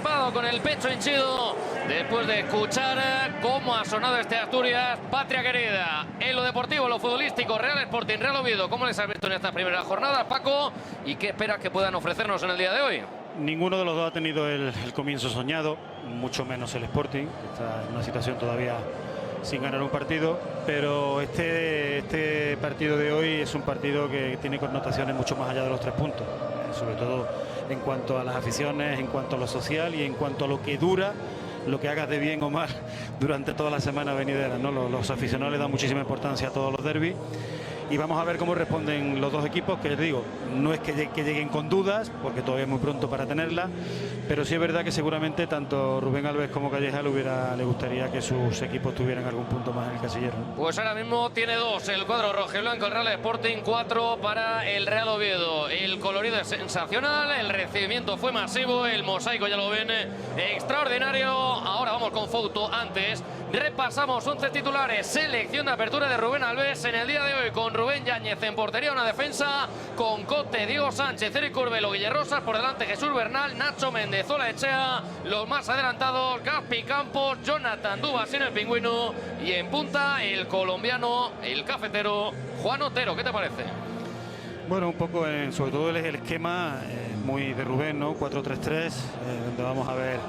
anticipado, con el pecho hinchido, después de escuchar cómo ha sonado este Asturias, patria querida. En lo deportivo, lo futbolístico, Real Sporting, Real Oviedo, ¿cómo les has visto en esta primera jornada, Paco? ¿Y qué esperas que puedan ofrecernos en el día de hoy? Ninguno de los dos ha tenido el comienzo soñado, mucho menos el Sporting, que está en una situación todavía sin ganar un partido, pero este partido de hoy es un partido que tiene connotaciones mucho más allá de los 3 puntos, sobre todo en cuanto a las aficiones, en cuanto a lo social y en cuanto a lo que dura, lo que hagas de bien o mal durante toda la semana venidera, ¿no? Los aficionados le dan muchísima importancia a todos los derbis. Y vamos a ver cómo responden los dos equipos, que les digo, no es que lleguen con dudas, porque todavía es muy pronto para tenerlas, pero sí es verdad que seguramente tanto Rubén Alves como Calleja le gustaría que sus equipos tuvieran algún punto más en el casillero. Pues ahora mismo tiene 2 el cuadro rojiblanco, el Real Sporting, 4 para el Real Oviedo. El colorido es sensacional, el recibimiento fue masivo, el mosaico ya lo ven, extraordinario. Ahora vamos con foto. Antes repasamos 11 titulares, selección de apertura de Rubén Alves en el día de hoy, con Rubén Yáñez en portería, una defensa con Cote, Diego Sánchez, Eric Curbelo, Guillermo Rosas, por delante Jesús Bernal, Nacho Méndez, Ola Echea, los más adelantados, Gaspi Campos, Jonathan Dubas en el Pingüino, y en punta el colombiano, el cafetero, Juan Otero. ¿Qué te parece? Bueno, un poco, sobre todo el esquema muy de Rubén, ¿no? 4-3-3, donde vamos a ver,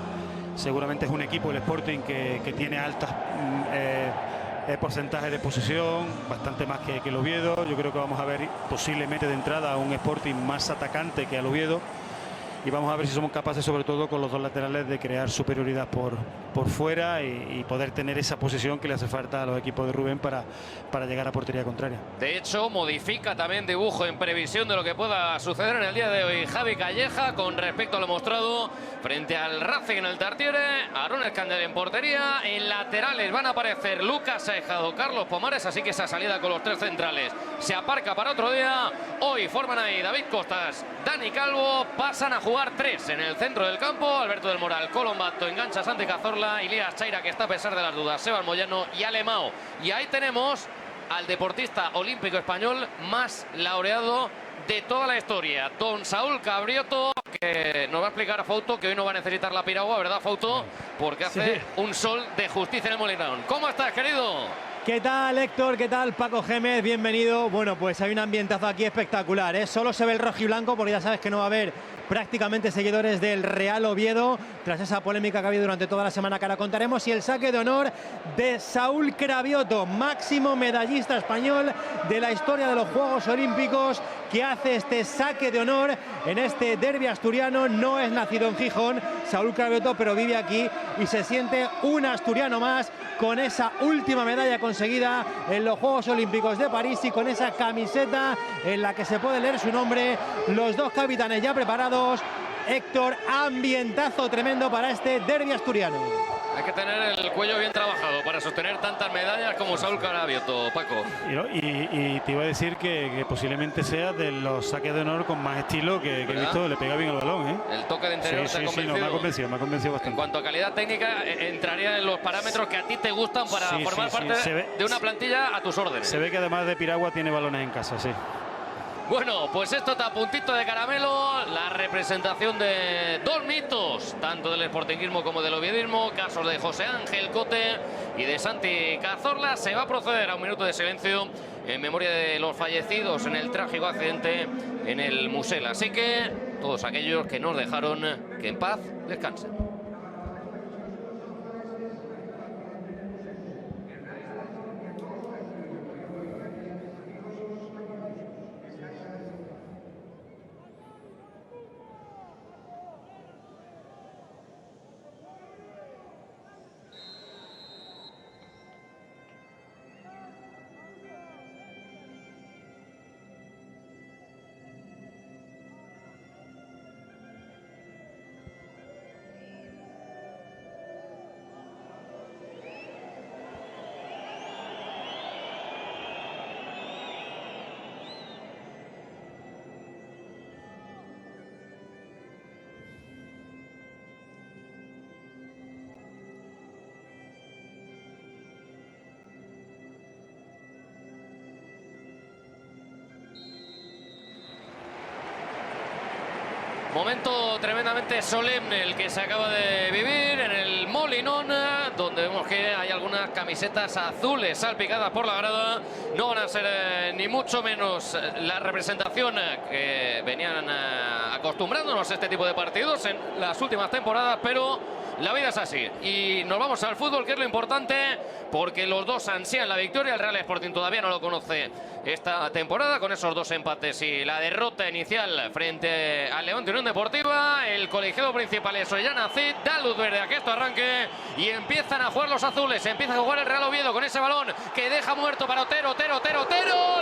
seguramente es un equipo, el Sporting, que tiene altas porcentajes de posesión, bastante más que el Oviedo. Yo creo que vamos a ver posiblemente de entrada un Sporting más atacante que al Oviedo, y vamos a ver si somos capaces, sobre todo con los dos laterales, de crear superioridad por fuera y poder tener esa posesión que le hace falta a los equipos de Rubén para llegar a portería contraria. De hecho, modifica también dibujo en previsión de lo que pueda suceder en el día de hoy Javi Calleja con respecto a lo mostrado frente al Racing en el Tartiere. Aarón Escandel en portería, en laterales van a aparecer Lucas Aejado, Carlos Pomares, así que esa salida con los 3 centrales se aparca para otro día. Hoy forman ahí David Costas, Dani Calvo, pasan a jugar 3 en el centro del campo, Alberto del Moral, Colombato, engancha Santi Cazorla, Ilías Chaira, que está a pesar de las dudas, Sebas Moyano y Alemao. Y ahí tenemos al deportista olímpico español más laureado de toda la historia, don Saúl Cabrioto, que nos va a explicar a Fauto que hoy no va a necesitar la piragua, ¿verdad, Fauto? Porque hace un sol de justicia en el Molinón. ¿Cómo estás, querido? ¿Qué tal, Héctor? ¿Qué tal, Paco Gémez? Bienvenido. Bueno, pues hay un ambientazo aquí espectacular, ¿eh? Solo se ve el rojiblanco porque ya sabes que no va a haber prácticamente seguidores del Real Oviedo tras esa polémica que ha habido durante toda la semana, que ahora contaremos, y el saque de honor de Saúl Cravioto, máximo medallista español de la historia de los Juegos Olímpicos, que hace este saque de honor en este derbi asturiano. No es nacido en Gijón, Saúl Cravioto, pero vive aquí y se siente un asturiano más, con esa última medalla conseguida en los Juegos Olímpicos de París y con esa camiseta en la que se puede leer su nombre. Los dos capitanes ya preparados. Héctor, ambientazo tremendo para este derbi asturiano. Hay que tener el cuello bien trabajado para sostener tantas medallas como Saúl Cravioto, Paco. Y te iba a decir que posiblemente sea de los saques de honor con más estilo que he visto. Le pega bien al balón, ¿eh? El toque de interior te ha convencido. Sí, no, me ha convencido bastante. En cuanto a calidad técnica, entraría en los parámetros que a ti te gustan para formar parte de una plantilla a tus órdenes. Se ve que además de piragua tiene balones en casa, sí. Bueno, pues esto está a puntito de caramelo, la representación de 2 mitos, tanto del sportinguismo como del oviedismo, casos de José Ángel Cote y de Santi Cazorla. Se va a proceder a un minuto de silencio en memoria de los fallecidos en el trágico accidente en el Musel. Así que todos aquellos que nos dejaron, que en paz descansen. Momento tremendamente solemne el que se acaba de vivir en el Molinón, donde vemos que hay algunas camisetas azules salpicadas por la grada. No van a ser ni mucho menos la representación que venían acostumbrándonos a este tipo de partidos en las últimas temporadas, pero la vida es así. Y nos vamos al fútbol, que es lo importante, porque los dos ansían la victoria. El Real Sporting todavía no lo conoce esta temporada, con esos 2 empates y la derrota inicial frente al Levante Unión Deportiva. El colegiado principal es Ollana Cid, da luz verde a que esto arranque y empiezan a jugar los azules. Empieza a jugar el Real Oviedo con ese balón que deja muerto para Otero. Otero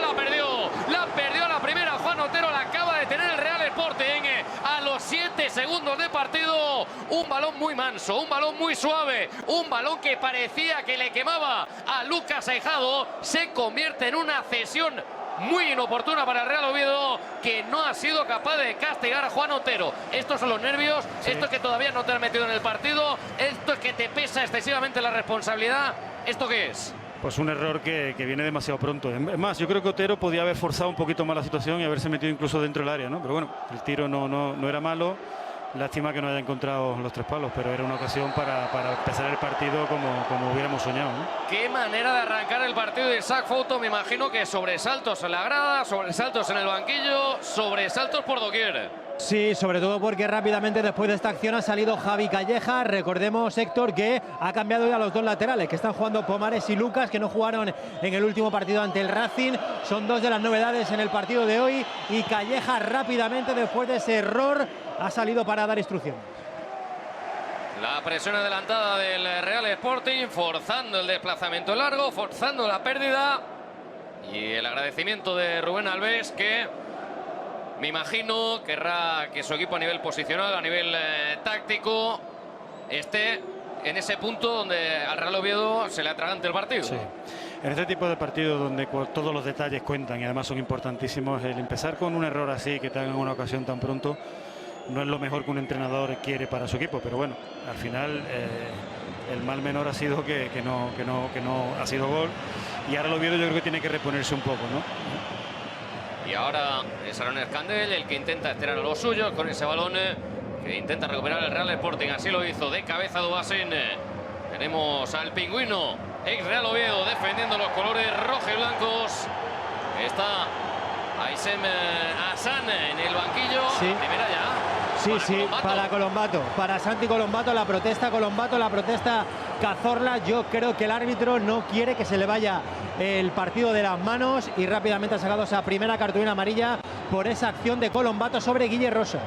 la perdió a la primera. Juan Otero la acaba de tener el Real Sporting a los 7 segundos de partido. Un balón muy manso, un balón muy suave, un balón que parecía que le quemaba a Lucas Aijado. Se convierte en una cesión muy inoportuna para el Real Oviedo, que no ha sido capaz de castigar a Juan Otero. Estos son los nervios, sí. Esto es que todavía no te has metido en el partido, esto es que te pesa excesivamente la responsabilidad. ¿Esto qué es? Pues un error que viene demasiado pronto. Es más, yo creo que Otero podía haber forzado un poquito más la situación y haberse metido incluso dentro del área, ¿no? Pero bueno, el tiro no era malo. Lástima que no haya encontrado los 3 palos, pero era una ocasión para empezar el partido como hubiéramos soñado, ¿no? Qué manera de arrancar el partido de Isaac Fouto. Me imagino que sobresaltos en la grada, sobresaltos en el banquillo, sobresaltos por doquier. Sí, sobre todo porque rápidamente después de esta acción ha salido Javi Calleja. Recordemos, Héctor, que ha cambiado ya los 2 laterales, que están jugando Pomares y Lucas, que no jugaron en el último partido ante el Racing. Son 2 de las novedades en el partido de hoy, y Calleja rápidamente, después de ese error, ha salido para dar instrucción. La presión adelantada del Real Sporting, forzando el desplazamiento largo, forzando la pérdida, y el agradecimiento de Rubén Alves, que me imagino querrá que su equipo a nivel posicional, a nivel táctico, esté en ese punto donde al Real Oviedo se le atragante el partido. Sí. En este tipo de partidos donde todos los detalles cuentan y además son importantísimos, el empezar con un error así, que te hagan una ocasión tan pronto, no es lo mejor que un entrenador quiere para su equipo. Pero bueno, al final el mal menor ha sido que no ha sido gol, y ahora el Oviedo yo creo que tiene que reponerse un poco, ¿no? Y ahora es Aaron Escandel el que intenta estirar a los suyos con ese balón que intenta recuperar el Real Sporting. Así lo hizo de cabeza Dubasín. Tenemos al pingüino ex Real Oviedo defendiendo los colores rojos y blancos. Está Aysem Hassan en el banquillo. Sí. Primera ya. Sí, para Colombato, para Santi Colombato, la protesta Cazorla. Yo creo que el árbitro no quiere que se le vaya el partido de las manos, y rápidamente ha sacado esa primera cartulina amarilla por esa acción de Colombato sobre Guille Rosa.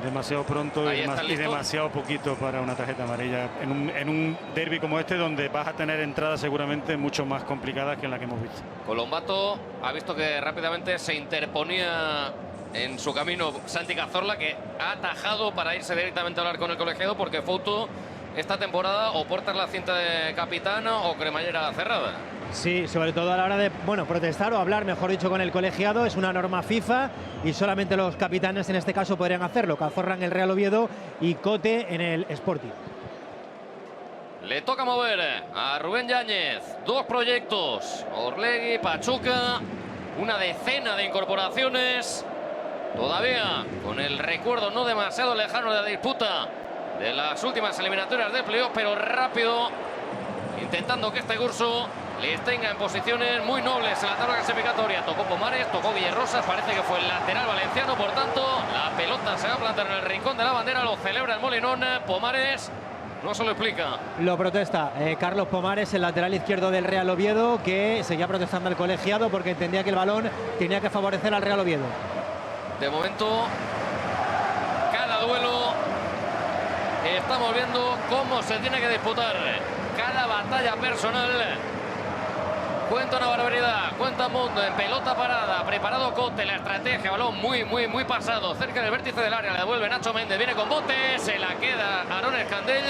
Demasiado pronto y demasiado poquito para una tarjeta amarilla en un derbi como este, donde vas a tener entradas seguramente mucho más complicadas que en la que hemos visto. Colombato ha visto que rápidamente se interponía en su camino Santi Cazorla, que ha atajado para irse directamente a hablar con el colegiado, porque Fouto esta temporada o portas la cinta de capitán o cremallera cerrada. Sí, sobre todo a la hora de protestar o hablar, mejor dicho, con el colegiado. Es una norma FIFA y solamente los capitanes en este caso podrían hacerlo. Cazorla en el Real Oviedo y Cote en el Sporting. Le toca mover a Rubén Yáñez. 2 proyectos, Orlegui, Pachuca, una decena de incorporaciones. Todavía con el recuerdo no demasiado lejano de la disputa de las últimas eliminatorias de playoff, pero rápido, intentando que este curso les tenga en posiciones muy nobles en la tabla clasificatoria. Tocó Pomares, tocó Villarrosas, parece que fue el lateral valenciano, por tanto la pelota se va a plantar en el rincón de la bandera. Lo celebra el Molinón. Pomares no se lo explica. Lo protesta Carlos Pomares, el lateral izquierdo del Real Oviedo, que seguía protestando al colegiado porque entendía que el balón tenía que favorecer al Real Oviedo. De momento, cada duelo estamos viendo cómo se tiene que disputar. Cada batalla personal cuenta una barbaridad, cuenta un mundo. En pelota parada, preparado Cote, la estrategia, balón muy pasado, cerca del vértice del área, le devuelve Nacho Méndez, viene con bote, se la queda Aaron Escandel.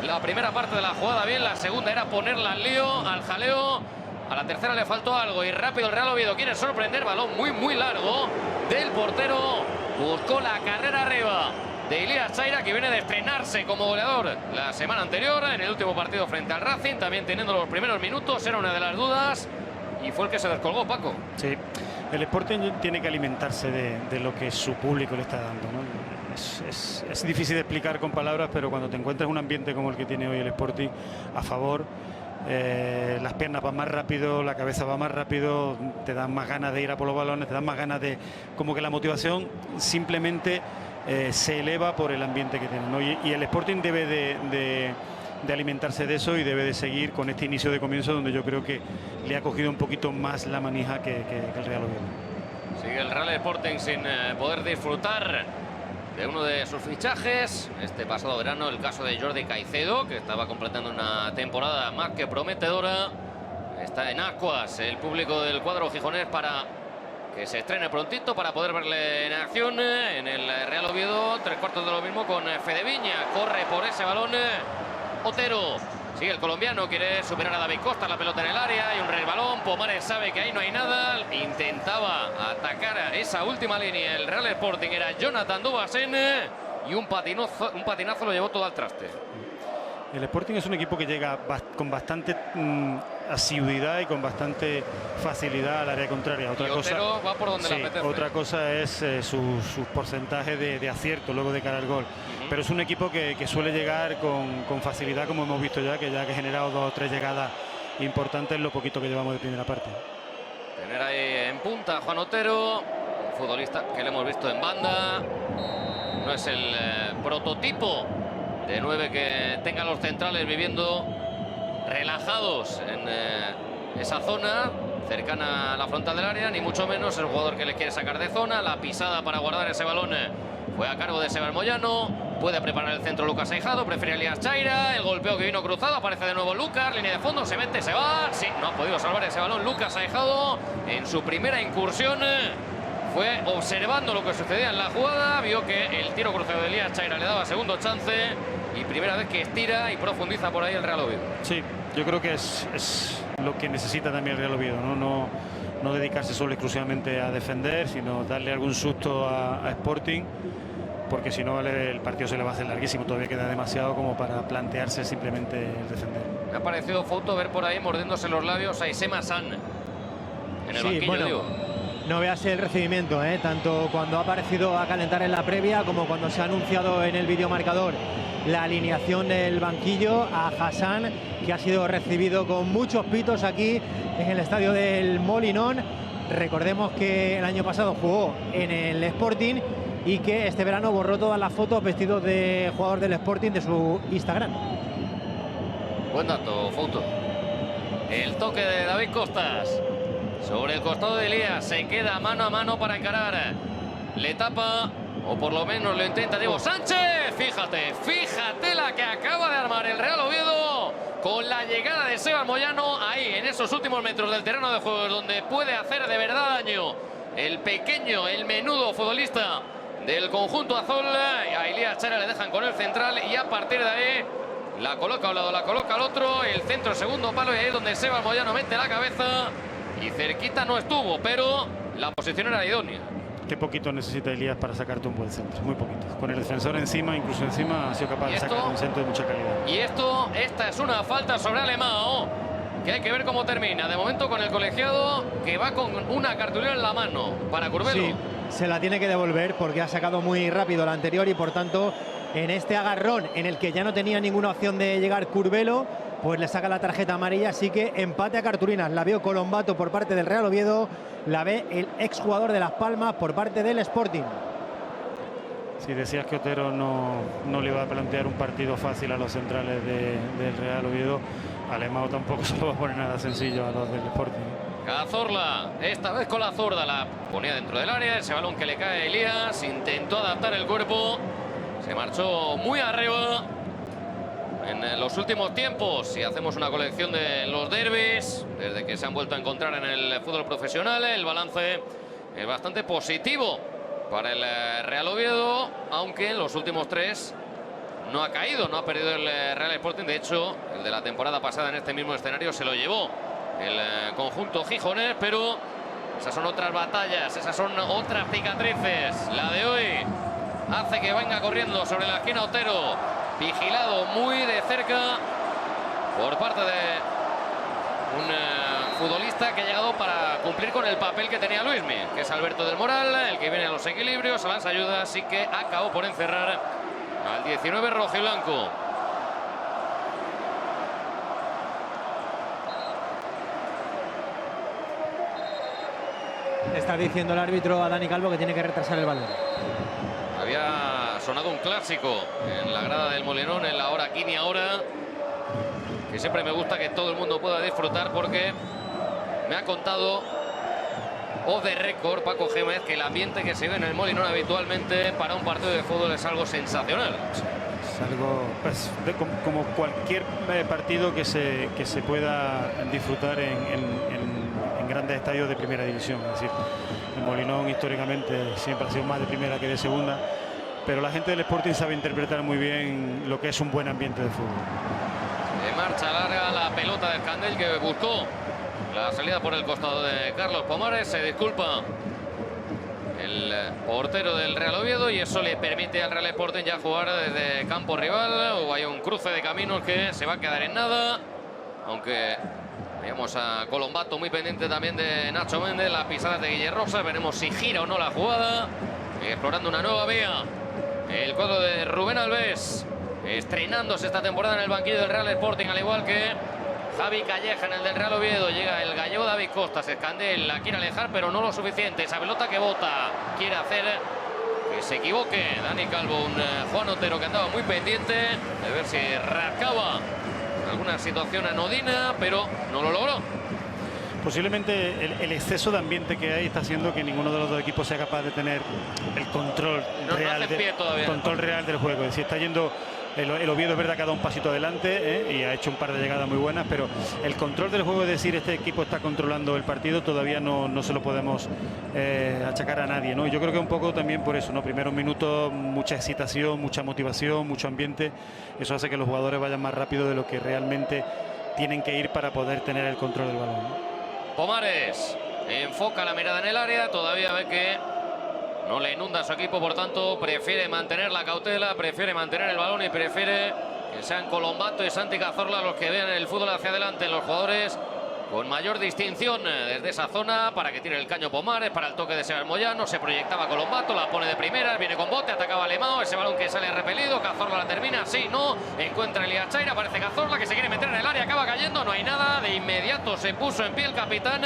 La primera parte de la jugada bien, la segunda era ponerla al lío, al jaleo. A la tercera le faltó algo y rápido el Real Oviedo quiere sorprender. Balón muy largo del portero, buscó la carrera arriba de Elías Chaira, que viene de estrenarse como goleador la semana anterior en el último partido frente al Racing, también teniendo los primeros minutos. Era una de las dudas y fue el que se descolgó, Paco. Sí, El Sporting tiene que alimentarse de lo que su público le está dando, ¿no? Es difícil de explicar con palabras, pero cuando te encuentras un ambiente como el que tiene hoy el Sporting a favor, las piernas van más rápido, la cabeza va más rápido, te dan más ganas de ir a por los balones, te dan más ganas de... Como que la motivación simplemente se eleva por el ambiente que tienen, ¿no? Y el Sporting debe de alimentarse de eso y debe de seguir con este inicio de comienzo, donde yo creo que le ha cogido un poquito más la manija que el Real Oviedo. Sigue el Real Sporting sin poder disfrutar de uno de sus fichajes. Este pasado verano, el caso de Jordi Caicedo, que estaba completando una temporada más que prometedora. Está en aguas el público del cuadro gijonés para que se estrene prontito, para poder verle en acción en el Real Oviedo. 3/4 de lo mismo con Fede Viña. Corre por ese balón Otero. Sigue el colombiano, quiere superar a David Costa, la pelota en el área, hay un resbalón, Pomares sabe que ahí no hay nada, intentaba atacar a esa última línea, el Real Sporting era Jonathan Dubasen y un patinazo lo llevó todo al traste. El Sporting es un equipo que llega con bastante asiduidad y con bastante facilidad al área contraria. Otra cosa va por donde le apetece. Otra cosa es sus porcentajes de acierto luego de cara al gol. Pero es un equipo que suele llegar con facilidad, como hemos visto ya que ha generado 2 o 3 llegadas importantes en lo poquito que llevamos de primera parte. Tener ahí en punta a Juan Otero, un futbolista que le hemos visto en banda. No es el prototipo de 9 que tenga los centrales viviendo relajados en esa zona cercana a la frontal del área, ni mucho menos el jugador que le quiere sacar de zona. La pisada para guardar ese balón fue a cargo de Sebas Moyano. Puede preparar el centro Lucas Aijado, prefiere Elías Chaira. El golpeo que vino cruzado, aparece de nuevo Lucas, línea de fondo, se mete, se va. Sí, no ha podido salvar ese balón Lucas Aijado en su primera incursión. Fue observando lo que sucedía en la jugada, vio que el tiro cruzado de Elías Chaira le daba segundo chance y primera vez que estira y profundiza por ahí el Real Oviedo. Sí, yo creo que es lo que necesita también el Real Oviedo, no dedicarse solo exclusivamente a defender, sino darle algún susto a Sporting, porque si no el partido se le va a hacer larguísimo, todavía queda demasiado como para plantearse simplemente el defender. Me ha parecido foto ver por ahí mordiéndose los labios a Isema San en el banquillo, bueno, digo. No veas el recibimiento, tanto cuando ha aparecido a calentar en la previa como cuando se ha anunciado en el videomarcador la alineación del banquillo a Hassan, que ha sido recibido con muchos pitos aquí en el estadio del Molinón. Recordemos que el año pasado jugó en el Sporting y que este verano borró todas las fotos vestido de jugador del Sporting de su Instagram. Buen dato, foto. El toque de David Costas sobre el costado de Elías, se queda mano a mano para encarar. Le tapa, o por lo menos lo intenta Diego Sánchez. Fíjate la que acaba de armar el Real Oviedo con la llegada de Sebas Moyano ahí en esos últimos metros del terreno de juego, donde puede hacer de verdad daño el pequeño, el menudo futbolista del conjunto azul. A Elías Chaira le dejan con el central y a partir de ahí la coloca a un lado, la coloca al otro, el centro segundo palo, y ahí es donde Sebas Moyano mete la cabeza y cerquita no estuvo, pero la posición era idónea. Qué poquito necesita Elías para sacarte un buen centro, muy poquito. Con el defensor encima, incluso encima, ha sido capaz de sacar un centro de mucha calidad. Y esta es una falta sobre Alemão, que hay que ver cómo termina. De momento con el colegiado, que va con una cartulina en la mano para Curbelo. Sí, se la tiene que devolver porque ha sacado muy rápido la anterior y por tanto en este agarrón en el que ya no tenía ninguna opción de llegar Curbelo, pues le saca la tarjeta amarilla, así que empate a cartulinas. La vio Colombato por parte del Real Oviedo, la ve el exjugador de Las Palmas por parte del Sporting. Si decías que Otero no le va a plantear un partido fácil a los centrales del Real Oviedo, Alemão tampoco se lo va a poner nada sencillo a los del Sporting. Cazorla, esta vez con la zurda, la ponía dentro del área, ese balón que le cae a Elías, intentó adaptar el cuerpo, se marchó muy arriba. En los últimos tiempos, si hacemos una colección de los derbis, desde que se han vuelto a encontrar en el fútbol profesional, el balance es bastante positivo para el Real Oviedo, aunque en los últimos 3 no ha caído, no ha perdido el Real Sporting. De hecho, el de la temporada pasada en este mismo escenario se lo llevó el conjunto gijonés, pero esas son otras batallas, esas son otras cicatrices. La de hoy hace que venga corriendo sobre la esquina Otero, vigilado muy de cerca por parte de un futbolista que ha llegado para cumplir con el papel que tenía Luismi, que es Alberto del Moral, el que viene a los equilibrios, a las ayudas, y que acabó por encerrar al 19 rojiblanco. Le está diciendo el árbitro a Dani Calvo que tiene que retrasar el balón. Había sonado un clásico en la grada del Molinón en la hora aquí ni ahora, que siempre me gusta que todo el mundo pueda disfrutar, porque me ha contado off the record Paco Gémez que el ambiente que se ve en el Molinón habitualmente para un partido de fútbol es algo sensacional. Es algo, pues, como cualquier partido que se pueda disfrutar en grandes estadios de primera división. Es decir, el Molinón históricamente siempre ha sido más de primera que de segunda, pero la gente del Sporting sabe interpretar muy bien lo que es un buen ambiente de fútbol. De marcha larga la pelota del Candel, que buscó la salida por el costado de Carlos Pomares. Se disculpa el portero del Real Oviedo y eso le permite al Real Sporting ya jugar desde campo rival. O hay un cruce de caminos que se va a quedar en nada, aunque veamos a Colombato muy pendiente también de Nacho Méndez, las pisadas de Guille Rosa. Veremos si gira o no la jugada, explorando una nueva vía el cuadro de Rubén Alves, estrenándose esta temporada en el banquillo del Real Sporting, al igual que Javi Calleja en el del Real Oviedo. Llega el gallego David Costas, Escandel la quiere alejar, pero no lo suficiente. Esa pelota que bota, quiere hacer que se equivoque Dani Calvo, un Juan Otero que andaba muy pendiente de ver si rascaba alguna situación anodina, pero no lo logró. Posiblemente el exceso de ambiente que hay está haciendo que ninguno de los dos equipos sea capaz de tener el control real del juego. Es decir, está yendo el Oviedo, es verdad que ha dado un pasito adelante y ha hecho un par de llegadas muy buenas, pero el control del juego, es decir, este equipo está controlando el partido, todavía no se lo podemos achacar a nadie, ¿no? Y yo creo que un poco también por eso, ¿no? Primeros minutos, mucha excitación, mucha motivación, mucho ambiente. Eso hace que los jugadores vayan más rápido de lo que realmente tienen que ir para poder tener el control del balón, ¿no? Pomares enfoca la mirada en el área, todavía ve que no le inunda a su equipo, por tanto prefiere mantener la cautela, prefiere mantener el balón y prefiere que sean Colombato y Santi Cazorla los que vean el fútbol hacia adelante, los jugadores con mayor distinción desde esa zona, para que tire el caño Pomares, para el toque de Sebas Moyano. Se proyectaba Colombato, la pone de primeras, viene con bote, atacaba Alemão, ese balón que sale repelido, Cazorla la termina, sí, no, encuentra Elías Chaira, aparece Cazorla que se quiere meter en el área, acaba cayendo, no hay nada, de inmediato se puso en pie el capitán,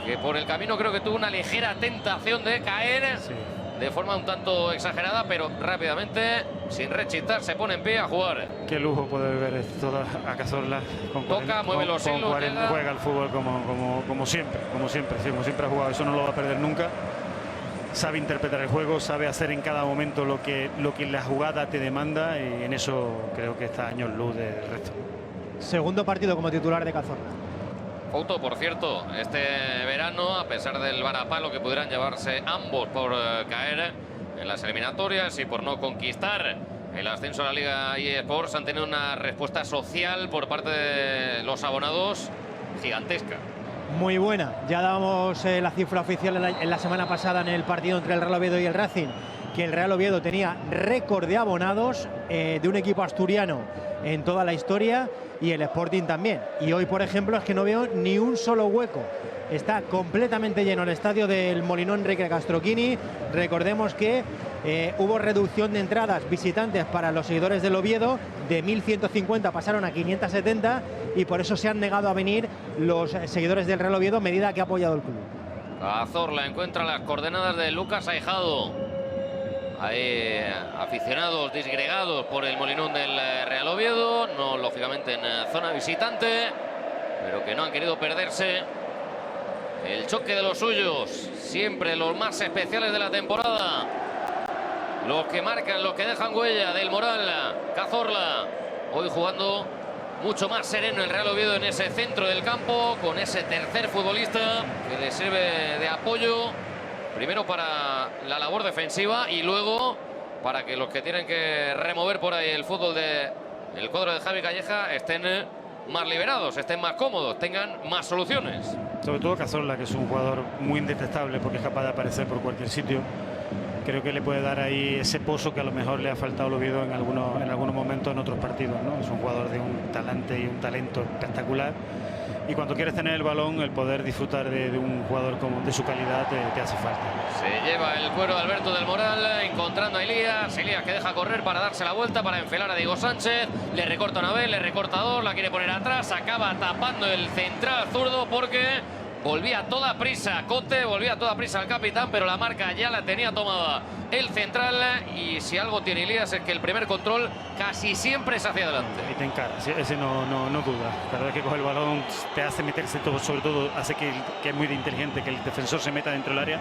que por el camino creo que tuvo una ligera tentación de caer, sí, de forma un tanto exagerada, pero rápidamente, sin rechistar, se pone en pie a jugar. Qué lujo poder ver esto a Cazorla. Toca, mueve los hilos, juega el fútbol como siempre, como siempre ha jugado. Eso no lo va a perder nunca. Sabe interpretar el juego, sabe hacer en cada momento lo que la jugada te demanda, y en eso creo que está años luz del resto. Segundo partido como titular de Cazorla. Foto, por cierto, este verano, a pesar del varapalo que pudieran llevarse ambos por caer en las eliminatorias y por no conquistar el ascenso a la Liga eSports, han tenido una respuesta social por parte de los abonados gigantesca. Muy buena. Ya dábamos la cifra oficial en la semana pasada en el partido entre el Real Oviedo y el Racing, que el Real Oviedo tenía récord de abonados de un equipo asturiano en toda la historia, y el Sporting también. Y hoy, por ejemplo, es que no veo ni un solo hueco. Está completamente lleno el estadio del Molinón Enrique Castroquini. Recordemos que hubo reducción de entradas visitantes para los seguidores del Oviedo, de 1.150 pasaron a 570, y por eso se han negado a venir los seguidores del Real Oviedo, medida que ha apoyado el club. Cazorla encuentra las coordenadas de Lucas Aijado. Hay aficionados disgregados por el Molinón del Real Oviedo, no lógicamente en zona visitante, pero que no han querido perderse el choque de los suyos, siempre los más especiales de la temporada, los que marcan, los que dejan huella. Del Moral, Cazorla, hoy jugando mucho más sereno el Real Oviedo en ese centro del campo, con ese tercer futbolista que le sirve de apoyo, primero para la labor defensiva y luego para que los que tienen que remover por ahí el fútbol del cuadro de Javi Calleja estén más liberados, estén más cómodos, tengan más soluciones. Sobre todo Cazorla, que es un jugador muy indetectable porque es capaz de aparecer por cualquier sitio. Creo que le puede dar ahí ese pozo que a lo mejor le ha faltado al Oviedo en algunos momentos en otros partidos, ¿no? Es un jugador de un talante y un talento espectacular, y cuando quieres tener el balón, el poder disfrutar de un jugador de su calidad te hace falta. Se lleva el cuero de Alberto del Moral, encontrando a Elías que deja correr para darse la vuelta, para enfilar a Diego Sánchez, le recorta una vez, le recorta dos, la quiere poner atrás, acaba tapando el central zurdo porque volvía a toda prisa Cote, volvía a toda prisa el capitán, pero la marca ya la tenía tomada el central, y si algo tiene Elías es que el primer control casi siempre es hacia adelante. Y te encara, ese no duda. Cada vez que coge el balón te hace meterse todo, sobre todo hace que es muy inteligente que el defensor se meta dentro del área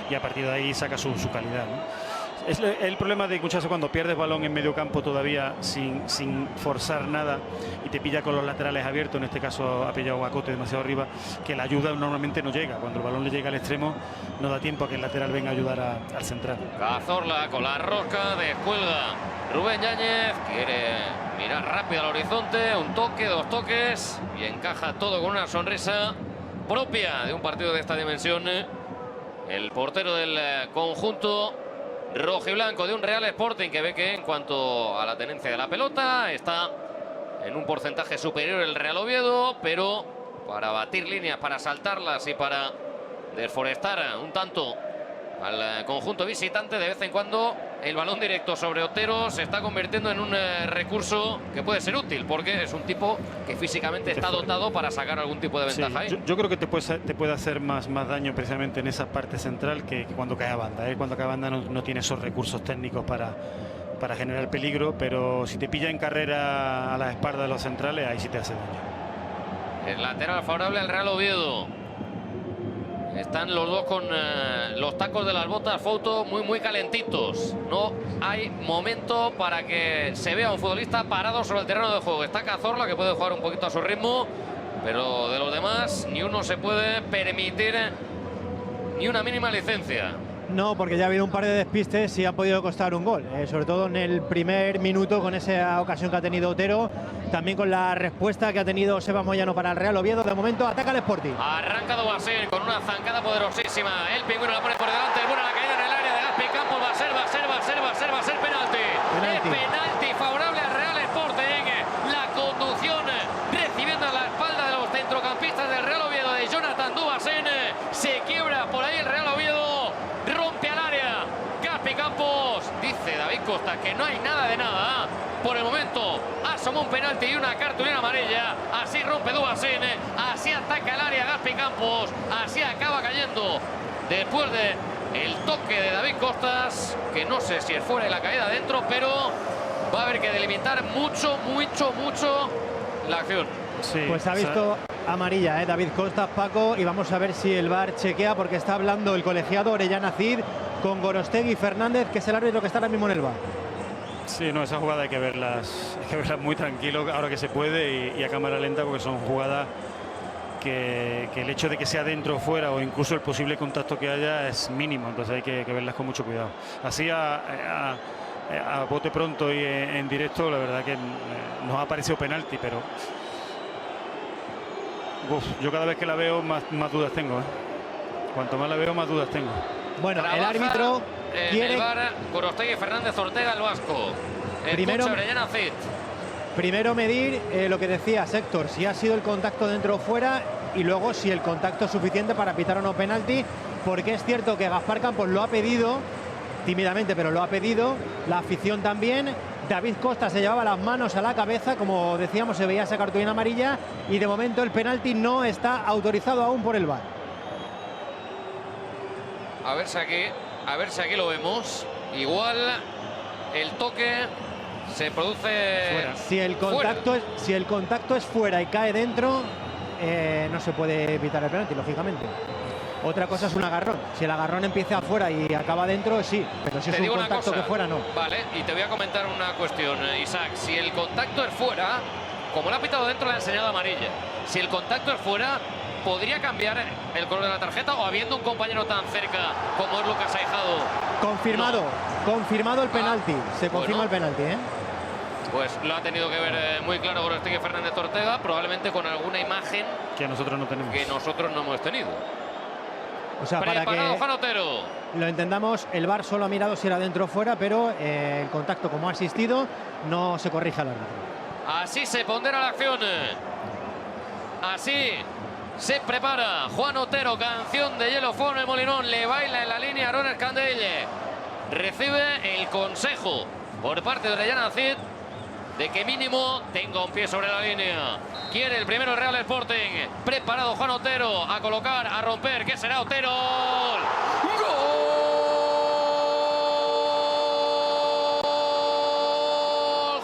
y a partir de ahí saca su calidad, ¿no? Es el problema de muchas veces cuando pierdes balón en medio campo todavía sin forzar nada y te pilla con los laterales abiertos, en este caso ha pillado a Cote demasiado arriba, que la ayuda normalmente no llega. Cuando el balón le llega al extremo no da tiempo a que el lateral venga a ayudar al central. Cazorla con la rosca, descuelga Rubén Yáñez, quiere mirar rápido al horizonte, un toque, dos toques y encaja todo con una sonrisa propia de un partido de esta dimensión. El portero del conjunto rojiblanco de un Real Sporting, que ve que en cuanto a la tenencia de la pelota está en un porcentaje superior el Real Oviedo, pero para batir líneas, para saltarlas y para desforestar un tanto al conjunto visitante, de vez en cuando el balón directo sobre Otero se está convirtiendo en un recurso que puede ser útil, porque es un tipo que físicamente está dotado para sacar algún tipo de ventaja. Sí, yo creo que te puede hacer más daño precisamente en esa parte central que cuando cae a banda. Cuando cae a banda no tiene esos recursos técnicos para generar peligro, pero si te pilla en carrera a la espalda de los centrales, ahí sí te hace daño. El lateral favorable al Real Oviedo. Están los dos con los tacos de las botas, Fouto, muy calentitos. No hay momento para que se vea un futbolista parado sobre el terreno de juego. Está Cazorla, que puede jugar un poquito a su ritmo, pero de los demás ni uno se puede permitir ni una mínima licencia. No, porque ya ha habido un par de despistes y ha podido costar un gol, sobre todo en el primer minuto con esa ocasión que ha tenido Otero, también con la respuesta que ha tenido Sebas Moyano para el Real Oviedo. De momento ataca el Sporting. Arranca Dubasen con una zancada poderosísima, el Pingüino la pone por delante, es buena la caída en el área de Gaspi Campos, va a ser penalti. Es penalti favorable al Real Sporting. La conducción recibiendo a la espalda de los centrocampistas del Real Oviedo de Jonathan Dubasen, se quiebra por ahí el Real Oviedo, rompe al área Gaspi Campos, dice David Costa que no hay nada de nada. Por el momento asoma un penalti y una cartulina amarilla. Así rompe Dubasen, así ataca el área Gaspi Campos, así acaba cayendo después de el toque de David Costas, que no sé si es fuera de la caída dentro, pero va a haber que delimitar mucho la acción. Sí, pues ha visto amarilla, David Costas, Paco, y vamos a ver si el VAR chequea, porque está hablando el colegiado Orellana Cid con Gorostegui Fernández, que es el árbitro que está ahora mismo en el VAR. Sí, no, esa jugada hay que verlas muy tranquilo ahora que se puede y a cámara lenta, porque son jugadas que el hecho de que sea dentro o fuera, o incluso el posible contacto que haya, es mínimo, entonces hay que verlas con mucho cuidado. Así a bote pronto y en directo, la verdad que nos ha parecido penalti, pero yo cada vez que la veo más dudas tengo. Cuanto más la veo, más dudas tengo. Bueno, trabaja el árbitro quiere... el VAR, Gorostegui Fernández Ortega, el vasco. Primero medir lo que decía Héctor, si ha sido el contacto dentro o fuera, y luego si el contacto es suficiente para pitar o no penalti, porque es cierto que Gaspar Campos lo ha pedido, tímidamente, pero lo ha pedido, la afición también. David Costa se llevaba las manos a la cabeza, como decíamos, se veía esa cartulina amarilla, y de momento el penalti no está autorizado aún por el VAR. A ver si aquí lo vemos. Igual el toque se produce fuera. Si el contacto es fuera y cae dentro, no se puede evitar el penalti, lógicamente. Otra cosa es un agarrón. Si el agarrón empieza afuera y acaba dentro, sí. Pero si es un contacto que fuera, no. Vale, y te voy a comentar una cuestión, Isaac. Si el contacto es fuera, como lo ha pitado dentro, le ha enseñado amarilla. Si el contacto es fuera, ¿podría cambiar el color de la tarjeta, o habiendo un compañero tan cerca como es Lucas Aijado? Confirmado el penalti. Se confirma el penalti, Pues lo ha tenido que ver muy claro Gorostegui Fernández Ortega, probablemente con alguna imagen que nosotros no tenemos. Que nosotros no hemos tenido. O sea, para que lo entendamos, el VAR solo ha mirado si era dentro o fuera, pero el contacto, como ha asistido, no se corrige al árbitro. Así se pondera la acción. Así se prepara Juan Otero, canción de Hielo Fuego en el Molinón. Le baila en la línea Aaron Escandelle. Recibe el consejo por parte de Orellana Cid de que mínimo tenga un pie sobre la línea. Quiere el primero el Real Sporting. Preparado Juan Otero a colocar, a romper. ¿Qué será Otero? ¡Gol!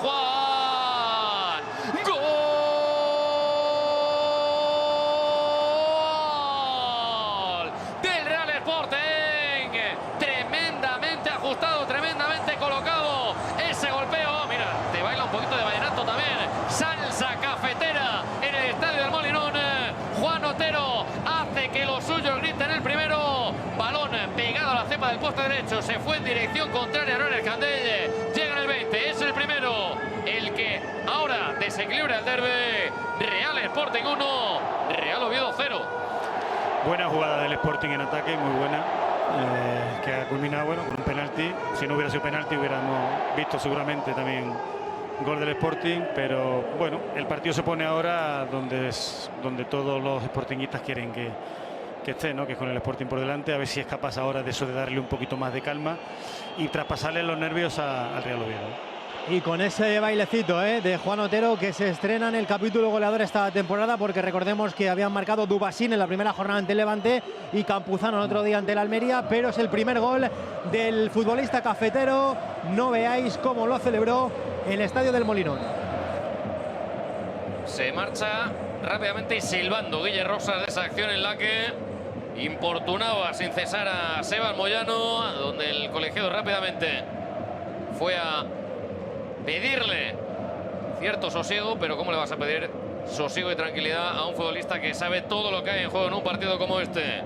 ¡Juan! ¡Gol! Del Real Sporting. Tremendamente ajustado, tremendamente colocado. Ese golpeo, mira, te baila un poquito de vallenato también. Salsa cafetera en el estadio del Molinón. Juan Otero hace que los suyos griten el primero. Balón pegado a la cepa del poste derecho. Se fue en dirección contraria a Aaron Escandelle. Llega en el 20. Es el primero el que ahora desequilibra el derbi. Real Sporting 1, Real Oviedo 0. Buena jugada del Sporting en ataque, muy buena. Que ha culminado bueno, con un penalti. Si no hubiera sido penalti hubiéramos visto seguramente también gol del Sporting, pero bueno, el partido se pone ahora donde todos los sportinguistas quieren que esté, ¿no? Que es con el Sporting por delante, a ver si es capaz ahora de eso, de darle un poquito más de calma y traspasarle los nervios al Real Oviedo. Y con ese bailecito de Juan Otero, que se estrena en el capítulo goleador esta temporada, porque recordemos que habían marcado Dubasín en la primera jornada ante el Levante y Campuzano el otro día ante el Almería, pero es el primer gol del futbolista cafetero. No veáis cómo lo celebró en el estadio del Molinón. Se marcha rápidamente y silbando Guille Rosas de esa acción en la que importunaba sin cesar a Sebas Moyano, donde el colegiado rápidamente fue a pedirle cierto sosiego, pero ¿cómo le vas a pedir sosiego y tranquilidad a un futbolista que sabe todo lo que hay en juego en un partido como este?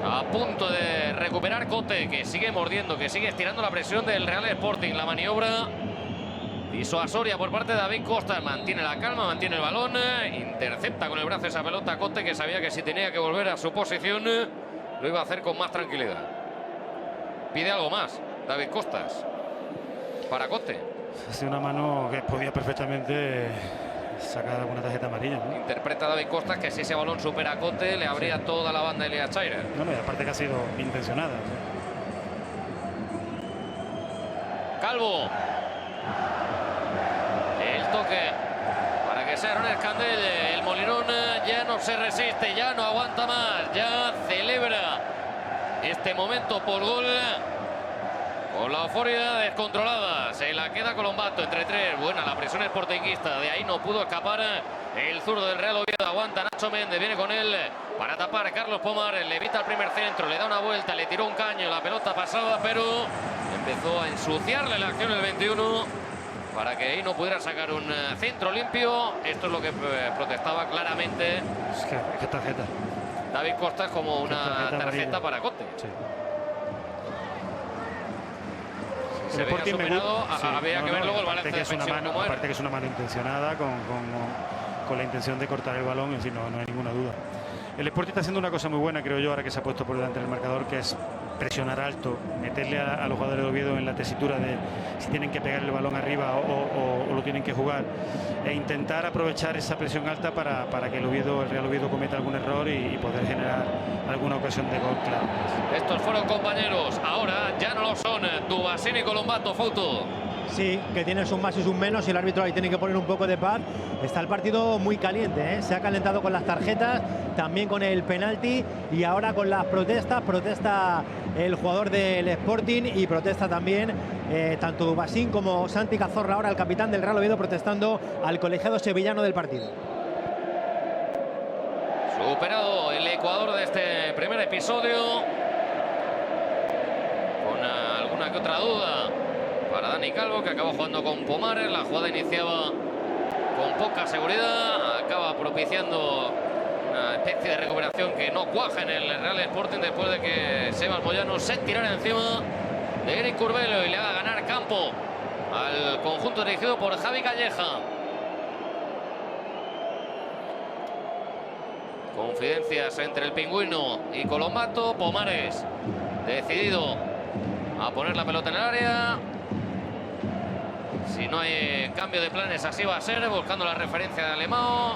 A punto de recuperar Cote, que sigue mordiendo, que sigue estirando la presión del Real Sporting. La maniobra disuasoria por parte de David Costa. Mantiene la calma, mantiene el balón, intercepta con el brazo esa pelota Cote, que sabía que si tenía que volver a su posición lo iba a hacer con más tranquilidad. Pide algo más David Costas para Cote. Ha sido una mano que podía perfectamente sacar alguna tarjeta amarilla, ¿no? Interpreta David Costas que si ese balón supera a Cote le abría toda la banda de Elías Chaira. No, y aparte que ha sido intencionada. Calvo. El toque para que sea Aaron Escandelle. El Molinón ya no se resiste, ya no aguanta más, ya celebra este momento por gol. Con la euforia descontrolada, se la queda Colombato entre tres. Buena la presión sportinguista, de ahí no pudo escapar el zurdo del Real Oviedo. Aguanta Nacho Méndez, viene con él para tapar Carlos Pomar. Le evita el primer centro, le da una vuelta, le tiró un caño, la pelota pasaba, pero empezó a ensuciarle la acción el 21 para que ahí no pudiera sacar un centro limpio. Esto es lo que protestaba claramente. Es que tarjeta. David Costas como una tarjeta para Cote. Sí. Se veía superado, había que ver luego el balance defensivo. Aparte que es una mano intencionada con la intención de cortar el balón, es decir, no hay ninguna duda. El Sporting está haciendo una cosa muy buena, creo yo, ahora que se ha puesto por delante del marcador, que es presionar alto, meterle a los jugadores de Oviedo en la tesitura de si tienen que pegar el balón arriba o lo tienen que jugar, e intentar aprovechar esa presión alta para que el Real Oviedo cometa algún error y poder generar alguna ocasión de gol claro. Estos fueron compañeros, ahora ya no lo son. Dubasín y Colombato, Fouto. Sí, que tiene sus más y sus menos y el árbitro ahí tiene que poner un poco de paz. Está el partido muy caliente, se ha calentado con las tarjetas, también con el penalti y ahora con las protestas. Protesta el jugador del Sporting y protesta también tanto Dubasín como Santi Cazorla, ahora el capitán del Real Oviedo, protestando al colegiado sevillano del partido. Superado el Ecuador de este primer episodio, con alguna que otra duda para Dani Calvo, que acaba jugando con Pomares. La jugada iniciaba con poca seguridad, acaba propiciando una especie de recuperación que no cuaja en el Real Sporting después de que Sebas Moyano se tirara encima de Eric Curbelo y le haga ganar campo al conjunto dirigido por Javi Calleja. Confidencias entre el Pingüino y Colombato. Pomares decidido a poner la pelota en el área. Si no hay cambio de planes, así va a ser, buscando la referencia de Alemão.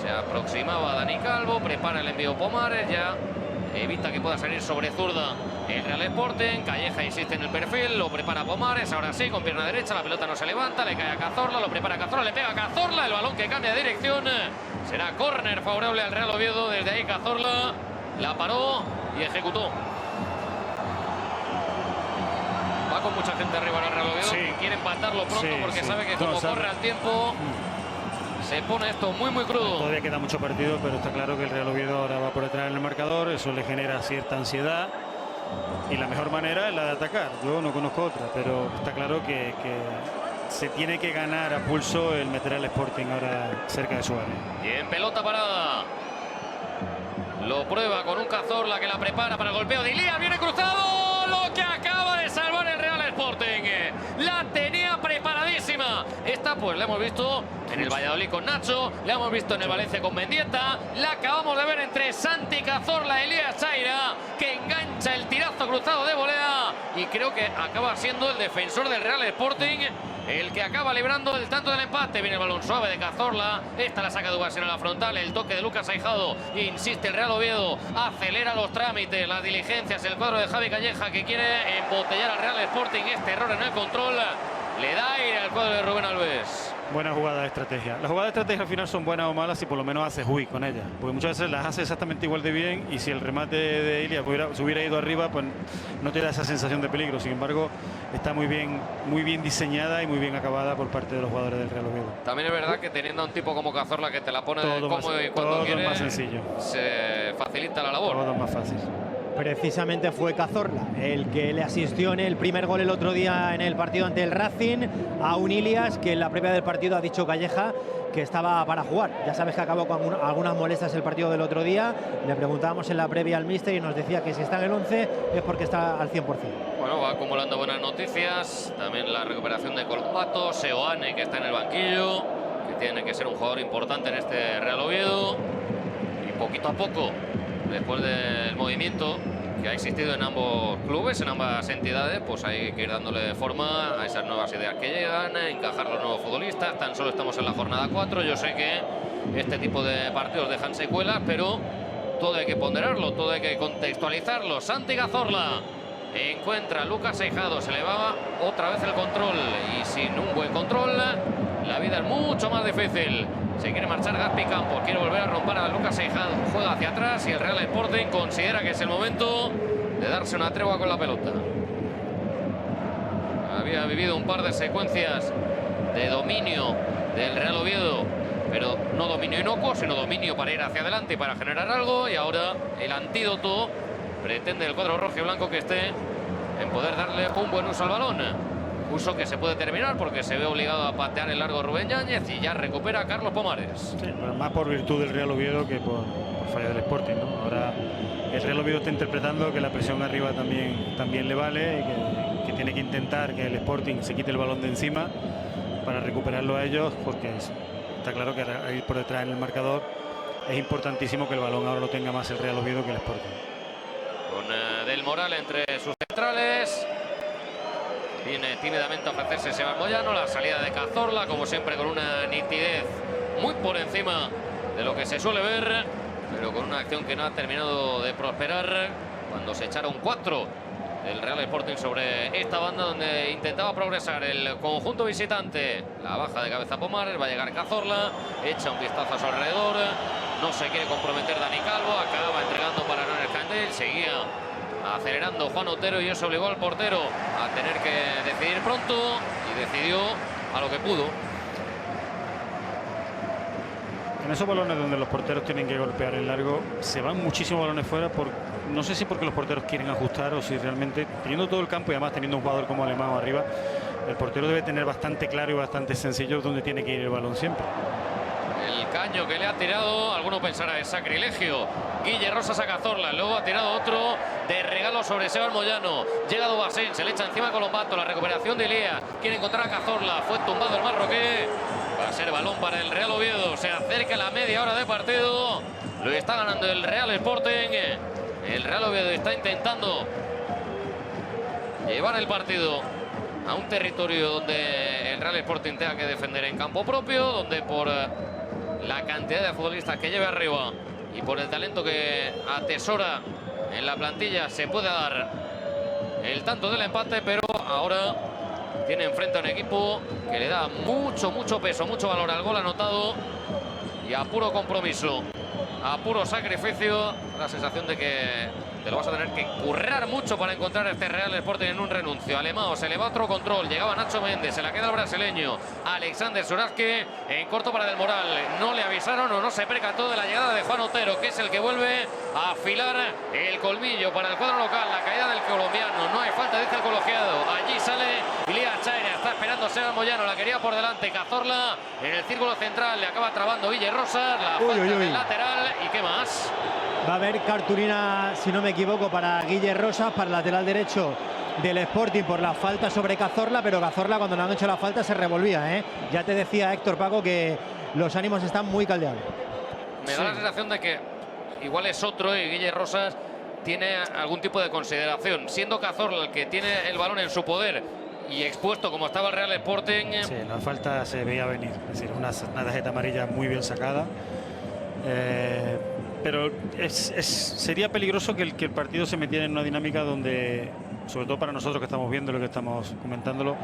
Se aproximaba a Dani Calvo, prepara el envío Pomares, ya evita que pueda salir sobre zurda el Real Sporting. Calleja insiste en el perfil, lo prepara Pomares, ahora sí, con pierna derecha, la pelota no se levanta, le cae a Cazorla, lo prepara Cazorla, le pega a Cazorla, el balón que cambia de dirección, será córner favorable al Real Oviedo. Desde ahí Cazorla la paró y ejecutó. Va con mucha gente arriba en el Real Oviedo, Sí. quiere empatarlo pronto, Sí, porque sí. sabe que No, como sabe. corre al tiempo, se pone esto muy crudo. Todavía queda mucho partido, pero está claro que el Real Oviedo ahora va por detrás en el marcador. Eso le genera cierta ansiedad. Y la mejor manera es la de atacar. Yo no conozco otra, pero está claro que se tiene que ganar a pulso el meter al Sporting ahora cerca de su área. Y en pelota parada. Lo prueba con un Cazorla que la prepara para el golpeo de Ilías. Viene cruzado. Lo que acaba de salvar el Real Sporting. La tenía preparadísima. Esta pues la hemos visto en el Valladolid con Nacho. La hemos visto en el Valencia con Mendieta. La acabamos de ver entre Santi Cazorla y Elías Chaira, que engancha el tirazo cruzado de volea. Y creo que acaba siendo el defensor del Real Sporting el que acaba librando el tanto del empate. Viene el balón suave de Cazorla. Esta la saca Dubasén a la frontal. El toque de Lucas Aijado. Insiste el Real Oviedo. Acelera los trámites, las diligencias. El cuadro de Javi Calleja, que quiere embotellar al Real Sporting. Este error en el control le da aire al cuadro de Rubén Alves. Buena jugada de estrategia. Las jugadas de estrategia al final son buenas o malas si por lo menos haces juiz con ellas. Porque muchas veces las hace exactamente igual de bien, y si el remate de Ilías se hubiera ido arriba, pues no te da esa sensación de peligro. Sin embargo, está muy bien diseñada y muy bien acabada por parte de los jugadores del Real Oviedo. También es verdad que teniendo a un tipo como Cazorla que te la pone Todo cómodo y cuando todo quiere, más sencillo. se facilita la labor. Todo más fácil. Precisamente fue Cazorla el que le asistió en el primer gol el otro día en el partido ante el Racing a un Ilías que en la previa del partido ha dicho Calleja que estaba para jugar. Ya sabes que acabó con algunas molestias el partido del otro día. Le preguntábamos en la previa al míster y nos decía que si está en el 11 es porque está al 100%. Bueno, va acumulando buenas noticias. También la recuperación de Colpato, Seoane, que está en el banquillo, que tiene que ser un jugador importante en este Real Oviedo. Y poquito a poco, después del movimiento que ha existido en ambos clubes, en ambas entidades, pues hay que ir dándole forma a esas nuevas ideas que llegan, encajar los nuevos futbolistas. Tan solo estamos en la jornada 4. Yo sé que este tipo de partidos dejan secuelas, pero todo hay que ponderarlo, todo hay que contextualizarlo. Santi Cazorla encuentra a Lucas Aijado, se le va otra vez el control, y sin un buen control la vida es mucho más difícil. Se quiere marchar Gaspi Campos, quiere volver a romper a Lucas Aijado, juega hacia atrás y el Real Sporting considera que es el momento de darse una tregua con la pelota. Había vivido un par de secuencias de dominio del Real Oviedo, pero no dominio inocuo, sino dominio para ir hacia adelante y para generar algo, y ahora el antídoto pretende el cuadro rojo y blanco que esté en poder darle un buen uso al balón. Uso que se puede terminar porque se ve obligado a patear el largo Rubén Yáñez y ya recupera a Carlos Pomares. Sí, pero más por virtud del Real Oviedo que por falla del Sporting, ¿no? Ahora el Real Oviedo está interpretando que la presión arriba también le vale, y que tiene que intentar que el Sporting se quite el balón de encima para recuperarlo a ellos, porque está claro que al ir por detrás en el marcador es importantísimo que el balón ahora lo tenga más el Real Oviedo que el Sporting. Con Del Moral entre sus centrales. Viene tímidamente a ofrecerse Sebas Moyano. La salida de Cazorla, como siempre, con una nitidez muy por encima de lo que se suele ver, pero con una acción que no ha terminado de prosperar cuando se echaron 4 del Real Sporting sobre esta banda donde intentaba progresar el conjunto visitante. La baja de cabeza Pomares, va a llegar Cazorla, echa un vistazo a su alrededor, no se quiere comprometer Dani Calvo, acaba entregando para Aaron Candel, seguía acelerando Juan Otero y eso obligó al portero a tener que decidir pronto, y decidió a lo que pudo. En esos balones donde los porteros tienen que golpear en largo, se van muchísimos balones fuera, no sé si porque los porteros quieren ajustar o si realmente, teniendo todo el campo y además teniendo un jugador como Alemán arriba, el portero debe tener bastante claro y bastante sencillo dónde tiene que ir el balón siempre. El caño que le ha tirado, alguno pensará es sacrilegio, Guille Rosas a Cazorla, luego ha tirado otro de regalo sobre Sebas Moyano, llega Dubasén, se le echa encima Colombato, la recuperación de Ilías, quiere encontrar a Cazorla, fue tumbado el marroquí, va a ser balón para el Real Oviedo, se acerca la media hora de partido, lo está ganando el Real Sporting, el Real Oviedo está intentando llevar el partido a un territorio donde el Real Sporting tenga que defender en campo propio, donde por la cantidad de futbolistas que lleve arriba y por el talento que atesora en la plantilla, se puede dar el tanto del empate, pero ahora tiene enfrente a un equipo que le da mucho peso, mucho valor al gol anotado y a puro compromiso, a puro sacrificio. La sensación de que te lo vas a tener que currar mucho para encontrar este Real Sporting en un renuncio. Alemão se le va otro control, llegaba Nacho Méndez, se la queda el brasileño Alexander Suraski en corto para Del Moral. No le avisaron o no se percató de la llegada de Juan Otero, que es el que vuelve a afilar el colmillo para el cuadro local. La caída del colombiano, no hay falta, dice el colegiado. Allí sale Ilías Chaira, está esperando Seba Moyano, la quería por delante Cazorla en el círculo central, le acaba trabando Guille Rosas, la falta del lateral. ¿Y qué más? Va a haber cartulina, si no me equivoco, para Guille Rosas, para el lateral derecho del Sporting por la falta sobre Cazorla, pero Cazorla cuando le han hecho la falta se revolvía, ¿eh? Ya te decía Héctor, Paco, que los ánimos están muy caldeados. Me da la sensación de que igual es otro y Guille Rosas tiene algún tipo de consideración. Siendo Cazorla el que tiene el balón en su poder y expuesto como estaba el Real Sporting. Sí, la falta se veía venir, es decir, una tarjeta amarilla muy bien sacada. Pero sería peligroso que el partido se metiera en una dinámica donde, sobre todo para nosotros que estamos viendo lo que estamos comentándolo,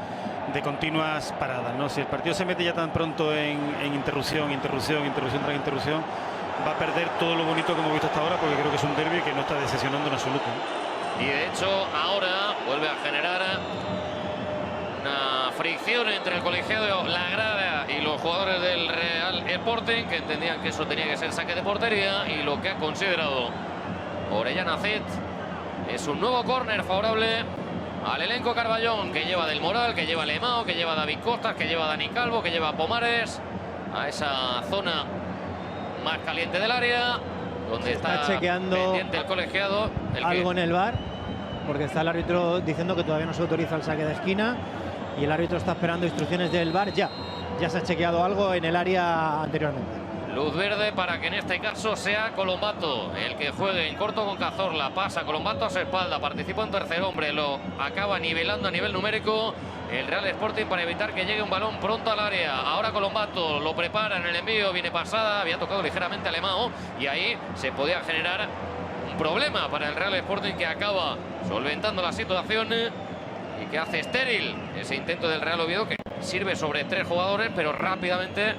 de continuas paradas, ¿no? Si el partido se mete ya tan pronto en interrupción tras interrupción, va a perder todo lo bonito que hemos visto hasta ahora, porque creo que es un derbi que no está decepcionando en absoluto, ¿no? Y de hecho ahora vuelve a generar una fricción entre el colegiado, la grada y los jugadores del Real Sporting, que entendían que eso tenía que ser saque de portería, y lo que ha considerado Orellana Cid es un nuevo córner favorable al elenco Carballón, que lleva Del Moral, que lleva Alemão, que lleva David Costas, que lleva Dani Calvo, que lleva Pomares a esa zona más caliente del área, donde está chequeando pendiente el colegiado. Algo en el VAR, porque está el árbitro diciendo que todavía no se autoriza el saque de esquina y el árbitro está esperando instrucciones del VAR. Ya se ha chequeado algo en el área anteriormente. Luz verde para que en este caso sea Colombato el que juegue en corto con Cazorla. Pasa Colombato a su espalda, participa en tercer hombre, lo acaba nivelando a nivel numérico el Real Sporting para evitar que llegue un balón pronto al área. Ahora Colombato lo prepara en el envío, viene pasada, había tocado ligeramente a Alemão y ahí se podía generar un problema para el Real Sporting, que acaba solventando la situación y que hace estéril ese intento del Real Oviedo, que sirve sobre 3 jugadores, pero rápidamente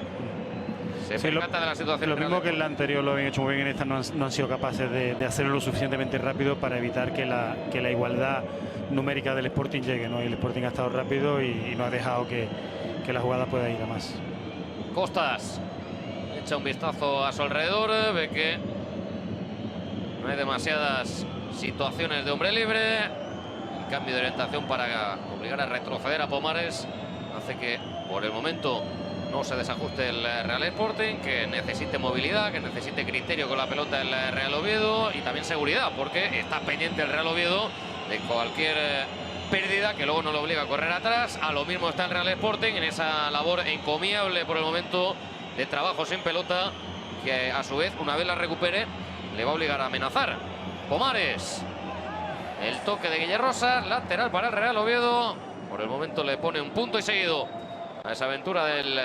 se percata de la situación. Lo mismo que en la anterior lo habían hecho muy bien, en esta no han sido capaces de hacerlo lo suficientemente rápido para evitar que la igualdad numérica del Sporting llegue, ¿no? Y el Sporting ha estado rápido y no ha dejado que la jugada pueda ir a más. Costas echa un vistazo a su alrededor, ve que no hay demasiadas situaciones de hombre libre. El cambio de orientación para obligar a retroceder a Pomares hace que por el momento no se desajuste el Real Sporting, que necesite movilidad, que necesite criterio con la pelota el Real Oviedo y también seguridad, porque está pendiente el Real Oviedo de cualquier pérdida que luego no lo obliga a correr atrás. A lo mismo está el Real Sporting en esa labor encomiable por el momento de trabajo sin pelota, que a su vez, una vez la recupere, le va a obligar a amenazar. Pomares, el toque de Guille Rosas, lateral para el Real Oviedo. Por el momento le pone un punto y seguido a esa aventura del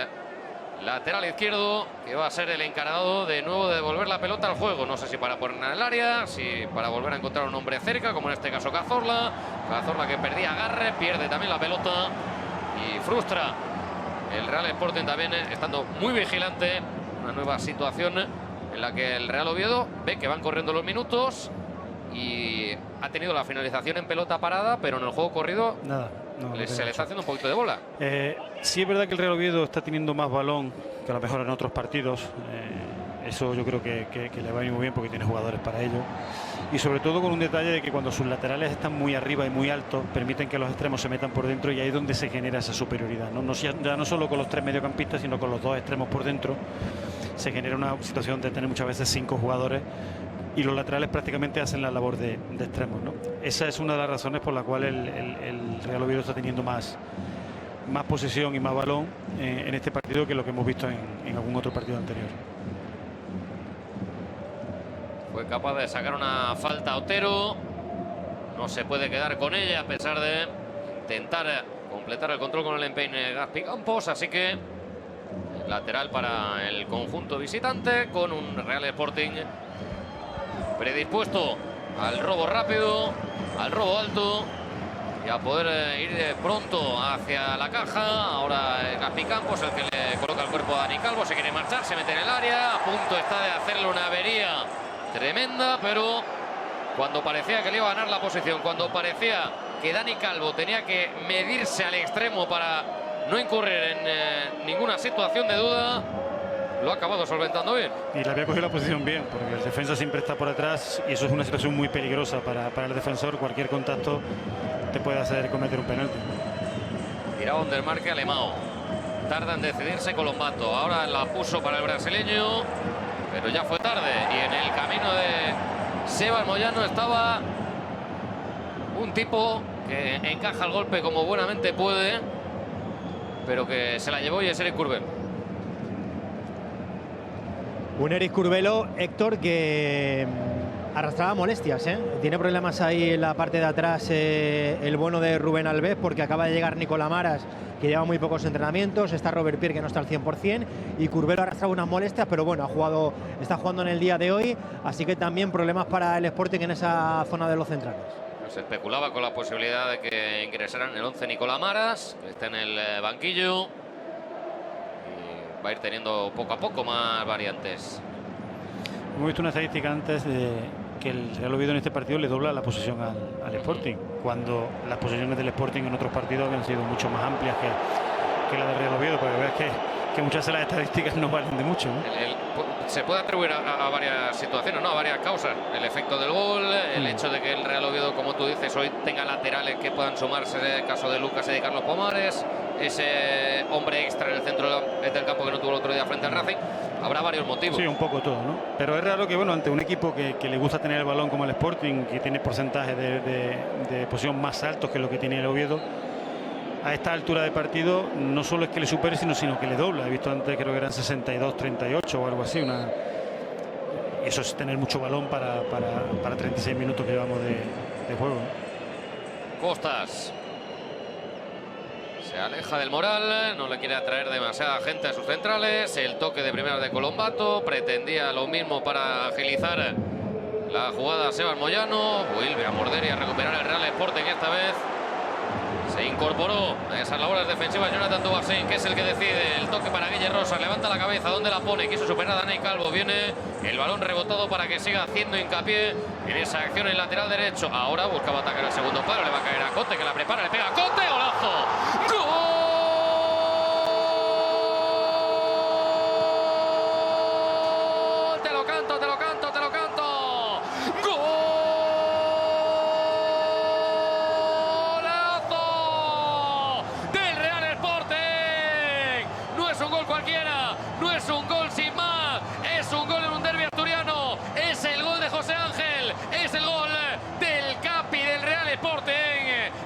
lateral izquierdo, que va a ser el encargado de nuevo de devolver la pelota al juego. No sé si para ponerla en el área, si para volver a encontrar un hombre cerca, como en este caso Cazorla. Cazorla, que perdía agarre, pierde también la pelota y frustra el Real Sporting, también estando muy vigilante. Una nueva situación en la que el Real Oviedo ve que van corriendo los minutos y ha tenido la finalización en pelota parada, pero en el juego corrido nada. No, se le está haciendo un poquito de bola. Sí, es verdad que el Real Oviedo está teniendo más balón que a lo mejor en otros partidos. Eso yo creo que le va a ir muy bien, porque tiene jugadores para ello. Y sobre todo con un detalle de que cuando sus laterales están muy arriba y muy altos, permiten que los extremos se metan por dentro, y ahí es donde se genera esa superioridad, ¿no? Ya no solo con los 3 mediocampistas, sino con los 2 extremos por dentro. Se genera una situación de tener muchas veces 5 jugadores y los laterales prácticamente hacen la labor de extremos, ¿no? Esa es una de las razones por la cual el Real Oviedo está teniendo más posesión y más balón en este partido que lo que hemos visto en algún otro partido anterior. Fue capaz de sacar una falta a Otero, no se puede quedar con ella a pesar de intentar completar el control con el empeine Gaspi Campos, así que el Lateral para el conjunto visitante, con un Real Sporting predispuesto al robo rápido, al robo alto y a poder ir pronto hacia la caja. Ahora Gaspi Campos, el que le coloca el cuerpo a Dani Calvo, se quiere marchar, se mete en el área, a punto está de hacerle una avería tremenda, pero cuando parecía que le iba a ganar la posición, cuando parecía que Dani Calvo tenía que medirse al extremo para no incurrir en ninguna situación de duda, lo ha acabado solventando bien. Y le había cogido la posición bien, porque el defensa siempre está por atrás y eso es una situación muy peligrosa para el defensor. Cualquier contacto te puede hacer cometer un penalti. Tiraba un desmarque Alemão. Tarda en decidirse Colombato. Ahora la puso para el brasileño, pero ya fue tarde. Y en el camino de Sebas Moyano estaba un tipo que encaja el golpe como buenamente puede, pero que se la llevó, y es Eric Curbelo. Un Eric Curbelo, Héctor, que arrastraba molestias, ¿eh? Tiene problemas ahí en la parte de atrás el bueno de Rubén Alves, porque acaba de llegar Nicolás Maras, que lleva muy pocos entrenamientos. Está Robert Pierre, que no está al 100%, y Curbelo arrastraba unas molestias, pero bueno, está jugando en el día de hoy, así que también problemas para el Sporting en esa zona de los centrales. Se especulaba con la posibilidad de que ingresaran en el 11 Nicolás Maras, que está en el banquillo. Va a ir teniendo poco a poco más variantes. Hemos visto una estadística antes de que el Real Oviedo en este partido le dobla la posesión al Sporting, cuando las posiciones del Sporting en otros partidos habían sido mucho más amplias que la del Real Oviedo, porque veas que muchas de las estadísticas no valen de mucho, ¿no? Se puede atribuir a varias situaciones, ¿no? A varias causas. El efecto del gol, el hecho de que el Real Oviedo, como tú dices, hoy tenga laterales que puedan sumarse, en el caso de Lucas y de Carlos Pomares, ese hombre extra en el centro del campo que no tuvo el otro día frente al Racing. Habrá varios motivos. Sí, un poco todo, ¿no? Pero es raro que, bueno, ante un equipo que le gusta tener el balón como el Sporting, que tiene porcentajes de posición más altos que lo que tiene el Oviedo, a esta altura de partido no solo es que le supere, sino que le dobla. He visto antes, creo que eran 62-38 o algo así. Eso es tener mucho balón para 36 minutos que llevamos de juego, ¿no? Costas se aleja del Moral, no le quiere atraer demasiada gente a sus centrales. El toque de primera de Colombato, pretendía lo mismo para agilizar la jugada Sebas Moyano. Vuelve a morder y a recuperar el Real Sporting esta vez. Se incorporó a esas labores defensivas Jonathan Dubasín, que es el que decide. El toque para Guille Rosa, levanta la cabeza, ¿dónde la pone? Quiso superar a Dani Calvo, viene el balón rebotado para que siga haciendo hincapié en esa acción en lateral derecho. Ahora buscaba atacar el segundo palo, le va a caer a Cote, que la prepara, le pega a Cote, golazo. ¡Gol! Te lo canto, te lo canto, te lo canto. ¡Gol! Cualquiera, no es un gol sin más, es un gol en un derbi asturiano, es el gol de José Ángel, es el gol del capi del Real Sporting.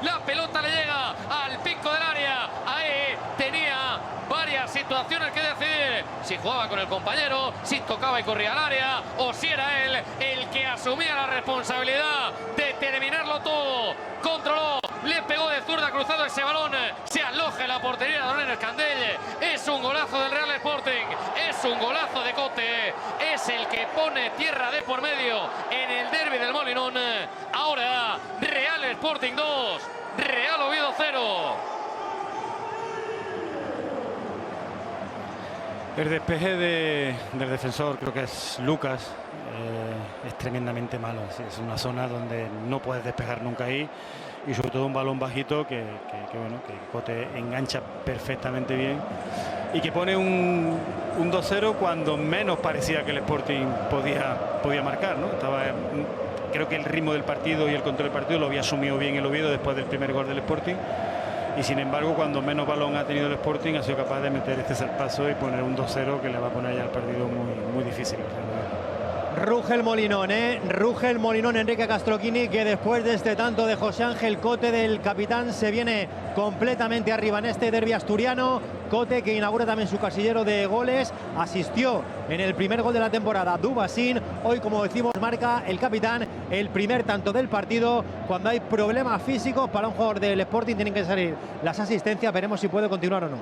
La pelota le llega al pico del área, ahí tenía varias situaciones que decidir, si jugaba con el compañero, si tocaba y corría al área, o si era él el que asumía la responsabilidad de terminarlo todo. Controló, le pegó de zurda, cruzado ese balón, se aloja en la portería de Don Escandell. Es un golazo del Real Sporting, es un golazo de Cote, es el que pone tierra de por medio en el derbi del Molinón. Ahora Real Sporting 2, Real Oviedo 0. El despeje del defensor, creo que es Lucas, es tremendamente malo. Es una zona donde no puedes despejar nunca ahí, y sobre todo un balón bajito que Cote engancha perfectamente bien y que pone un 2-0 cuando menos parecía que el Sporting podía marcar, ¿no? Creo que el ritmo del partido y el control del partido lo había asumido bien el Oviedo después del primer gol del Sporting, y sin embargo cuando menos balón ha tenido el Sporting ha sido capaz de meter este zarpazo y poner un 2-0 que le va a poner ya el partido muy, muy difícil. Ruge el Molinón, ruge el Molinón. Enrique Castroquini, que después de este tanto de José Ángel Cote, del capitán, se viene completamente arriba en este derbi asturiano. Cote, que inaugura también su casillero de goles, asistió en el primer gol de la temporada Dubasín. Hoy, como decimos, marca el capitán el primer tanto del partido. Cuando hay problemas físicos para un jugador del Sporting tienen que salir las asistencias. Veremos si puede continuar o no.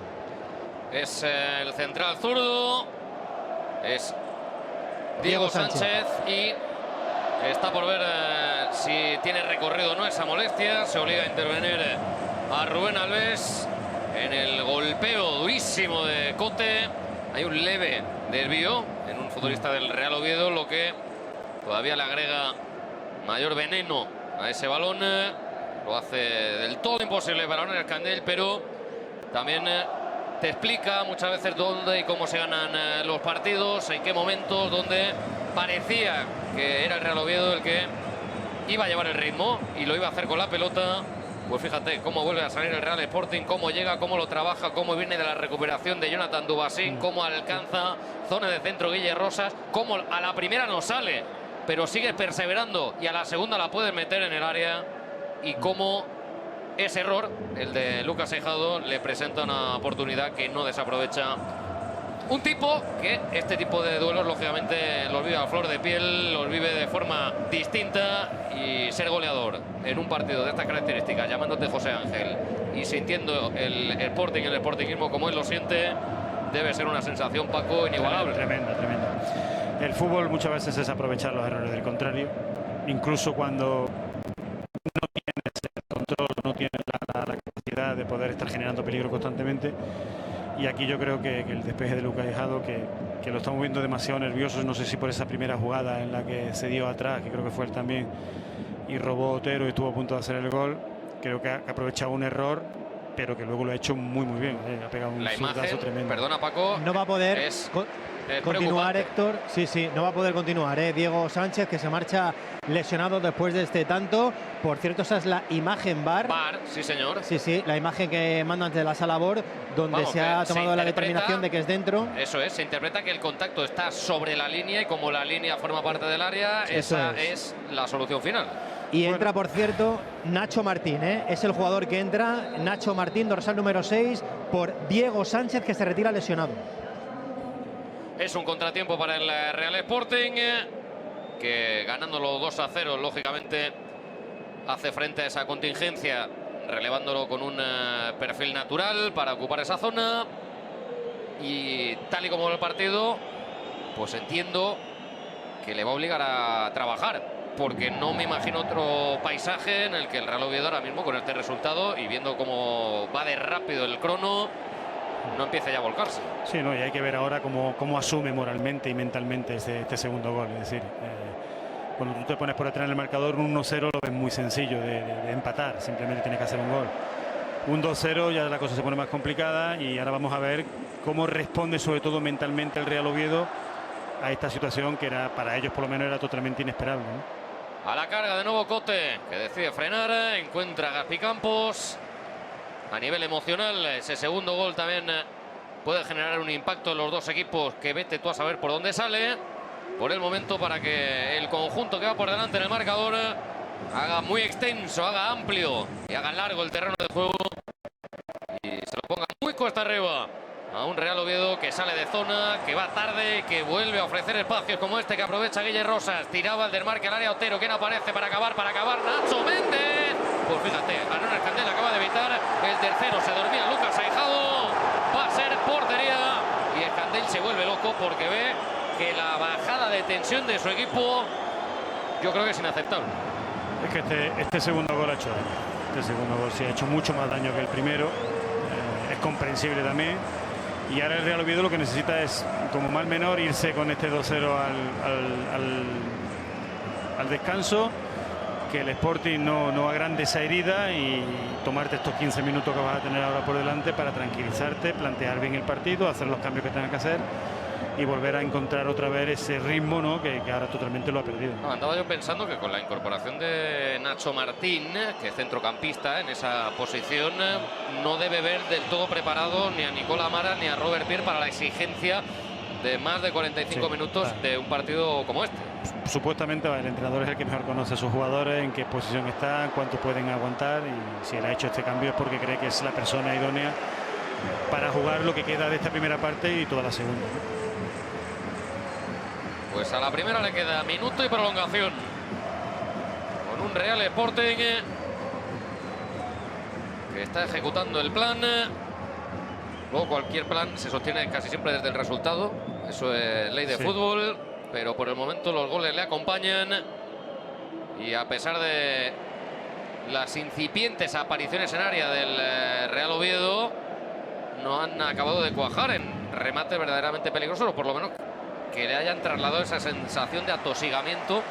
Es el central zurdo. Es Diego Sánchez y está por ver si tiene recorrido o no esa molestia. Se obliga a intervenir a Rubén Alves en el golpeo durísimo de Cote. Hay un leve desvío en un futbolista del Real Oviedo, lo que todavía le agrega mayor veneno a ese balón. Lo hace del todo imposible para Aroner Candel, pero también te explica muchas veces dónde y cómo se ganan los partidos, en qué momentos, donde parecía que era el Real Oviedo el que iba a llevar el ritmo y lo iba a hacer con la pelota. Pues fíjate cómo vuelve a salir el Real Sporting, cómo llega, cómo lo trabaja, cómo viene de la recuperación de Jonathan Dubasín, cómo alcanza zona de centro Guille Rosas, cómo a la primera no sale, pero sigue perseverando y a la segunda la puede meter en el área, y cómo ese error, el de Lucas Aijado, le presenta una oportunidad que no desaprovecha. Un tipo que este tipo de duelos, lógicamente, los vive a flor de piel, los vive de forma distinta, y ser goleador en un partido de estas características, llamándote José Ángel y sintiendo el Sporting, el sportingismo como él lo siente, debe ser una sensación, Paco, inigualable. Tremenda, tremenda. El fútbol muchas veces es aprovechar los errores del contrario, incluso cuando no tienes el control, no tienes la capacidad de poder estar generando peligro constantemente. Y aquí yo creo que el despeje de Lucas Aijado, que lo estamos viendo demasiado nervioso, no sé si por esa primera jugada en la que se dio atrás, que creo que fue él también, y robó Otero y estuvo a punto de hacer el gol. Creo que ha aprovechado un error, pero que luego lo ha hecho muy bien. Ha pegado un zurdazo tremendo. Perdona, Paco, no va a poder continuar, Héctor. Sí, no va a poder continuar. Diego Sánchez, que se marcha lesionado después de este tanto. Por cierto, esa es la imagen VAR. VAR, sí, señor. Sí, la imagen que mandan de la sala VAR, donde se ha tomado la determinación de que es dentro. Eso es, se interpreta que el contacto está sobre la línea, y como la línea forma parte del área, esa es la solución final. Y entra, por cierto, Nacho Martín, es el jugador que entra, Nacho Martín, dorsal número 6, por Diego Sánchez, que se retira lesionado. Es un contratiempo para el Real Sporting, que ganándolo 2-0, lógicamente, hace frente a esa contingencia, relevándolo con un perfil natural para ocupar esa zona. Y tal y como el partido, pues entiendo que le va a obligar a trabajar, porque no me imagino otro paisaje en el que el Real Oviedo ahora mismo, con este resultado y viendo cómo va de rápido el crono, no empiece ya a volcarse. Sí, no, y hay que ver ahora cómo asume moralmente y mentalmente este segundo gol. Es decir, cuando tú te pones por detrás en el marcador, un 1-0 lo ves muy sencillo de empatar, simplemente tienes que hacer un gol. Un 2-0 ya la cosa se pone más complicada, y ahora vamos a ver cómo responde, sobre todo mentalmente, el Real Oviedo a esta situación que era, para ellos por lo menos, era totalmente inesperable, ¿no? A la carga de nuevo Cote, que decide frenar, encuentra a Gaspi Campos. A nivel emocional, ese segundo gol también puede generar un impacto en los dos equipos, que vete tú a saber por dónde sale. Por el momento, para que el conjunto que va por delante en el marcador haga muy extenso, haga amplio y haga largo el terreno de juego, y se lo ponga muy cuesta arriba a un Real Oviedo que sale de zona, que va tarde, que vuelve a ofrecer espacios como este que aprovecha Guille Rosas. Tiraba el desmarque al área Otero. ¿Quién aparece para acabar? Nacho Méndez. Pues fíjate, Aroner Candel acaba de evitar el tercero. Se dormía Lucas Aijado. Va a ser portería. Y el Candel se vuelve loco porque ve que la bajada de tensión de su equipo, yo creo que es inaceptable. Es que este segundo gol ha hecho daño. Este segundo gol sí ha hecho mucho más daño que el primero. Es comprensible también. Y ahora el Real Oviedo lo que necesita es, como mal menor, irse con este 2-0 al descanso, que el Sporting no agrande esa herida, y tomarte estos 15 minutos que vas a tener ahora por delante para tranquilizarte, plantear bien el partido, hacer los cambios que tengas que hacer y volver a encontrar otra vez ese ritmo, ¿no?, que ahora totalmente lo ha perdido. Andaba yo pensando que con la incorporación de Nacho Martín, que es centrocampista en esa posición, no debe ver del todo preparado ni a Nicola Amara ni a Robert Pierre para la exigencia de más de 45 minutos de un partido como este. Supuestamente el entrenador es el que mejor conoce a sus jugadores, en qué posición están, cuánto pueden aguantar, y si él ha hecho este cambio es porque cree que es la persona idónea para jugar lo que queda de esta primera parte y toda la segunda. Pues a la primera le queda minuto y prolongación, con un Real Sporting que está ejecutando el plan Luego cualquier plan se sostiene casi siempre desde el resultado. Eso es ley de fútbol. Pero por el momento los goles le acompañan. Y a pesar de las incipientes apariciones en área del Real Oviedo, no han acabado de cuajar en remate verdaderamente peligroso, o por lo menos que le hayan trasladado esa sensación de atosigamiento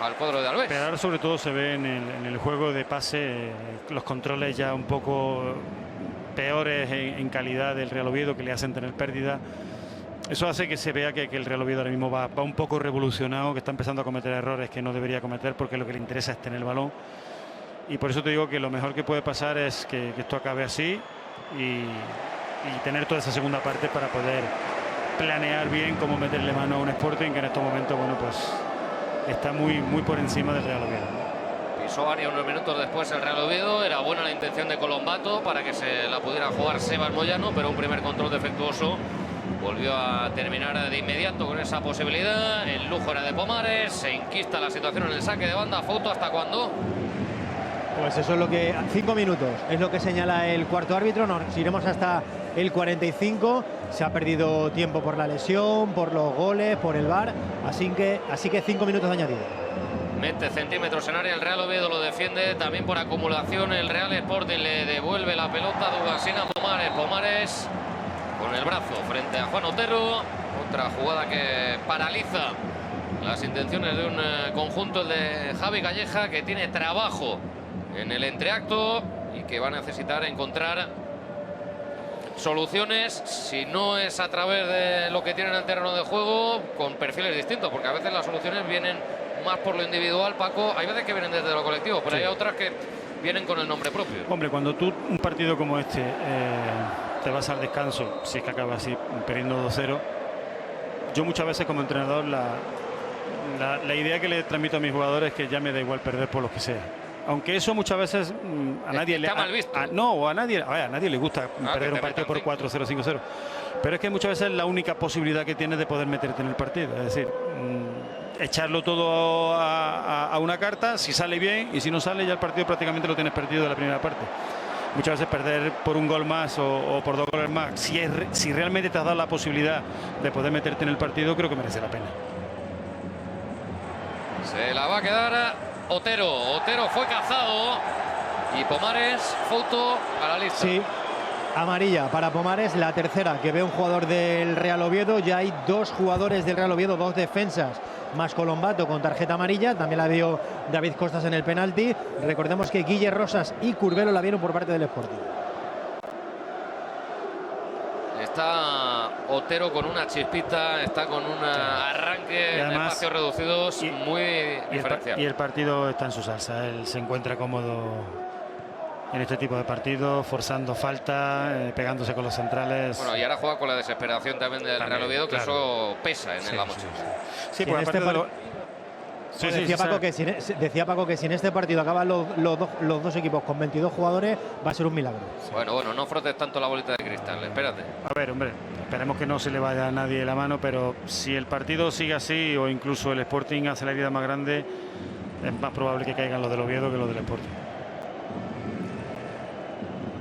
al cuadro de Alves. Pero ahora sobre todo se ve en el juego de pase los controles ya un poco peores en calidad del Real Oviedo, que le hacen tener pérdida. Eso hace que se vea que el Real Oviedo ahora mismo va un poco revolucionado, que está empezando a cometer errores que no debería cometer, porque lo que le interesa es tener el balón. Y por eso te digo que lo mejor que puede pasar es que esto acabe así y tener toda esa segunda parte para poder planear bien cómo meterle mano a un Sporting que en estos momentos, bueno, pues está muy por encima del Real Oviedo. Pisó área unos minutos después el Real Oviedo. Era buena la intención de Colombato para que se la pudiera jugar Sebas Moyano, pero un primer control defectuoso volvió a terminar de inmediato con esa posibilidad. El lujo era de Pomares. Se enquista la situación en el saque de banda. Fouto, ¿hasta cuándo? Pues eso es lo que... 5 minutos es lo que señala el cuarto árbitro. Nos iremos hasta el 45. Se ha perdido tiempo por la lesión, por los goles, por el VAR. Así que 5 minutos de añadido. Mete centímetros en área el Real Oviedo, lo defiende también por acumulación. El Real Sporting le devuelve la pelota a Dugasina. Pomares con el brazo frente a Juan Otero. Otra jugada que paraliza las intenciones de un conjunto, el de Javi Calleja, que tiene trabajo en el entreacto y que va a necesitar encontrar soluciones, si no es a través de lo que tienen en el terreno de juego, con perfiles distintos, porque a veces las soluciones vienen más por lo individual, Paco. Hay veces que vienen desde lo colectivo, pero hay otras que vienen con el nombre propio. Hombre, cuando tú, un partido como este, te vas al descanso, si es que acaba así, perdiendo 2-0, yo muchas veces como entrenador la idea que le transmito a mis jugadores es que ya me da igual perder por lo que sea. Aunque eso muchas veces a nadie le... mal visto. A nadie le gusta perder un partido por 4-0, 5-0. Pero es que muchas veces es la única posibilidad que tienes de poder meterte en el partido. Es decir, echarlo todo a una carta, si sale bien, y si no sale ya el partido prácticamente lo tienes perdido de la primera parte. Muchas veces perder por un gol más o por 2 goles más, si realmente te has dado la posibilidad de poder meterte en el partido, creo que merece la pena. Se la va a quedar Otero fue cazado y Pomares, Fouto a la lista. Sí, amarilla para Pomares, la tercera que ve un jugador del Real Oviedo. Ya hay 2 jugadores del Real Oviedo, 2 defensas más Colombato con tarjeta amarilla. También la vio David Costas en el penalti. Recordemos que Guille Rosas y Curbelo la vieron por parte del Sporting. Está Otero con una chispita, está con un arranque en espacios reducidos muy diferencial. Y el partido está en su salsa. Él se encuentra cómodo en este tipo de partidos, forzando falta, pegándose con los centrales. Bueno, y ahora juega con la desesperación también del Real Oviedo, que eso pesa en la mochila. Sí, por aparte de decía Paco que si en este partido acaban los dos equipos con 22 jugadores, va a ser un milagro. Bueno, no frotes tanto la bolita de cristal, espérate. A ver, hombre, esperemos que no se le vaya a nadie la mano, pero si el partido sigue así o incluso el Sporting hace la herida más grande, es más probable que caigan los del Oviedo que los del Sporting.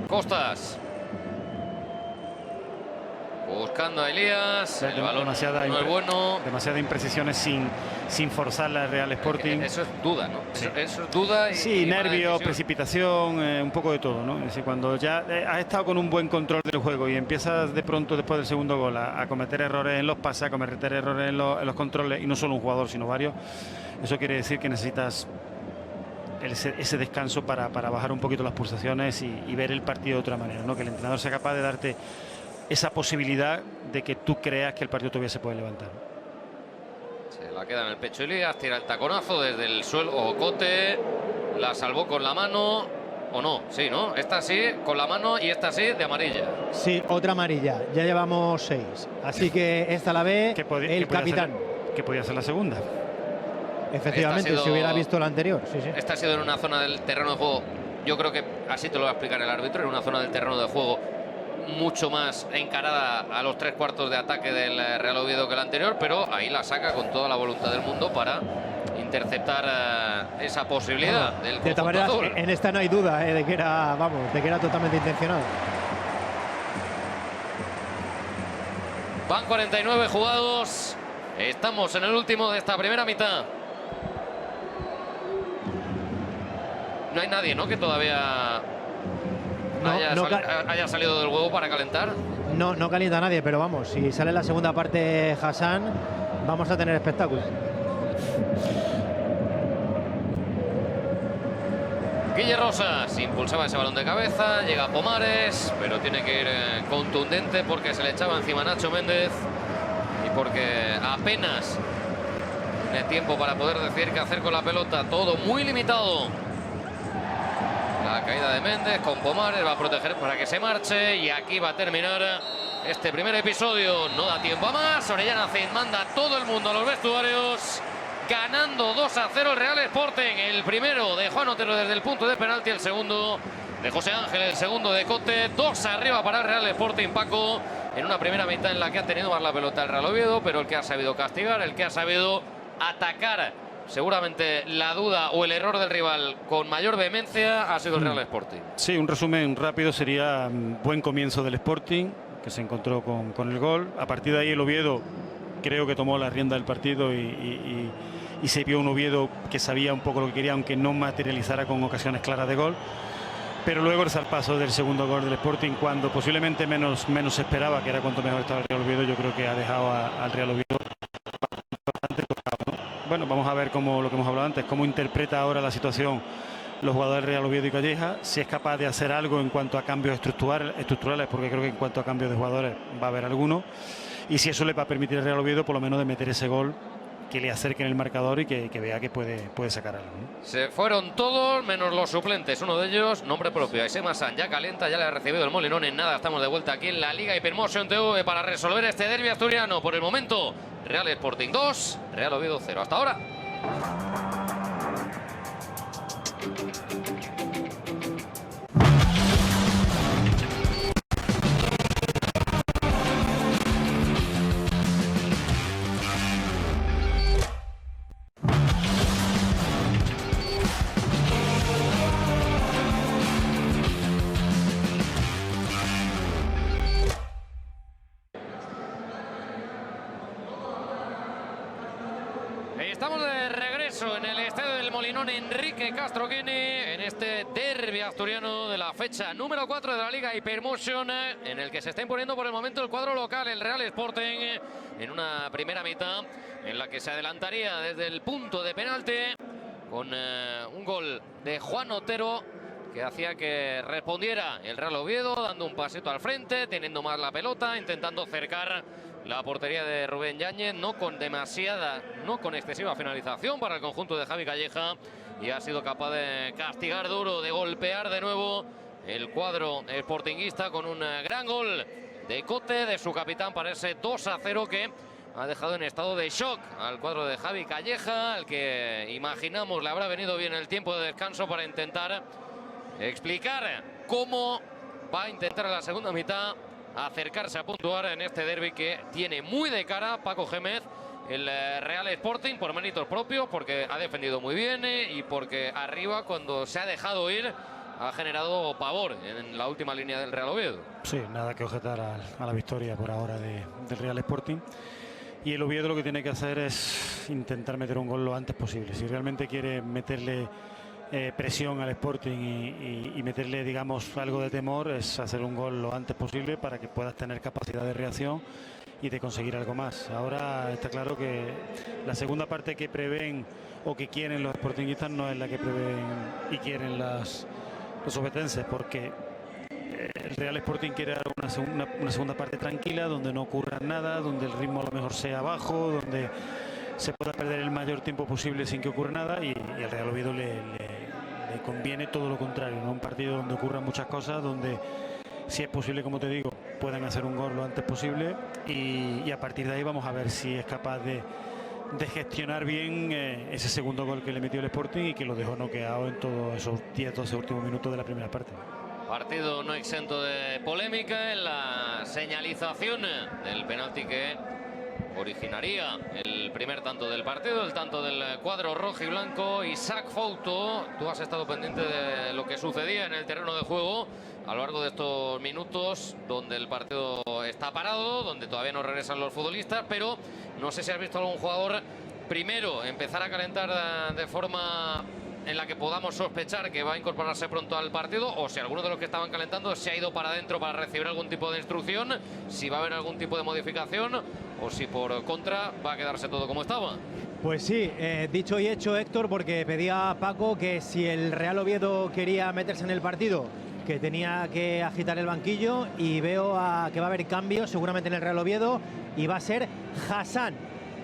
Costas. Buscando a Elías, el balón no es bueno. Demasiadas imprecisiones sin forzar la Real Sporting. Eso es duda, ¿no? Sí. Eso es duda. Sí, nervios, precipitación, un poco de todo, ¿no? Es decir, cuando ya has estado con un buen control del juego y empiezas de pronto después del segundo gol a cometer errores en los pases, a cometer errores en los controles, y no solo un jugador, sino varios, eso quiere decir que necesitas ese descanso para bajar un poquito las pulsaciones y ver el partido de otra manera, ¿no? Que el entrenador sea capaz de darte esa posibilidad de que tú creas que el partido todavía se puede levantar. Se la queda en el pecho Elías, tira el taconazo desde el suelo. Ocote la salvó con la mano, o no, sí, ¿no? Esta sí, con la mano, y esta sí, de amarilla. Sí, otra amarilla, ya llevamos 6. Así que esta la ve el capitán. Que podía ser la segunda. Efectivamente, si hubiera visto la anterior. Sí. Esta ha sido en una zona del terreno de juego, yo creo que así te lo va a explicar el árbitro, en una zona del terreno de juego mucho más encarada a los 3/4 de ataque del Real Oviedo que el anterior, pero ahí la saca con toda la voluntad del mundo para interceptar esa posibilidad del de todas maneras, en esta no hay duda de que era totalmente intencionado. Van 49 jugados. Estamos en el último de esta primera mitad. No hay nadie, ¿no?, que todavía haya salido del huevo para calentar. No calienta nadie, pero vamos, si sale la segunda parte Hassan, vamos a tener espectáculo. Guille Rosas impulsaba ese balón de cabeza, llega Pomares, pero tiene que ir contundente porque se le echaba encima Nacho Méndez y porque apenas tiene tiempo para poder decir qué hacer con la pelota. Todo muy limitado. La caída de Méndez con Pomares, va a proteger para que se marche y aquí va a terminar este primer episodio. No da tiempo a más. Orellana Cid manda a todo el mundo a los vestuarios. Ganando 2-0 el Real Sporting. El primero de Juan Otero desde el punto de penalti, el segundo de José Ángel, el segundo de Cote. 2 arriba para el Real Sporting, Paco, en una primera mitad en la que ha tenido más la pelota el Real Oviedo, pero el que ha sabido castigar, el que ha sabido atacar seguramente la duda o el error del rival con mayor vehemencia ha sido el Real Sporting. Sí, un resumen rápido sería buen comienzo del Sporting, que se encontró con el gol. A partir de ahí el Oviedo creo que tomó la rienda del partido y se vio un Oviedo que sabía un poco lo que quería, aunque no materializara con ocasiones claras de gol. Pero luego el zarpazo del segundo gol del Sporting, cuando posiblemente menos se esperaba, que era cuanto mejor estaba el Real Oviedo, yo creo que ha dejado al Real Oviedo bastante tocado, ¿no? Bueno, vamos a ver cómo, lo que hemos hablado antes, cómo interpreta ahora la situación los jugadores del Real Oviedo y Calleja, si es capaz de hacer algo en cuanto a cambios estructurales, porque creo que en cuanto a cambios de jugadores va a haber alguno, y si eso le va a permitir al Real Oviedo por lo menos de meter ese gol que le acerque en el marcador y que vea que puede sacar algo, ¿no? Se fueron todos menos los suplentes. Uno de ellos, nombre propio, Aisema San, ya calienta, ya le ha recibido el Molinón. En nada, estamos de vuelta aquí en la Liga Hypermotion TV para resolver este derbi asturiano. Por el momento, Real Sporting 2, Real Oviedo 0. Hasta ahora. Estamos de regreso en el estadio del Molinón Enrique Castroquini en este derbi asturiano de la fecha número 4 de la Liga Hypermotion, en el que se está imponiendo por el momento el cuadro local, el Real Sporting, en una primera mitad en la que se adelantaría desde el punto de penalti con un gol de Juan Otero que hacía que respondiera el Real Oviedo, dando un pasito al frente, teniendo más la pelota, intentando cercar la portería de Rubén Yáñez, no con excesiva finalización para el conjunto de Javi Calleja, y ha sido capaz de castigar duro, de golpear de nuevo el cuadro sportinguista con un gran gol de Cote, de su capitán, para ese 2-0 que ha dejado en estado de shock al cuadro de Javi Calleja, al que imaginamos le habrá venido bien el tiempo de descanso para intentar explicar cómo va a intentar en la segunda mitad acercarse a puntuar en este derbi que tiene muy de cara Paco Gémez el Real Sporting, por méritos propios, porque ha defendido muy bien y porque arriba, cuando se ha dejado ir, ha generado pavor en la última línea del Real Oviedo. Sí, nada que objetar a la victoria por ahora del Real Sporting. Y el Oviedo lo que tiene que hacer es intentar meter un gol lo antes posible. Si realmente quiere meterle presión al Sporting y meterle, digamos, algo de temor, es hacer un gol lo antes posible para que puedas tener capacidad de reacción y de conseguir algo más. Ahora está claro que la segunda parte que prevén o que quieren los sportinguistas no es la que prevén y quieren los obetenses, porque el Real Sporting quiere dar una segunda parte tranquila, donde no ocurra nada, donde el ritmo a lo mejor sea bajo, donde se pueda perder el mayor tiempo posible sin que ocurra nada, y al Real Oviedo le conviene todo lo contrario, ¿no? Un partido donde ocurran muchas cosas, donde, si es posible, como te digo, puedan hacer un gol lo antes posible, y a partir de ahí vamos a ver si es capaz de gestionar bien ese segundo gol que le metió el Sporting y que lo dejó noqueado en todos esos 10-12 últimos minutos de la primera parte. Partido no exento de polémica en la señalización del penalti que originaría el primer tanto del partido, el tanto del cuadro rojo y blanco. Isaac Fouto, tú has estado pendiente de lo que sucedía en el terreno de juego a lo largo de estos minutos donde el partido está parado, donde todavía no regresan los futbolistas, pero no sé si has visto algún jugador primero empezar a calentar de forma en la que podamos sospechar que va a incorporarse pronto al partido, o si alguno de los que estaban calentando se ha ido para adentro para recibir algún tipo de instrucción, si va a haber algún tipo de modificación o si por contra va a quedarse todo como estaba. Pues sí, dicho y hecho, Héctor, porque pedía a Paco que si el Real Oviedo quería meterse en el partido, que tenía que agitar el banquillo, y veo que va a haber cambios seguramente en el Real Oviedo, y va a ser Hassan,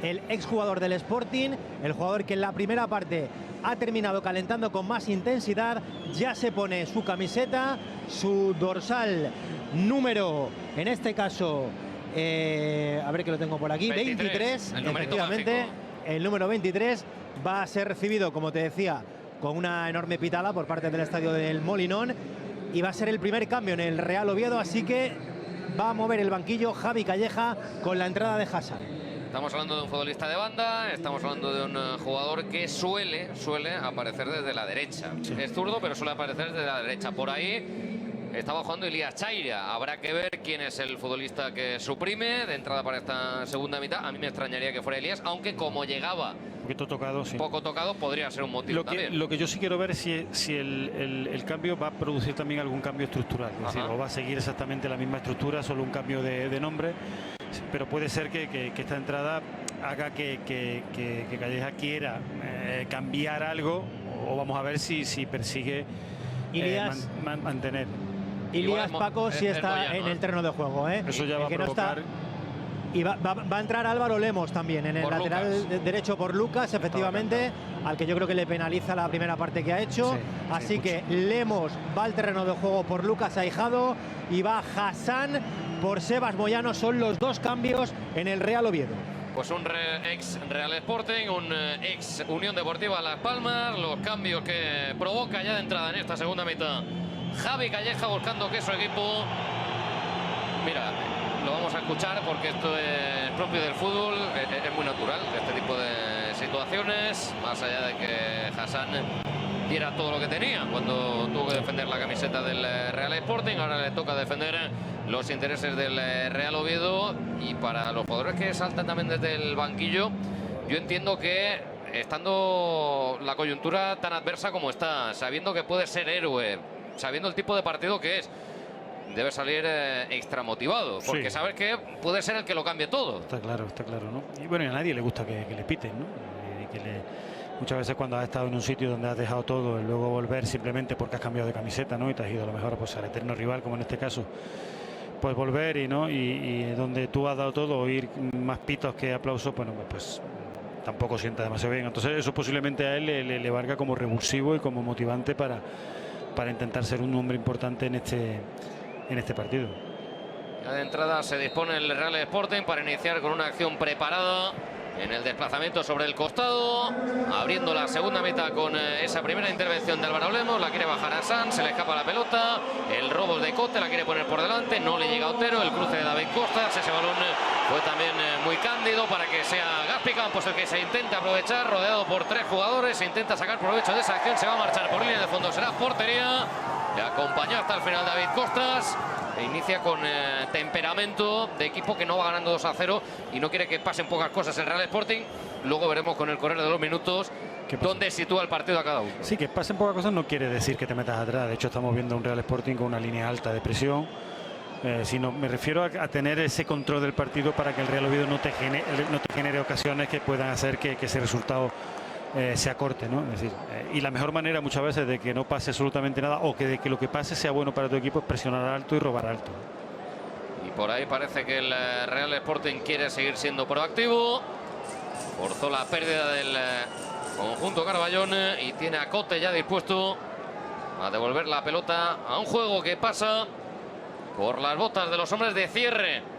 el exjugador del Sporting, el jugador que en la primera parte ha terminado calentando con más intensidad. Ya se pone su camiseta, su dorsal número, en este caso, a ver que lo tengo por aquí, 23, efectivamente, mágico. El número 23 va a ser recibido, como te decía, con una enorme pitada por parte del estadio del Molinón, y va a ser el primer cambio en el Real Oviedo, así que va a mover el banquillo Javi Calleja con la entrada de Hassan. Estamos hablando de un futbolista de banda, estamos hablando de un jugador que suele aparecer desde la derecha. Sí. Es zurdo, pero suele aparecer desde la derecha. Por ahí estaba jugando Elías Chaira. Habrá que ver quién es el futbolista que suprime de entrada para esta segunda mitad. A mí me extrañaría que fuera Elías, aunque como llegaba poquito tocado, sí. Poco tocado, podría ser un motivo también. Lo que yo sí quiero ver es si el cambio va a producir también algún cambio estructural. Es decir, o va a seguir exactamente la misma estructura, solo un cambio de nombre. Pero puede ser que esta entrada haga que Calleja quiera cambiar algo, o vamos a ver si persigue mantener. Elías, Paco, sí está en el terreno de juego. Eso ya va a provocar... Y va a entrar Álvaro Lemos también en el lateral derecho por Lucas, efectivamente, al que yo creo que le penaliza la primera parte que ha hecho. Sí, así que Lemos va al terreno de juego por Lucas Ahijado y va Hassan por Sebas Moyano. Son los dos cambios en el Real Oviedo. Pues un ex Real Sporting, un ex Unión Deportiva Las Palmas. Los cambios que provoca ya de entrada en esta segunda mitad Javi Calleja, buscando que su equipo... Mira, lo vamos a escuchar porque esto es propio del fútbol, es muy natural este tipo de situaciones, más allá de que Hassan diera todo lo que tenía cuando tuvo que defender la camiseta del Real Sporting. Ahora le toca defender los intereses del Real Oviedo, y para los jugadores que saltan también desde el banquillo, yo entiendo que estando la coyuntura tan adversa como está, sabiendo que puede ser héroe, sabiendo el tipo de partido que es, debe salir extra motivado, porque sabes que puede ser el que lo cambie todo. Está claro, ¿no? Y bueno, a nadie le gusta que le piten, ¿no? Muchas veces cuando has estado en un sitio donde has dejado todo, y luego volver simplemente porque has cambiado de camiseta, ¿no? Y te has ido a lo mejor pues al eterno rival, como en este caso, pues volver y donde tú has dado todo, oír más pitos que aplausos, bueno, pues tampoco sienta demasiado bien. Entonces eso posiblemente a él le valga como revulsivo y como motivante para intentar ser un hombre importante en este partido. Ya de entrada se dispone el Real Sporting para iniciar con una acción preparada en el desplazamiento sobre el costado, abriendo la segunda mitad con esa primera intervención de Álvaro Lemos. La quiere bajar a Hassan, se le escapa la pelota, el robo de Cote, la quiere poner por delante, no le llega a Otero, el cruce de David Costas, ese balón fue también muy cándido para que sea Gaspi Campos el que se intenta aprovechar, rodeado por tres jugadores, se intenta sacar provecho de esa acción, se va a marchar por línea de fondo, será portería, le acompañó hasta el final David Costas. E inicia con temperamento de equipo que no va ganando 2-0 y no quiere que pasen pocas cosas el Real Sporting. Luego veremos con el correr de los minutos dónde sitúa el partido a cada uno. Sí, que pasen pocas cosas no quiere decir que te metas atrás. De hecho, estamos viendo un Real Sporting con una línea alta de presión. Sino me refiero a tener ese control del partido para que el Real Oviedo no te genere ocasiones que puedan hacer que ese resultado se acorte, ¿no? Es decir, y la mejor manera muchas veces de que no pase absolutamente nada, o de que lo que pase sea bueno para tu equipo, es presionar alto y robar alto. Y por ahí parece que el Real Sporting quiere seguir siendo proactivo. Forzó la pérdida del conjunto Carballón y tiene a Cote ya dispuesto a devolver la pelota a un juego que pasa por las botas de los hombres de cierre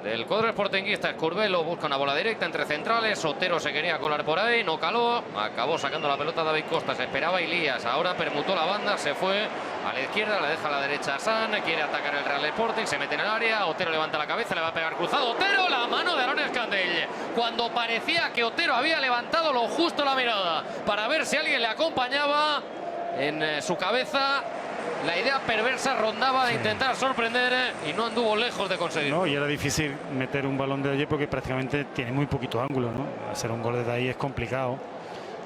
del cuadro sportinguista. Curbelo busca una bola directa entre centrales. Otero se quería colar por ahí, no caló. Acabó sacando la pelota David Costas. Esperaba Elías. Ahora permutó la banda, se fue a la izquierda, la deja a la derecha a San, quiere atacar el Real Sporting, se mete en el área, Otero levanta la cabeza, le va a pegar cruzado, Otero, la mano de Aaron Escandell, cuando parecía que Otero había levantado lo justo la mirada para ver si alguien le acompañaba, en su cabeza la idea perversa rondaba de intentar sorprender y no anduvo lejos de conseguirlo. No, y era difícil meter un balón de allí porque prácticamente tiene muy poquito ángulo, ¿no? Hacer un gol desde ahí es complicado.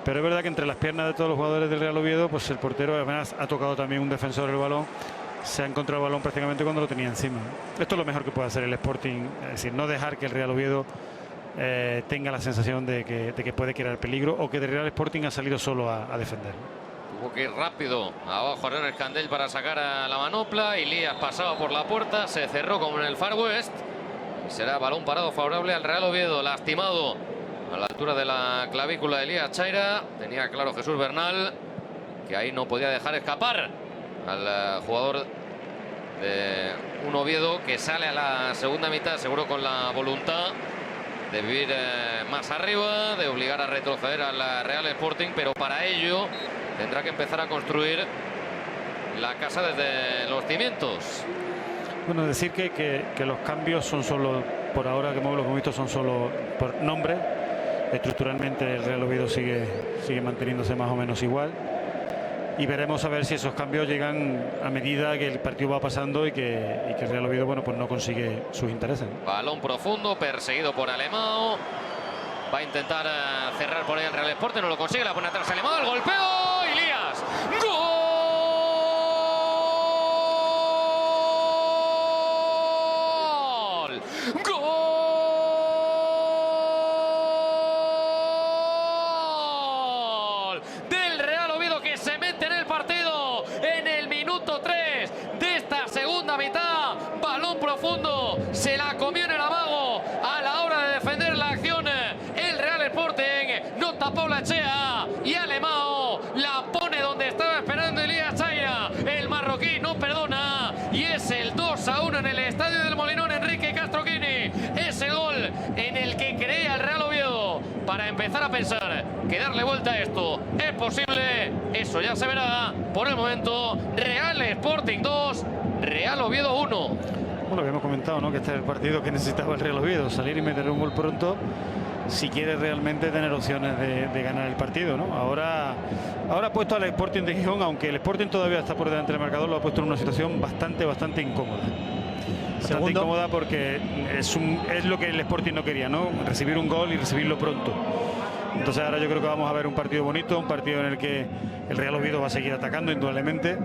Pero es verdad que entre las piernas de todos los jugadores del Real Oviedo, pues el portero además ha tocado también un defensor el balón. Se ha encontrado el balón prácticamente cuando lo tenía encima. Esto es lo mejor que puede hacer el Sporting, es decir, no dejar que el Real Oviedo tenga la sensación de que puede crear peligro o que el Real Sporting ha salido solo a defender. Tuvo que ir rápido abajo Aaron Escandell para sacar a la manopla. Ilías pasaba por la puerta, se cerró como en el Far West. Y será balón parado favorable al Real Oviedo, lastimado a la altura de la clavícula de Elías Chaira. Tenía claro Jesús Bernal que ahí no podía dejar escapar al jugador de un Oviedo que sale a la segunda mitad seguro con la voluntad de vivir más arriba, de obligar a retroceder al Real Sporting, pero para ello tendrá que empezar a construir la casa desde los cimientos. Bueno, decir que los cambios son solo, por ahora que lo hemos visto, son solo por nombre. Estructuralmente el Real Oviedo sigue manteniéndose más o menos igual. Y veremos a ver si esos cambios llegan a medida que el partido va pasando y que el Real Oviedo, bueno, pues no consigue sus intereses. Balón profundo, perseguido por Alemão. Va a intentar cerrar por ahí el Real Sporting, no lo consigue, la pone atrás Alemão, el golpeo, Ilías. ¡Gol! ¡Gol! Del Real Oviedo que se mete en el partido en el minuto 3 de esta segunda mitad. Balón profundo, se la comió en el amago a la hora de defender la acción. El Real Sporting no tapó la Echea y Alemão la pone donde estaba esperando Elías Chaira. El marroquí no perdona y es el 2-1 en el estadio del Molinón. Enrique Castroquini es el gol en el que creía el Real Oviedo para empezar a pensar que darle vuelta a esto es posible. Eso ya se verá. Por el momento, Real Sporting 2, Real Oviedo 1. Bueno, habíamos comentado, ¿no?, que este es el partido que necesitaba el Real Oviedo, salir y meter un gol pronto si quiere realmente tener opciones de ganar el partido, ¿no? Ahora ha puesto al Sporting de Gijón, aunque el Sporting todavía está por delante del marcador, lo ha puesto en una situación bastante incómoda. Bastante incómoda porque es lo que el Sporting no quería, ¿no? Recibir un gol y recibirlo pronto. Entonces ahora yo creo que vamos a ver un partido bonito, un partido en el que el Real Oviedo va a seguir atacando indudablemente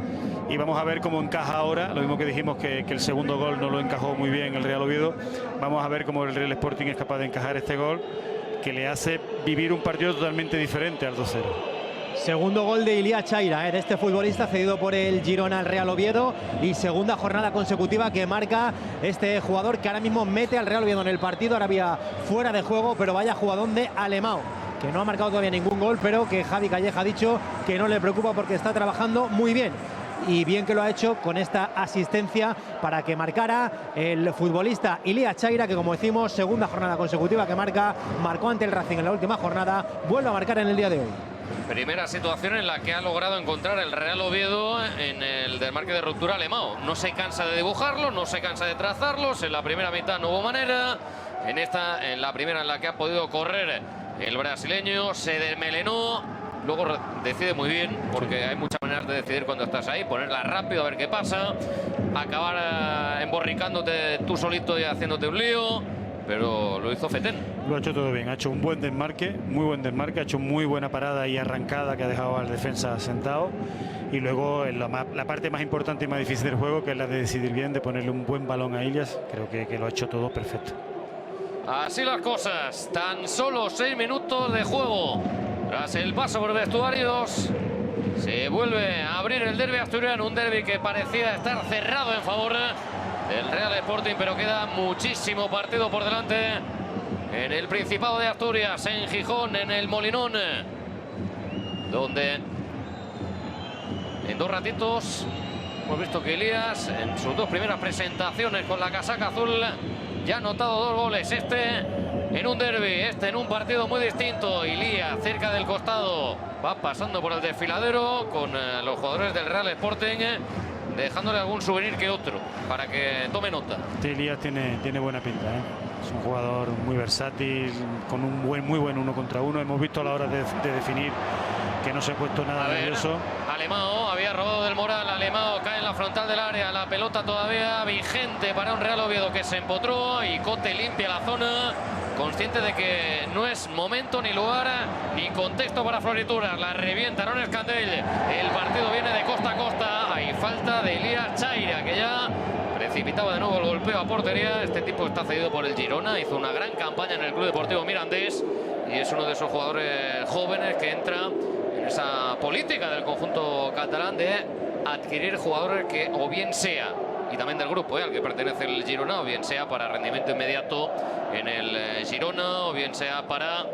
y vamos a ver cómo encaja ahora, lo mismo que dijimos que el segundo gol no lo encajó muy bien el Real Oviedo. Vamos a ver cómo el Real Sporting es capaz de encajar este gol que le hace vivir un partido totalmente diferente al 2-0. Segundo gol de Elías Chaira, de este futbolista cedido por el Girona al Real Oviedo, y segunda jornada consecutiva que marca este jugador que ahora mismo mete al Real Oviedo en el partido. Ahora había fuera de juego, pero vaya jugadón de Alemão, que no ha marcado todavía ningún gol, pero que Javi Calleja ha dicho que no le preocupa porque está trabajando muy bien. Y bien que lo ha hecho con esta asistencia para que marcara el futbolista Elías Chaira, que como decimos, segunda jornada consecutiva que marcó ante el Racing en la última jornada, vuelve a marcar en el día de hoy. Primera situación en la que ha logrado encontrar el Real Oviedo en el desmarque de ruptura Alemão. No se cansa de dibujarlo, no se cansa de trazarlos. En la primera mitad no hubo manera. En la primera en la que ha podido correr el brasileño, se desmelenó. Luego decide muy bien, porque hay muchas maneras de decidir cuando estás ahí. Ponerla rápido, a ver qué pasa. Acabar emborricándote tú solito y haciéndote un lío. Pero lo hizo Fetén. Lo ha hecho todo bien, ha hecho un buen desmarque, muy buen desmarque, ha hecho muy buena parada y arrancada que ha dejado al defensa sentado. Y luego en la parte más importante y más difícil del juego, que es la de decidir bien, de ponerle un buen balón a Ilías, creo que lo ha hecho todo perfecto. Así las cosas, tan solo 6 minutos de juego. Tras el paso por vestuarios, se vuelve a abrir el derbi asturiano, un derbi que parecía estar cerrado en favor del Real Sporting, pero queda muchísimo partido por delante en el Principado de Asturias, en Gijón, en el Molinón, donde en 2 ratitos hemos visto que Elías, en sus 2 primeras presentaciones con la casaca azul, ya ha anotado 2 goles. Este en un derbi, este en un partido muy distinto. Elías cerca del costado, va pasando por el desfiladero con los jugadores del Real Sporting. dejándole algún souvenir que otro para que tome nota. Elías tiene buena pinta, ¿eh? Es un jugador muy versátil, con un muy buen 1 contra 1. Hemos visto a la hora de definir que no se ha puesto nada nervioso. Alemão había robado del Moral. Alemão cae en la frontal del área. La pelota todavía vigente para un Real Oviedo que se empotró y Cote limpia la zona, consciente de que no es momento, ni lugar, ni contexto para florituras. La revienta Aaron Escandell. El partido viene de costa a costa. Hay falta de Elías Chaira, que ya precipitaba de nuevo el golpeo a portería. Este tipo está cedido por el Girona. Hizo una gran campaña en el Club Deportivo Mirandés y es uno de esos jugadores jóvenes que entra en esa política del conjunto catalán de adquirir jugadores que o bien sea, y también del grupo al que pertenece el Girona, o bien sea para rendimiento inmediato en el Girona, o bien sea para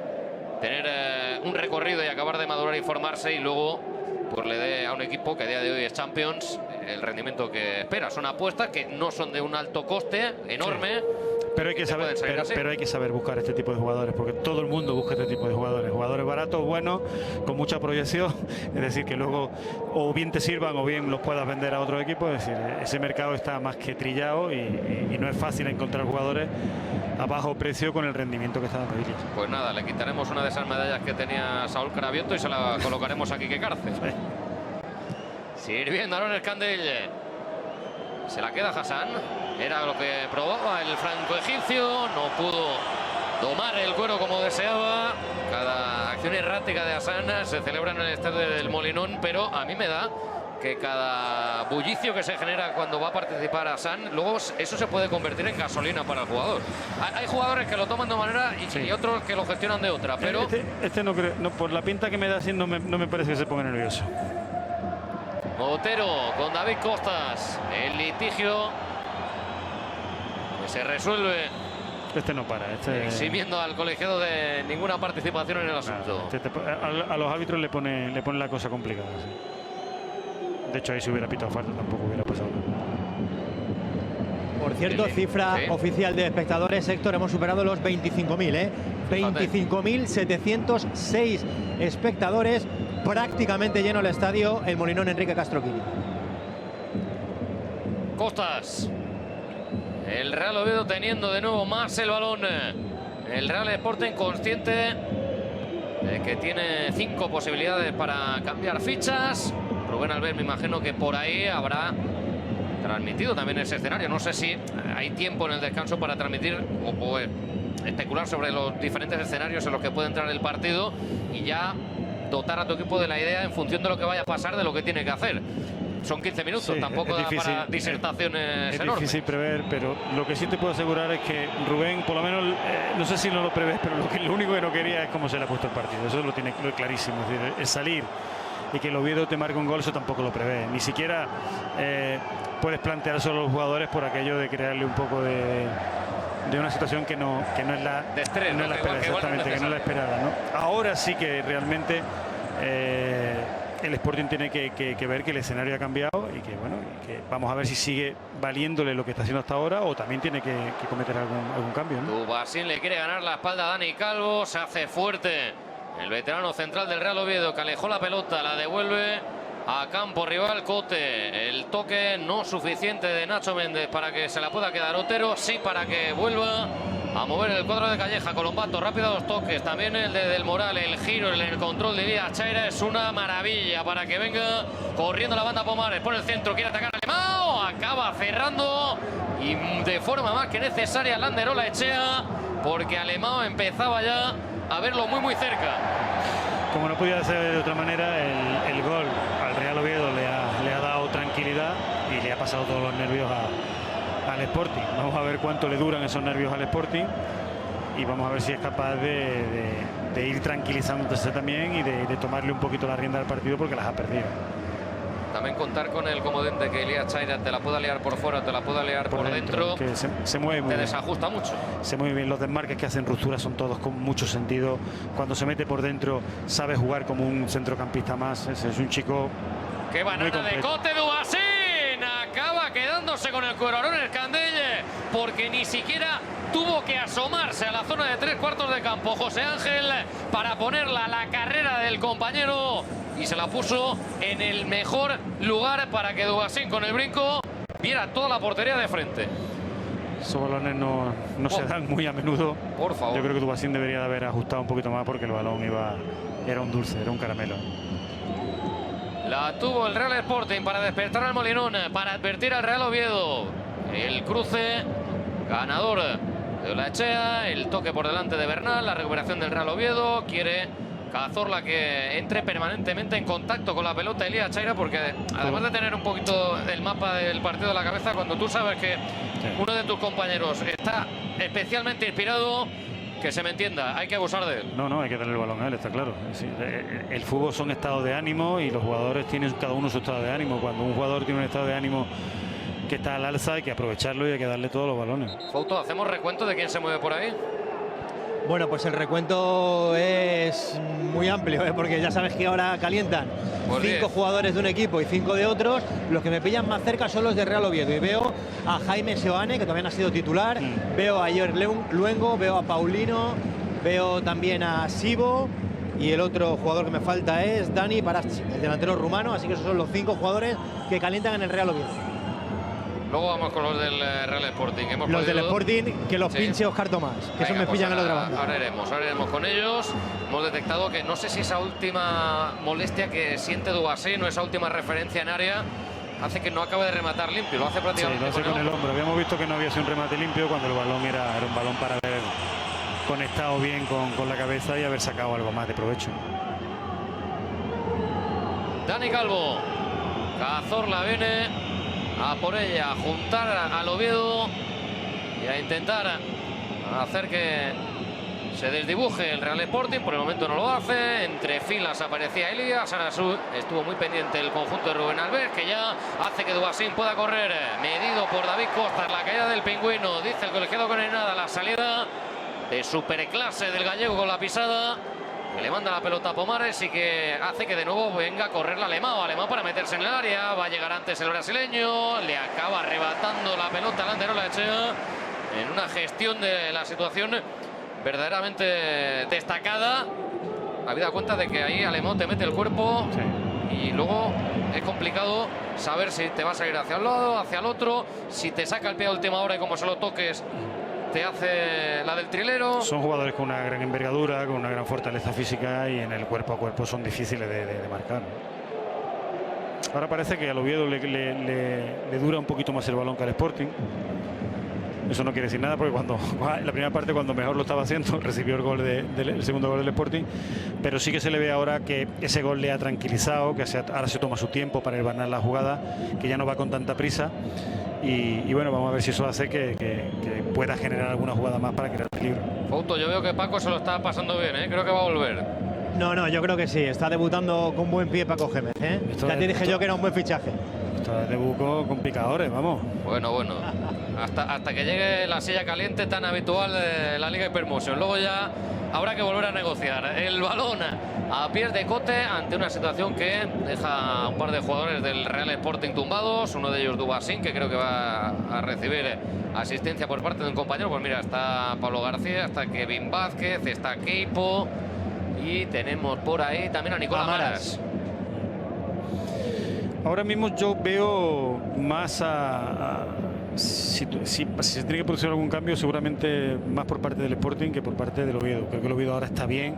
tener un recorrido y acabar de madurar y formarse, y luego pues le dé a un equipo que a día de hoy es Champions el rendimiento que espera. Son apuestas que no son de un alto coste enorme. Sí. Pero hay que saber buscar este tipo de jugadores, porque todo el mundo busca este tipo de jugadores baratos, buenos, con mucha proyección, es decir, que luego o bien te sirvan o bien los puedas vender a otro equipo. Es decir, ese mercado está más que trillado y no es fácil encontrar jugadores a bajo precio con el rendimiento que está dando Elías. Pues nada, le quitaremos una de esas medallas que tenía Saúl Cravioto y se la colocaremos aquí que Cárcel. Sirviendo a Aaron Escandell. Se la queda Hassan. Era lo que probaba el franco-egipcio. No pudo domar el cuero como deseaba. Cada acción errática de Hassan se celebra en el estadio del Molinón, pero a mí me da que cada bullicio que se genera cuando va a participar Hassan, luego eso se puede convertir en gasolina para el jugador. Hay jugadores que lo toman de una manera y otros que lo gestionan de otra, pero este no creo, no, por la pinta que me da así, no me parece que se ponga nervioso. Otero con David Costas. El litigio que se resuelve. Este no para. Eximiendo al colegiado de ninguna participación en el asunto. A los árbitros le pone la cosa complicada. Sí. De hecho, ahí si hubiera pitado falta tampoco hubiera pasado nada. Por cierto, cifra oficial de espectadores, Héctor, hemos superado los 25.000, 25.706 espectadores. Prácticamente lleno el estadio, el Molinón Enrique Castro Quiri. Costas. El Real Oviedo teniendo de nuevo más el balón. El Real Sporting consciente de que tiene 5 posibilidades para cambiar fichas. Rubén Albert, me imagino que por ahí habrá transmitido también ese escenario. No sé si hay tiempo en el descanso para transmitir o especular sobre los diferentes escenarios en los que puede entrar el partido y ya dotar a tu equipo de la idea en función de lo que vaya a pasar, de lo que tiene que hacer. Son 15 minutos, sí, tampoco da para disertaciones enormes. Es difícil prever, pero lo que sí te puedo asegurar es que Rubén, por lo menos, no sé si no lo prevés, pero lo único que no quería es cómo se le ha puesto el partido. Eso lo tiene clarísimo. Es decir, el salir y que el Oviedo te marque un gol, eso tampoco lo prevé. Ni siquiera puedes plantear solo a los jugadores por aquello de crearle un poco de una situación que no es la de estrés, no es la esperada, exactamente, que no es la esperada, ¿no? Ahora sí que realmente el Sporting tiene que ver que el escenario ha cambiado y que bueno, que vamos a ver si sigue valiéndole lo que está haciendo hasta ahora o también tiene que cometer algún cambio, ¿no? Dubasín le quiere ganar la espalda a Dani Calvo, se hace fuerte el veterano central del Real Oviedo, que alejó la pelota, la devuelve a campo rival. Cote, el toque no suficiente de Nacho Méndez para que se la pueda quedar Otero, sí para que vuelva a mover el cuadro de Calleja. Colombato, rápido a los toques, también el de Del Moral, el giro, el control de Elías Chaira es una maravilla para que venga corriendo la banda Pomares, pone el centro, quiere atacar a Alemão, acaba cerrando y de forma más que necesaria Landerola Echea, porque Alemão empezaba ya a verlo muy cerca. Como no podía ser de otra manera, el gol al Real Oviedo le ha dado tranquilidad y le ha pasado todos los nervios al Sporting. Vamos a ver cuánto le duran esos nervios al Sporting y vamos a ver si es capaz de ir tranquilizándose también y de tomarle un poquito la rienda al partido, porque las ha perdido. También contar con el comodín de que Elías Chaira te la pueda liar por fuera, te la pueda liar por dentro. Que se mueve muy te bien. Desajusta mucho. Se mueve bien. Los desmarques que hacen rupturas son todos con mucho sentido. Cuando se mete por dentro sabe jugar como un centrocampista más. Es un chico. ¡Qué banana de Cote! Dubasín acaba quedándose con el cuero. Aaron Escandell porque ni siquiera tuvo que asomarse a la zona de 3/4 de campo José Ángel para ponerla a la carrera del compañero y se la puso en el mejor lugar para que Dubasín con el brinco viera toda la portería de frente. Esos balones no se dan muy a menudo. Por favor. Yo creo que Dubasín debería de haber ajustado un poquito más porque el balón era un dulce, era un caramelo. La tuvo el Real Sporting para despertar al Molinón, para advertir al Real Oviedo. El cruce ganador de Olaechea, el toque por delante de Bernal, la recuperación del Real Oviedo. Quiere Cazorla que entre permanentemente en contacto con la pelota Elías Chaira, porque además de tener un poquito el mapa del partido a la cabeza, cuando tú sabes que uno de tus compañeros está especialmente inspirado, que se me entienda, hay que abusar de él. No, hay que darle el balón a él, está claro. El fútbol son estados de ánimo y los jugadores tienen cada uno su estado de ánimo. Cuando un jugador tiene un estado de ánimo que está al alza, hay que aprovecharlo y hay que darle todos los balones. Fouto, ¿hacemos recuento de quién se mueve por ahí? Bueno, pues el recuento es muy amplio, porque ya sabes que ahora calientan 5 jugadores de un equipo y 5 de otros. Los que me pillan más cerca son los de Real Oviedo. Y veo a Jaime Seoane, que todavía no ha sido titular. Veo a Joer Luengo, veo a Paulino, veo también a Sibo. Y el otro jugador que me falta es Dani Paraschi, el delantero rumano. Así que esos son los 5 jugadores que calientan en el Real Oviedo. Luego vamos con los del Real Sporting. Los del Sporting, que los pinche Óscar Tomás, que eso me pillan en la otra banda. Ahora iremos con ellos. Hemos detectado que no sé si esa última molestia que siente Dubasín o esa última referencia en área hace que no acabe de rematar limpio. Lo hace prácticamente lo hace con el hombro. Habíamos visto que no había sido un remate limpio cuando el balón era un balón para haber conectado bien con la cabeza y haber sacado algo más de provecho. Dani Calvo. Cazorla viene a por ella, a juntar al Oviedo y a intentar hacer que se desdibuje el Real Sporting. Por el momento no lo hace. Entre filas aparecía Elías. Ahora estuvo muy pendiente el conjunto de Rubén Alves, que ya hace que Dubasín pueda correr. Medido por David Costas, la caída del pingüino. Dice el colegiado con nada, la salida de superclase del gallego con la pisada, que le manda la pelota a Pomares y que hace que de nuevo venga a correr la Alemão para meterse en el área. Va a llegar antes el brasileño, le acaba arrebatando la pelota al Ander Olaechea en una gestión de la situación verdaderamente destacada, habida cuenta de que ahí Alemão te mete el cuerpo y luego es complicado saber si te vas a ir hacia un lado, hacia el otro, si te saca el pie a última hora y como se lo toques te hace la del trilero. Son jugadores con una gran envergadura, con una gran fortaleza física y en el cuerpo a cuerpo son difíciles de marcar. Ahora parece que al Oviedo le dura un poquito más el balón que al Sporting. Eso no quiere decir nada porque en la primera parte, cuando mejor lo estaba haciendo, recibió el segundo gol del Sporting, pero sí que se le ve ahora que ese gol le ha tranquilizado, que ahora se toma su tiempo para hilvanar la jugada, que ya no va con tanta prisa. Y bueno, vamos a ver si eso hace que pueda generar alguna jugada más para crear peligro. Fouto, yo veo que Paco se lo está pasando bien, creo que va a volver. No, yo creo que sí. Está debutando con buen pie Paco Gémez. Ya te dije yo que era un buen fichaje. Esto es debut con picadores, vamos. Bueno. Hasta que llegue la silla caliente tan habitual de la Liga Hypermotion. Luego ya habrá que volver a negociar. El balón a pies de Cote ante una situación que deja a un par de jugadores del Real Sporting tumbados. Uno de ellos Dubasín, que creo que va a recibir asistencia por parte de un compañero. Pues mira, está Pablo García, está Kevin Vázquez, está Keipo y tenemos por ahí también a Nicolás Maras. Ahora mismo yo veo más si se tiene que producir algún cambio, seguramente más por parte del Sporting que por parte del Oviedo. Creo que el Oviedo ahora está bien.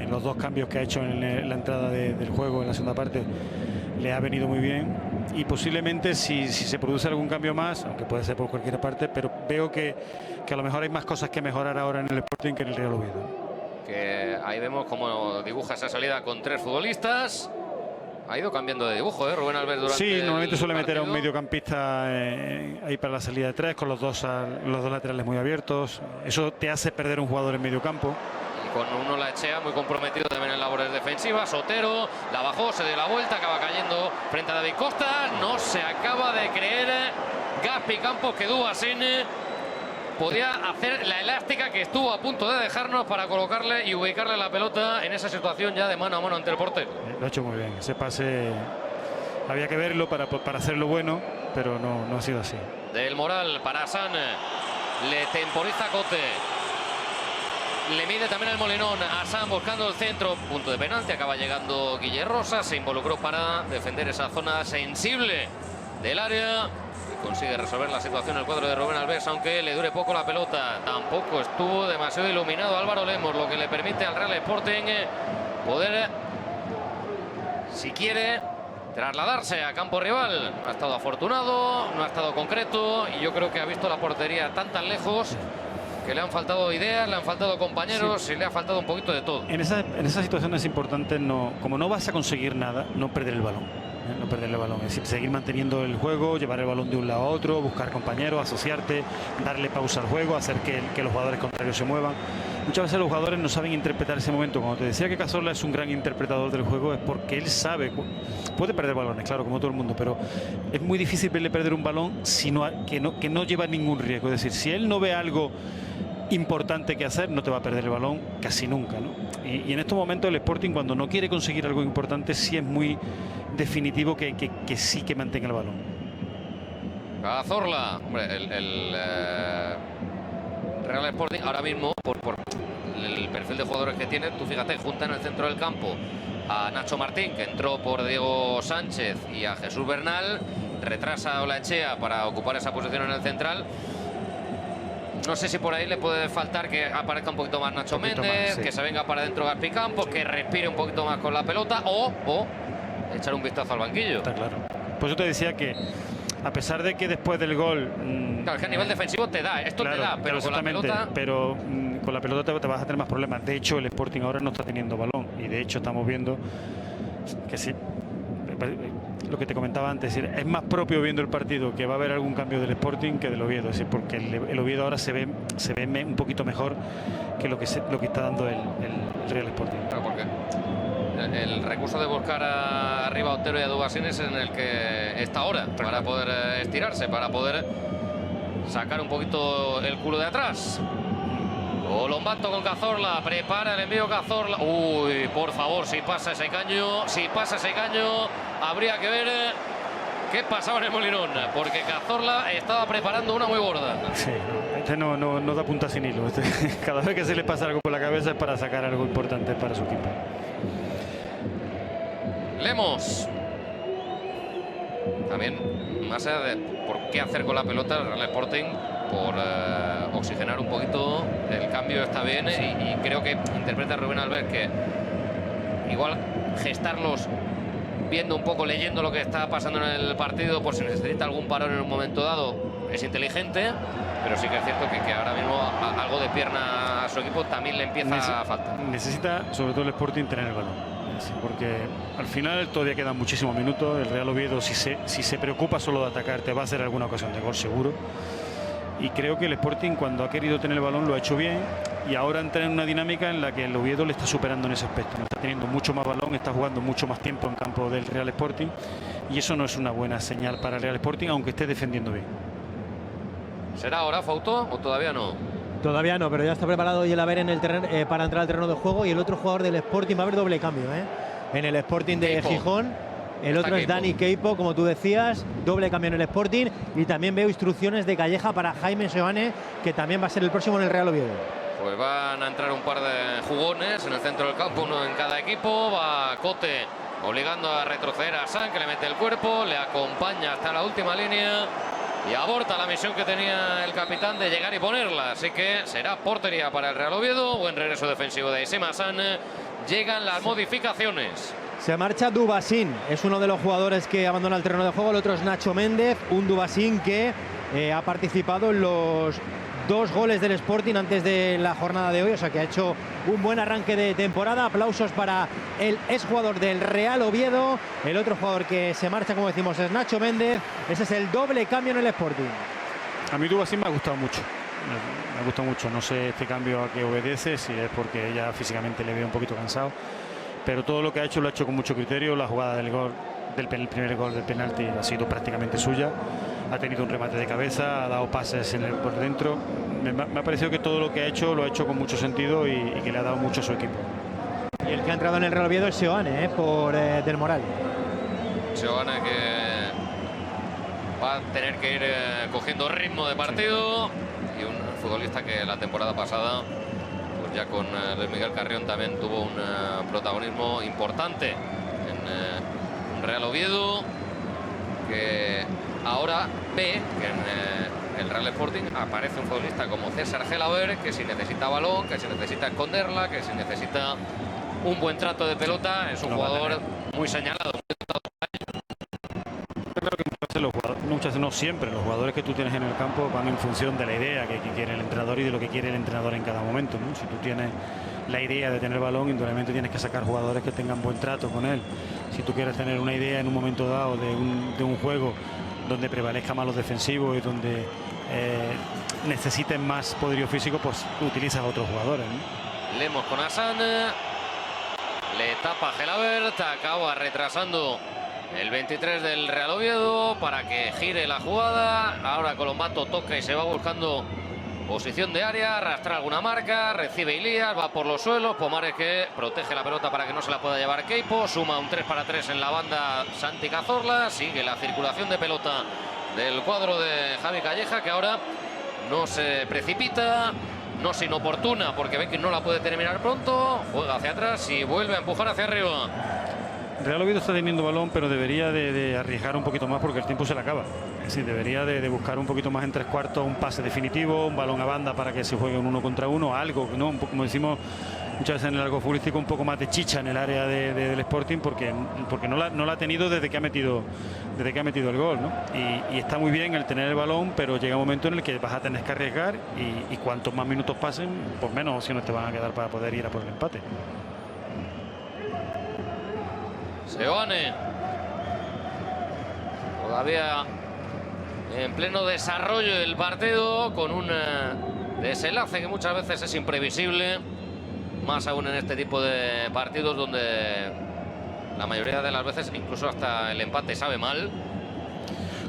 En los dos cambios que ha hecho en la entrada del juego en la segunda parte le ha venido muy bien. Y posiblemente si se produce algún cambio más, aunque puede ser por cualquier parte, pero veo que a lo mejor hay más cosas que mejorar ahora en el Sporting que en el Real Oviedo. Que ahí vemos cómo dibuja esa salida con 3 futbolistas. Ha ido cambiando de dibujo, Rubén Alves durante. Sí, normalmente suele meter a un mediocampista ahí para la salida de 3, con los dos laterales muy abiertos. Eso te hace perder un jugador en medio campo. Y con uno Olaechea muy comprometido también en labores defensivas. Otero la bajó, se dio la vuelta, acaba cayendo frente a David Costa. No se acaba de creer Gaspi Campos que Dubasín podía hacer la elástica que estuvo a punto de dejarnos para colocarle y ubicarle la pelota en esa situación ya de mano a mano ante el portero. Lo ha hecho muy bien. Ese pase había que verlo para hacerlo bueno, pero no ha sido así. del Moral para San. Le temporiza Cote. Le mide también el Molinón a San buscando el centro. Punto de penalti. Acaba llegando Guille Rosa. Se involucró para defender esa zona sensible del área. Consigue resolver la situación el cuadro de Rubén Alves, aunque le dure poco la pelota. Tampoco estuvo demasiado iluminado Álvaro Lemos, lo que le permite al Real Sporting poder, si quiere, trasladarse a campo rival. Ha estado afortunado, no ha estado concreto y yo creo que ha visto la portería tan lejos que le han faltado ideas, le han faltado compañeros y le ha faltado un poquito de todo. En esa situación es importante, como no vas a conseguir nada, no perder el balón. No perder el balón, es decir, seguir manteniendo el juego, llevar el balón de un lado a otro, buscar compañeros, asociarte, darle pausa al juego, hacer que los jugadores contrarios se muevan. Muchas veces los jugadores no saben interpretar ese momento. Cuando te decía que Cazorla es un gran interpretador del juego, es porque él sabe, puede perder balones, claro, como todo el mundo, pero es muy difícil verle perder un balón que no lleva ningún riesgo. Es decir, si él no ve algo importante que hacer, no te va a perder el balón casi nunca, ¿no? Y en estos momentos el Sporting, cuando no quiere conseguir algo importante, sí es muy definitivo que sí que mantenga el balón. Cazorla, hombre, el Real Sporting ahora mismo, por el perfil de jugadores que tiene, tú fíjate, junta en el centro del campo a Nacho Martín, que entró por Diego Sánchez, y a Jesús Bernal, retrasa a Olaechea para ocupar esa posición en el central. No sé si por ahí le puede faltar que aparezca un poquito más Nacho Méndez, sí, que se venga para adentro Gaspi Campos, que respire un poquito más con la pelota o echar un vistazo al banquillo. Está claro. Pues yo te decía que a pesar de que después del gol... claro, es que a nivel defensivo te da, esto claro, te da, pero con la pelota... Pero con la pelota te vas a tener más problemas. De hecho, el Sporting ahora no está teniendo balón. Y de hecho estamos viendo que sí, lo que te comentaba antes, es decir, es más propio viendo el partido que va a haber algún cambio del Sporting que del Oviedo, es decir, porque el Oviedo ahora se ve un poquito mejor que lo que está dando el Real Sporting. Claro, porque el recurso de buscar arriba a Otero y a Dubasín es en el que está ahora, para poder estirarse, para poder sacar un poquito el culo de atrás. Lombato con Cazorla, prepara el envío Cazorla. Uy, por favor, si pasa ese caño, habría que ver qué pasaba en el Molinón, porque Cazorla estaba preparando una muy gorda. Sí, no da punta sin hilo. Cada vez que se le pasa algo por la cabeza es para sacar algo importante para su equipo. Lemos. También, más allá de por qué hacer con la pelota, el Real Sporting, por oxigenar un poquito, el cambio está bien, y creo que interpreta Rubén Alves que igual gestarlos viendo un poco, leyendo lo que está pasando en el partido, por si necesita algún parón en un momento dado, es inteligente, pero sí que es cierto que ahora mismo algo de pierna a su equipo también le empieza a faltar. Necesita, sobre todo el Sporting, tener el balón. Porque al final todavía quedan muchísimos minutos. El Real Oviedo, si se preocupa solo de atacar, te va a hacer alguna ocasión de gol seguro. Y creo que el Sporting, cuando ha querido tener el balón, lo ha hecho bien, y ahora entra en una dinámica en la que el Oviedo le está superando en ese aspecto. No está teniendo mucho más balón, está jugando mucho más tiempo en campo del Real Sporting, y eso no es una buena señal para el Real Sporting, aunque esté defendiendo bien. ¿Será ahora, Fauto, o todavía no? Todavía no, pero ya está preparado y el haber en el terreno para entrar al terreno de juego, y el otro jugador del Sporting va a haber doble cambio, en el Sporting de Gijón. El otro es Dani Queipo, como tú decías, doble cambio en el Sporting, y también veo instrucciones de Calleja para Jaime Seoane, que también va a ser el próximo en el Real Oviedo. Pues van a entrar un par de jugones en el centro del campo, uno en cada equipo. Va Cote obligando a retroceder a San, que le mete el cuerpo, le acompaña hasta la última línea y aborta la misión que tenía el capitán de llegar y ponerla. Así que será portería para el Real Oviedo. Buen regreso defensivo de Isema San. Llegan las modificaciones. Se marcha Dubasín, es uno de los jugadores que abandona el terreno de juego. El otro es Nacho Méndez, un Dubasín que ha participado en los 2 goles del Sporting antes de la jornada de hoy, o sea que ha hecho un buen arranque de temporada. Aplausos para el exjugador del Real Oviedo. El otro jugador que se marcha, como decimos, es Nacho Méndez. Ese es el doble cambio en el Sporting. A mí Dubasín me ha gustado mucho. Me gusta mucho, no sé este cambio a qué obedece, si es porque ya físicamente le veo un poquito cansado, pero todo lo que ha hecho lo ha hecho con mucho criterio. La jugada del gol, el primer gol del penalti, ha sido prácticamente suya. Ha tenido un remate de cabeza, ha dado pases por dentro. Me ha parecido que todo lo que ha hecho lo ha hecho con mucho sentido y que le ha dado mucho a su equipo. Y el que ha entrado en el Real Oviedo es Seoane, por Del Moral. Seoane, que va a tener que ir cogiendo ritmo de partido. Y un futbolista que la temporada pasada, pues ya con Luis Miguel Carrión, también tuvo un protagonismo importante en Real Oviedo, que ahora ve que en el Real Sporting aparece un futbolista como César Gelabert, que si necesita balón, que si necesita esconderla, que si necesita un buen trato de pelota, es un jugador muy señalado. Muchas veces, no siempre, los jugadores que tú tienes en el campo van en función de la idea que quiere el entrenador y de lo que quiere el entrenador en cada momento, ¿no? Si tú tienes la idea de tener balón, indudablemente tienes que sacar jugadores que tengan buen trato con él. Si tú quieres tener una idea en un momento dado de un juego donde prevalezca más los defensivos y donde necesiten más poderío físico, pues utilizas a otros jugadores, ¿no? Lemos con Hassan, le tapa Gelabert, acaba retrasando el 23 del Real Oviedo para que gire la jugada. Ahora Colombato toca y se va buscando posición de área, arrastra alguna marca, recibe Ilías, va por los suelos, Pomares que protege la pelota para que no se la pueda llevar Queipo, suma un 3-3 en la banda Santi Cazorla, sigue la circulación de pelota del cuadro de Javi Calleja, que ahora no se precipita, no es inoportuna porque ve que no la puede terminar pronto, juega hacia atrás y vuelve a empujar hacia arriba. Real Oviedo está teniendo balón, pero debería de arriesgar un poquito más porque el tiempo se le acaba. Es decir, debería de buscar un poquito más en 3/4, un pase definitivo, un balón a banda para que se juegue un 1 contra 1, algo, ¿no? Un poco, como decimos muchas veces en el argot futbolístico, un poco más de chicha en el área del Sporting, porque no la ha tenido desde que ha metido el gol, ¿no? Y está muy bien el tener el balón, pero llega un momento en el que vas a tener que arriesgar y cuantos más minutos pasen, pues menos opciones te van a quedar para poder ir a por el empate. Seoane todavía en pleno desarrollo del partido, con un desenlace que muchas veces es imprevisible, más aún en este tipo de partidos donde la mayoría de las veces incluso hasta el empate sabe mal.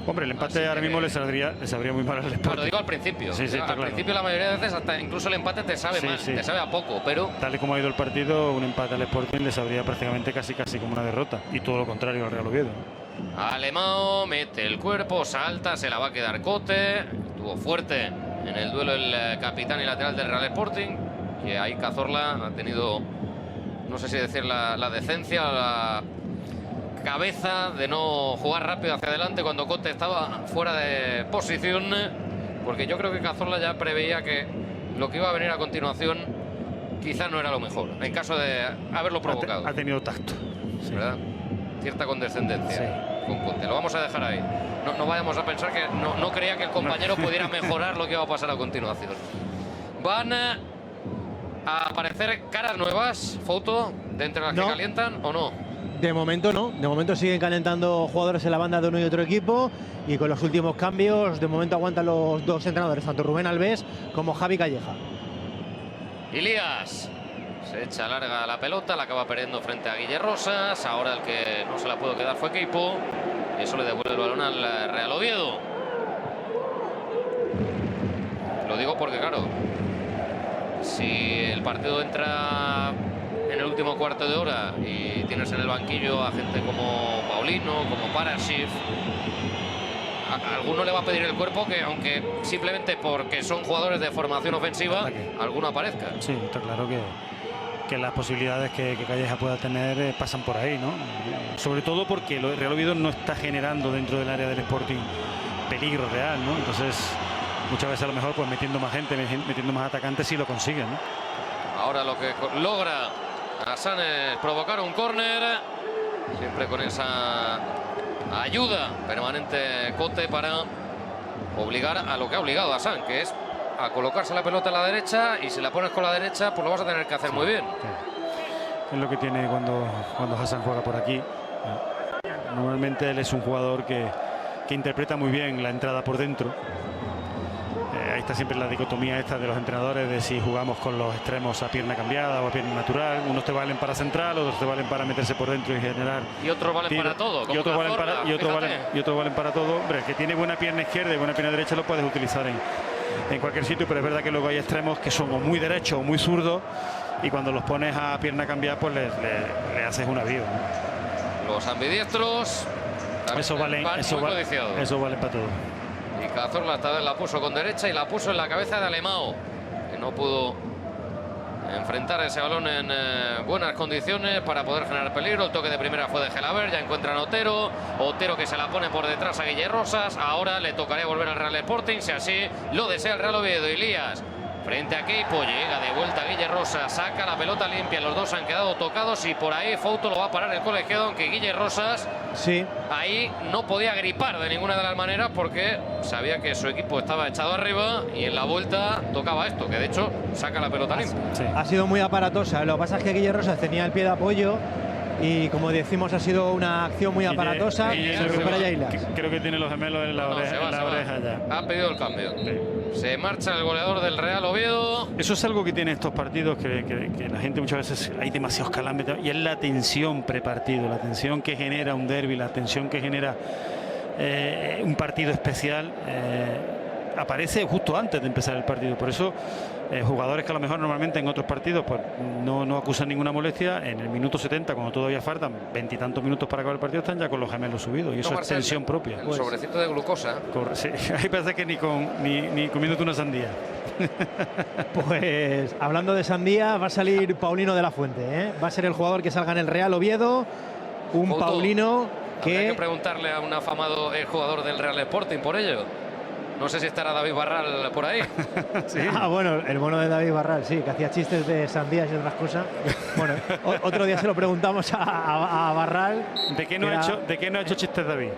Hombre, el empate ahora mismo le saldría muy mal al Sporting. Bueno, digo al principio. Sí, al claro. principio la mayoría de veces hasta incluso el empate te sabe mal, te sabe a poco, pero tal y como ha ido el partido, un empate al Sporting le sabría prácticamente casi como una derrota, y todo lo contrario al Real Oviedo. Alemão mete el cuerpo, salta, se la va a quedar Cote, estuvo fuerte en el duelo el capitán y lateral del Real Sporting, que ahí Cazorla ha tenido, no sé si decir la decencia, la cabeza de no jugar rápido hacia adelante cuando Cote estaba fuera de posición, porque yo creo que Cazorla ya preveía que lo que iba a venir a continuación quizás no era lo mejor, en caso de haberlo provocado. Ha tenido tacto, sí. ¿Verdad? Cierta condescendencia con Cote. Lo vamos a dejar ahí. No vayamos a pensar que no creía que el compañero pudiera mejorar lo que iba a pasar a continuación. Van a aparecer caras nuevas, Foto, de entre las que calientan, ¿o no? De momento no, de momento siguen calentando jugadores en la banda de uno y otro equipo, y con los últimos cambios de momento aguantan los dos entrenadores, tanto Rubén Alves como Javi Calleja. Ilías se echa larga la pelota, la acaba perdiendo frente a Guille Rosas, ahora el que no se la pudo quedar fue Queipo, y eso le devuelve el balón al Real Oviedo. Lo digo porque claro, si el partido entra en el último cuarto de hora y tienes en el banquillo a gente como Paulino, como Parashif, a alguno le va a pedir el cuerpo que, aunque simplemente porque son jugadores de formación ofensiva, alguno aparezca. Sí, está claro que las posibilidades que Calleja pueda tener pasan por ahí, ¿no? Sobre todo porque el Real Oviedo no está generando dentro del área del Sporting peligro real, ¿no? Entonces, muchas veces a lo mejor pues metiendo más gente, metiendo más atacantes, sí lo consiguen, ¿no? Ahora lo que logra Hassan es provocar un córner, siempre con esa ayuda permanente Cote para obligar a lo que ha obligado a Hassan, que es a colocarse la pelota a la derecha, y si la pones con la derecha pues lo vas a tener que hacer muy bien. Es lo que tiene cuando Hassan juega por aquí. Normalmente él es un jugador que interpreta muy bien la entrada por dentro. Ahí está siempre la dicotomía esta de los entrenadores de si jugamos con los extremos a pierna cambiada o a pierna natural. Unos te valen para central, otros te valen para meterse por dentro y generar. Y otros valen para todo. Y otros valen para todo. Hombre, el que tiene buena pierna izquierda y buena pierna derecha lo puedes utilizar en cualquier sitio, pero es verdad que luego hay extremos que son o muy derechos o muy zurdos, y cuando los pones a pierna cambiada pues le haces una vida, ¿no? Los ambidiestros Eso vale, Van eso, muy codiciado. eso vale para todo. Y Cazorla esta vez la puso con derecha y la puso en la cabeza de Alemão, que no pudo enfrentar ese balón en buenas condiciones para poder generar peligro. El toque de primera fue de Gelabert, ya encuentran a Otero. Otero que se la pone por detrás a Guille Rosas. Ahora le tocaría volver al Real Sporting, si así lo desea el Real Oviedo. Elías frente a Keipo, llega de vuelta Guille Rosas, saca la pelota limpia, los dos han quedado tocados y por ahí Fouto lo va a parar el colegiado, aunque Guille Rosas Sí. ahí no podía gripar de ninguna de las maneras porque sabía que su equipo estaba echado arriba y en la vuelta tocaba esto, que de hecho saca la pelota limpia. Sí. Ha sido muy aparatosa. Lo que pasa es que Guille Rosas tenía el pie de apoyo y, como decimos, ha sido una acción muy aparatosa. Guille Se recupera Yailas. Creo que tiene los gemelos en la No, oreja, se va, en la se va. oreja ya. Ha pedido el cambio. Sí. Se marcha el goleador del Real Oviedo. Eso es algo que tiene estos partidos, que la gente muchas veces hay demasiados calambres, y es la tensión prepartido, la tensión que genera un derbi, la tensión que genera un partido especial. Aparece justo antes de empezar el partido. Por eso jugadores que a lo mejor normalmente en otros partidos pues no acusan ninguna molestia, en el minuto 70, cuando todavía faltan 20 y tantos minutos para acabar el partido, están ya con los gemelos subidos, y eso es Tomarse tensión propia. El sobrecito de glucosa. Sí, ahí parece que ni comiéndote una sandía. Pues hablando de sandía, va a salir Paulino de la Fuente, ¿eh? Va a ser el jugador que salga en el Real Oviedo. Un Fouto. Paulino Habría que que... preguntarle a un afamado jugador del Real Sporting por ello. No sé si estará David Barral por ahí. Sí. Ah, bueno, el bueno de David Barral, sí, que hacía chistes de sandías y otras cosas. Bueno, otro día se lo preguntamos a Barral. ¿De qué no ha hecho chistes David?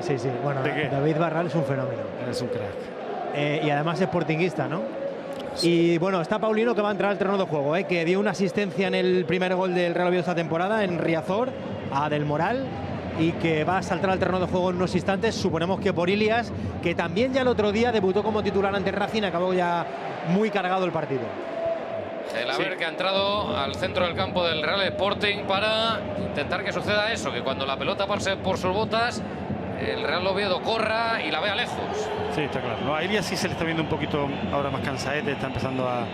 Sí, sí, bueno, ¿De qué? David Barral es un fenómeno. Es un crack. Y además es sportinguista, ¿no? Y bueno, está Paulino, que va a entrar al terreno de juego, que dio una asistencia en el primer gol del Real Oviedo esta temporada en Riazor a Del Moral, y que va a saltar al terreno de juego en unos instantes, suponemos que por Ilias, que también ya el otro día debutó como titular ante Racing, acabó ya muy cargado el partido. Gelabert, que ha entrado al centro del campo del Real Sporting para intentar que suceda eso, que cuando la pelota pase por sus botas, el Real Oviedo corra y la vea lejos. Sí, está claro. No, a Ilias sí se le está viendo un poquito ahora más cansadete, está empezando a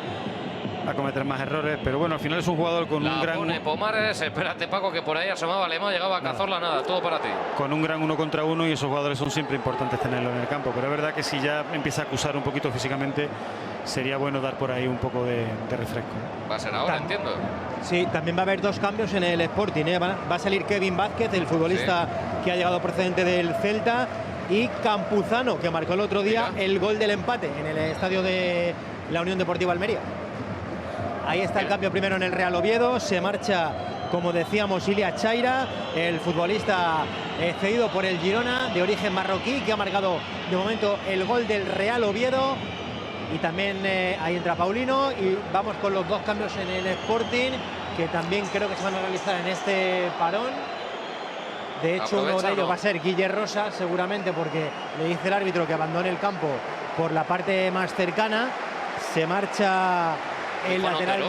cometer más errores, pero bueno, al final es un jugador con La un gran... pone Pomares, espérate Paco, que por ahí asomaba Alemão, llegaba a Cazorla, nada, todo para ti. Con un gran 1 contra 1, y esos jugadores son siempre importantes tenerlos en el campo, pero es verdad que si ya empieza a acusar un poquito físicamente, sería bueno dar por ahí un poco de refresco. Va a ser ahora, entiendo. Sí, también va a haber dos cambios en el Sporting, Va a salir Kevin Vázquez, el futbolista que ha llegado procedente del Celta, y Campuzano, que marcó el otro día el gol del empate en el estadio de la Unión Deportiva Almería. Ahí está el cambio primero en el Real Oviedo. Se marcha, como decíamos, Ilias Chaira, el futbolista cedido por el Girona, de origen marroquí, que ha marcado de momento el gol del Real Oviedo. Y también ahí entra Paulino, y vamos con los dos cambios en el Sporting, que también creo que se van a realizar en este parón. De hecho, uno de ellos va a ser Guille Rosas, seguramente, porque le dice el árbitro que abandone el campo por la parte más cercana. Se marcha el lateral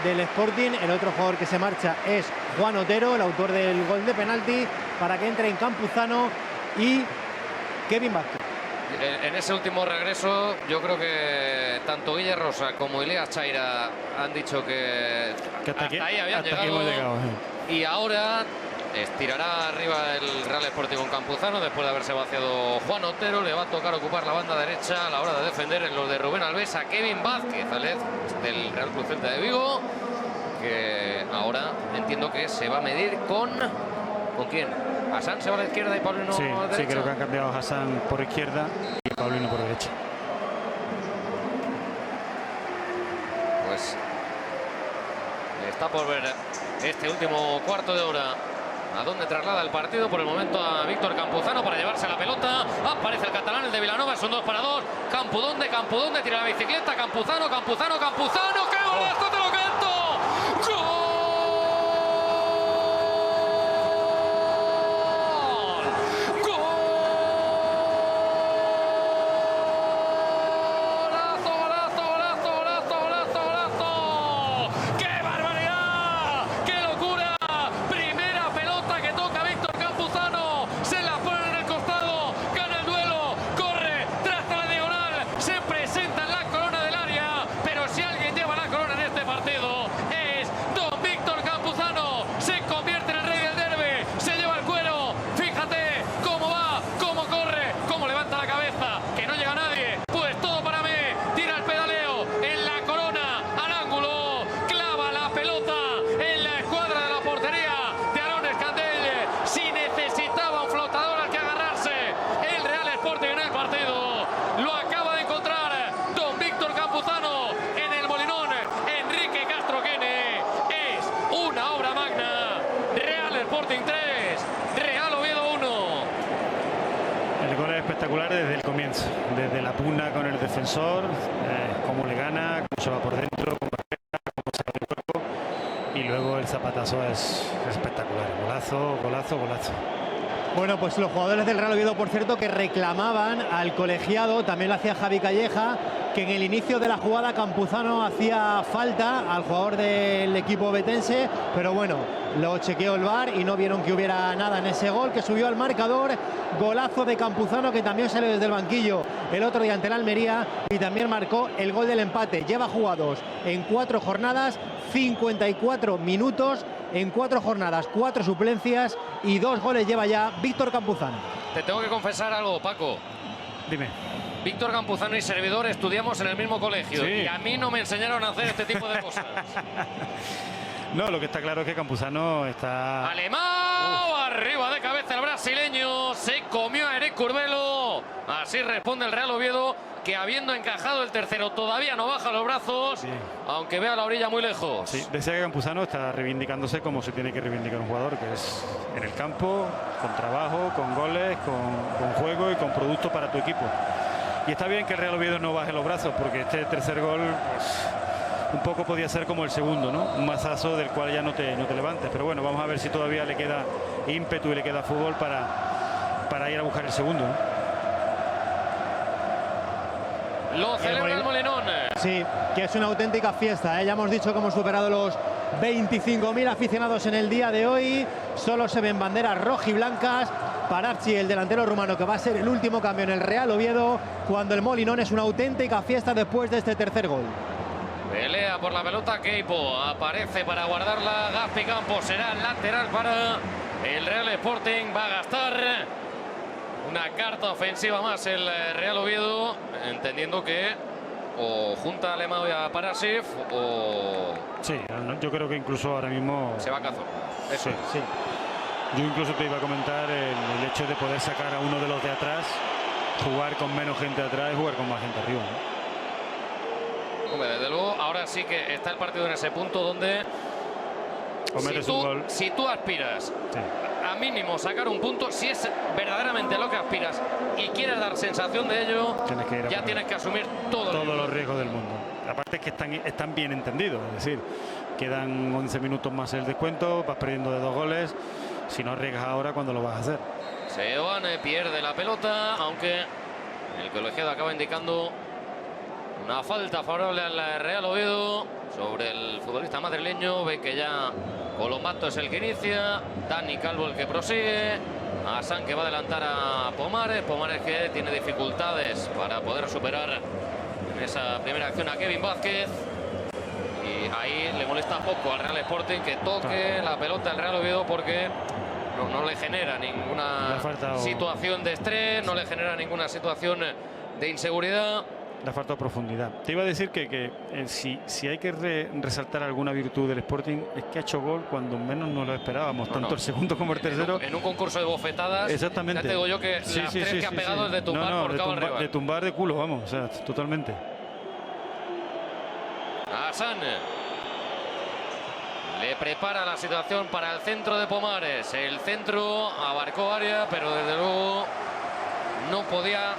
del Sporting. El otro jugador que se marcha es Juan Otero, el autor del gol de penalti, para que entre en Campuzano y Kevin Vázquez. En ese último regreso, yo creo que tanto Guille Rosa como Ilias Chaira han dicho que hasta ahí habían llegado. Y ahora estirará arriba el Real Sporting con Campuzano, después de haberse vaciado Juan Otero. Le va a tocar ocupar la banda derecha a la hora de defender en los de Rubén Alves a Kevin Vázquez, del Real Club Celta de Vigo, que ahora entiendo que se va a medir ¿con quién? Hassan se va a la izquierda y Paulino a la derecha. Sí, creo que han cambiado a Hassan por izquierda y Paulino por derecha. Pues está por ver este último cuarto de hora a dónde traslada el partido. Por el momento a Víctor Campuzano para llevarse la pelota. Aparece el catalán, el de Vilanova, son 2 para 2. Campudonde tira la bicicleta. Campuzano. ¡Qué golazo, te lo canto! ¡Gol! goles espectaculares desde el comienzo, desde la pugna con el defensor, cómo le gana, cómo se va por dentro, cómo se va del cuerpo, y luego el zapatazo es espectacular. Golazo, golazo, golazo. Bueno, pues los jugadores del Real Oviedo, por cierto, que reclamaban al colegiado, también lo hacía Javi Calleja, que en el inicio de la jugada Campuzano hacía falta al jugador del equipo betense, pero bueno, lo chequeó el VAR y no vieron que hubiera nada en ese gol que subió al marcador. Golazo de Campuzano, que también salió desde el banquillo el otro día ante el Almería y también marcó el gol del empate. Lleva jugados en 4 jornadas, 54 minutos, en 4 jornadas, 4 suplencias y 2 goles lleva ya Víctor Campuzano. Te tengo que confesar algo, Paco. Dime. Víctor Campuzano y servidor estudiamos en el mismo colegio, sí, y a mí no me enseñaron a hacer este tipo de cosas. No, lo que está claro es que Campuzano está... Alemão, arriba de cabeza el brasileño, se comió a Eric Curbelo. Así responde el Real Oviedo, que habiendo encajado el tercero todavía no baja los brazos, sí, aunque vea la orilla muy lejos. Sí, decía que Campuzano está reivindicándose como se tiene que reivindicar un jugador, que es en el campo, con trabajo, con goles, con juego y con producto para tu equipo. Y está bien que el Real Oviedo no baje los brazos, porque este tercer gol pues, un poco podía ser como el segundo, ¿no? Un mazazo del cual ya no te levantes. Pero bueno, vamos a ver si todavía le queda ímpetu y le queda fútbol para ir a buscar el segundo, ¿no? Lo celebra el Molinón. Sí, que es una auténtica fiesta, ¿eh? Ya hemos dicho que hemos superado los 25.000 aficionados en el día de hoy. Solo se ven banderas rojiblancas para Archi, el delantero rumano, que va a ser el último cambio en el Real Oviedo, cuando el Molinón es una auténtica fiesta después de este tercer gol. Pelea por la pelota Queipo, aparece para guardarla Gaspi Campos, será lateral para el Real Sporting, va a gastar una carta ofensiva más el Real Oviedo, entendiendo que o junta a Alemão y a Paraschiv o... Sí, yo creo que incluso ahora mismo... Se va a Cazorla. Eso sí, sí. Yo incluso te iba a comentar el hecho de poder sacar a uno de los de atrás, jugar con menos gente atrás y jugar con más gente arriba, ¿no? Hombre, desde luego, ahora sí que está el partido en ese punto donde si tú aspiras a mínimo sacar un punto, si es verdaderamente lo que aspiras y quieres dar sensación de ello, tienes que asumir todos los riesgos del mundo. Aparte es que están bien entendidos, es decir, quedan 11 minutos más el descuento, vas perdiendo de 2 goles. Si no arriesgas ahora, ¿cuándo lo vas a hacer? Seoane pierde la pelota, aunque el colegiado acaba indicando una falta favorable al Real Oviedo sobre el futbolista madrileño. Ve que ya Colombato es el que inicia, Dani Calvo el que prosigue, Hassan que va a adelantar a Pomares que tiene dificultades para poder superar en esa primera acción a Kevin Vázquez. Y ahí le molesta poco al Real Sporting que toque la pelota al Real Oviedo, porque no le genera ninguna situación de estrés, no le genera ninguna situación de inseguridad. La falta de profundidad. Te iba a decir que si hay que resaltar alguna virtud del Sporting, es que ha hecho gol cuando menos nos lo esperábamos, tanto el segundo como el tercero. En un concurso de bofetadas, exactamente. Ya te digo yo que las tres que ha pegado es de tumbar por cabo al rival. De tumbar de culo, vamos, o sea, totalmente. Hassan le prepara la situación para el centro de Pomares. El centro abarcó área, pero desde luego no podía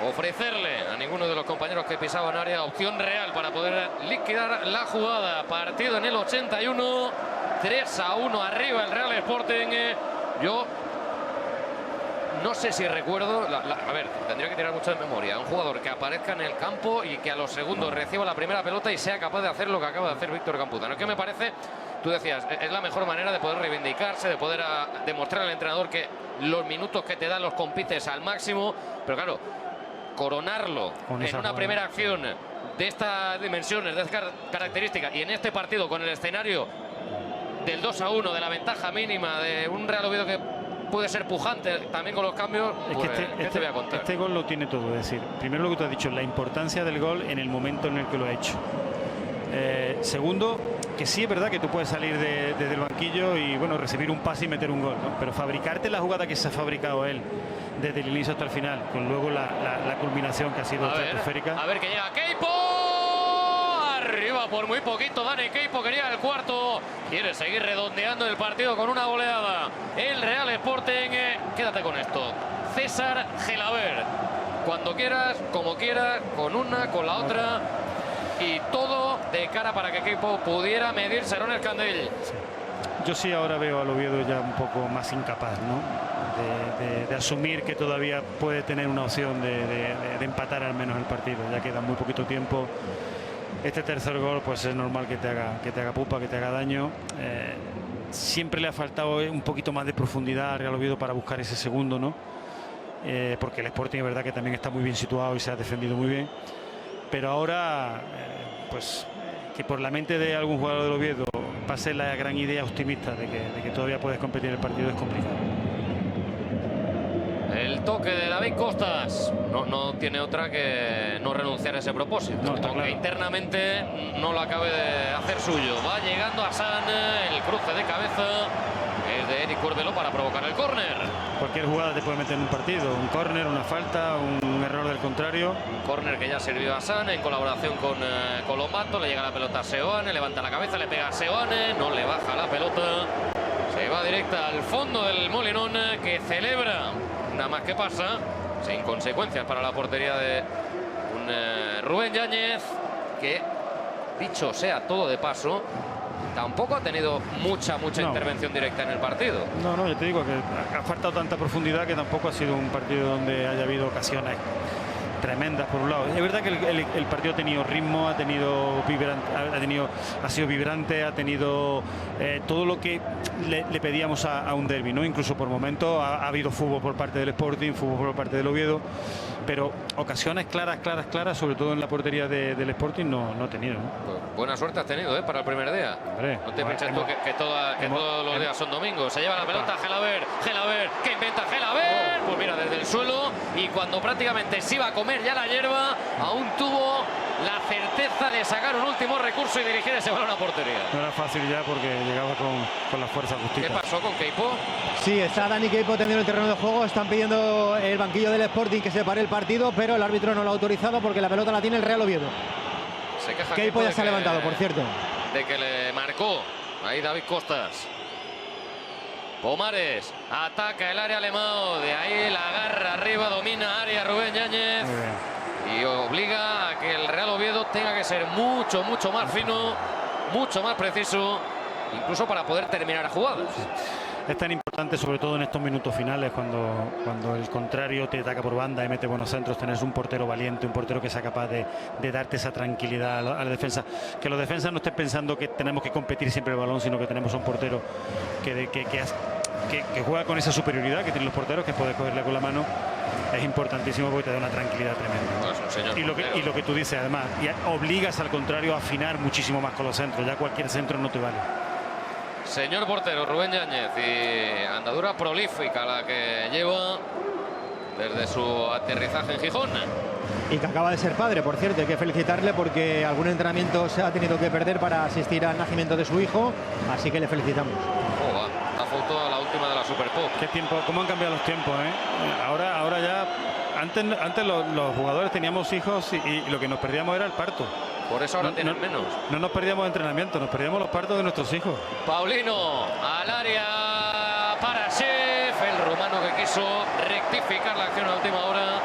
ofrecerle a ninguno de los compañeros que pisaban área opción real para poder liquidar la jugada. Partido en el 81, 3-1 arriba el Real Sporting. Yo no sé si recuerdo, a ver, tendría que tirar mucho de memoria, un jugador que aparezca en el campo y que a los segundos reciba la primera pelota y sea capaz de hacer lo que acaba de hacer Víctor Campuzano. Es que me parece, tú decías, es la mejor manera de poder reivindicarse, de poder demostrar al entrenador que los minutos que te dan los compites al máximo, pero claro, coronarlo en una primera acción de estas dimensiones, de estas características, y en este partido con el escenario del 2-1, de la ventaja mínima de un Real Oviedo que puede ser pujante también con los cambios, es pues, que te voy a contar. Este gol lo tiene todo, es decir, primero lo que tú has dicho, la importancia del gol en el momento en el que lo ha hecho. Segundo, que sí es verdad que tú puedes salir desde el banquillo y bueno, recibir un pase y meter un gol, ¿no? Pero fabricarte la jugada que se ha fabricado él desde el inicio hasta el final, con luego la culminación que ha sido estratosférica. A ver que llega Queipo, Arriba por muy poquito Dani Queipo, quería el cuarto. Quiere seguir redondeando el partido con una goleada. El Real Sporting, quédate con esto. César Gelabert. Cuando quieras, como quieras, con una, con la otra. Y todo de cara para que Queipo pudiera medirse en el Candel. Yo sí ahora veo al Oviedo ya un poco más incapaz, ¿no? De asumir que todavía puede tener una opción de empatar al menos el partido. Ya queda muy poquito tiempo. Este tercer gol pues es normal que te haga pupa, que te haga daño. Siempre le ha faltado un poquito más de profundidad al Real Oviedo para buscar ese segundo, ¿no? Porque el Sporting es verdad que también está muy bien situado y se ha defendido muy bien. Pero ahora, pues que por la mente de algún jugador del Oviedo pase la gran idea optimista de que todavía puedes competir el partido es complicado. El toque de David Costas no tiene otra que no renunciar a ese propósito. No, aunque claro. internamente no lo acabe de hacer suyo. Va llegando a San, el cruce de cabeza es de Eric Curbelo para provocar el córner. Cualquier jugada te puede meter en un partido, un córner, una falta, un error del contrario. Un córner que ya sirvió a San en colaboración con Colombato. Le llega la pelota a Seoane, levanta la cabeza, le pega a Seoane, no le baja la pelota. Se va directa al fondo del Molinón, que celebra nada más que pasa, sin consecuencias para la portería de un Rubén Yáñez, que, dicho sea todo de paso, tampoco ha tenido mucha intervención directa en el partido. No, yo te digo que ha faltado tanta profundidad que tampoco ha sido un partido donde haya habido ocasiones tremendas por un lado. Es verdad que el partido ha tenido ritmo, ha sido vibrante, ha tenido todo lo que le pedíamos a un derbi, ¿no? Incluso por momentos ha habido fútbol por parte del Sporting, fútbol por parte del Oviedo, pero ocasiones claras, sobre todo en la portería del Sporting, no ha tenido, ¿no? Pues buena suerte has tenido, para el primer día. Hombre, no te pienses tú que todos los días son domingos. Se lleva la pelota Gelabert, ¿qué inventa Gelabert? Pues mira, desde el suelo, y cuando prácticamente se iba a comer ya la hierba, aún tuvo la certeza de sacar un último recurso y dirigir ese balón a portería. No era fácil ya porque llegaba con la fuerza justita. ¿Qué pasó con Queipo? Sí, está Dani Queipo teniendo el terreno de juego. Están pidiendo el banquillo del Sporting que se pare el partido, pero el árbitro no lo ha autorizado porque la pelota la tiene el Real Oviedo. Se queja Queipo ya se ha levantado, por cierto. De que le marcó ahí David Costas. Pomares ataca el área alemán, de ahí la agarra arriba, domina área Rubén Yáñez y obliga a que el Real Oviedo tenga que ser mucho más fino, mucho más preciso, incluso para poder terminar jugadas. Es tan importante, sobre todo en estos minutos finales, cuando el contrario te ataca por banda y mete buenos centros, tener un portero valiente, un portero que sea capaz de darte esa tranquilidad a la defensa. Que los defensas no estén pensando que tenemos que competir siempre el balón, sino que tenemos un portero que juega con esa superioridad que tienen los porteros, que puede cogerle con la mano. Es importantísimo porque te da una tranquilidad tremenda. Pues, señor, y lo que tú dices, además, y obligas al contrario a afinar muchísimo más con los centros. Ya cualquier centro no te vale. Señor portero Rubén Yáñez, y andadura prolífica la que lleva desde su aterrizaje en Gijón. Y que acaba de ser padre, por cierto, hay que felicitarle porque algún entrenamiento se ha tenido que perder para asistir al nacimiento de su hijo, así que le felicitamos. La foto a la última de la Super Pop. Qué tiempo, cómo han cambiado los tiempos, ¿eh? Ahora ya, antes los jugadores teníamos hijos y lo que nos perdíamos era el parto. Por eso ahora tienen menos. No nos perdíamos de entrenamiento, nos perdíamos los partos de nuestros hijos. Paulino al área para Chef, el rumano que quiso rectificar la acción a última hora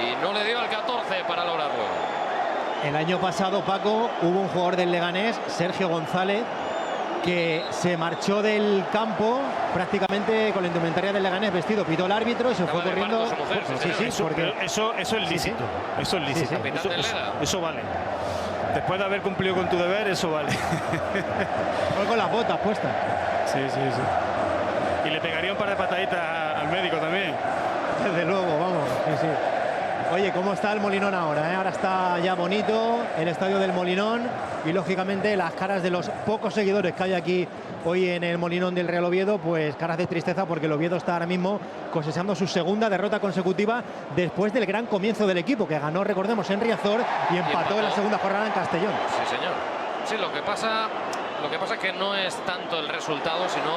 y no le dio al 14 para lograrlo. El año pasado, Paco, hubo un jugador del Leganés, Sergio González, que se marchó del campo prácticamente con la indumentaria del Leganés vestido, pitó el árbitro y se fue corriendo. Eso es lícito. Eso es lícito. Eso vale. Después de haber cumplido con tu deber, eso vale. Fue con las botas puestas. Sí. Y le pegaría un par de pataditas al médico también. Desde luego, vamos. Sí. Oye, ¿cómo está el Molinón ahora? Ahora está ya bonito el estadio del Molinón y lógicamente las caras de los pocos seguidores que hay aquí hoy en el Molinón del Real Oviedo, pues caras de tristeza porque el Oviedo está ahora mismo cosechando su segunda derrota consecutiva después del gran comienzo del equipo que ganó, recordemos, en Riazor y empató en la segunda jornada en Castellón. Sí, señor. Sí, lo que pasa es que no es tanto el resultado, sino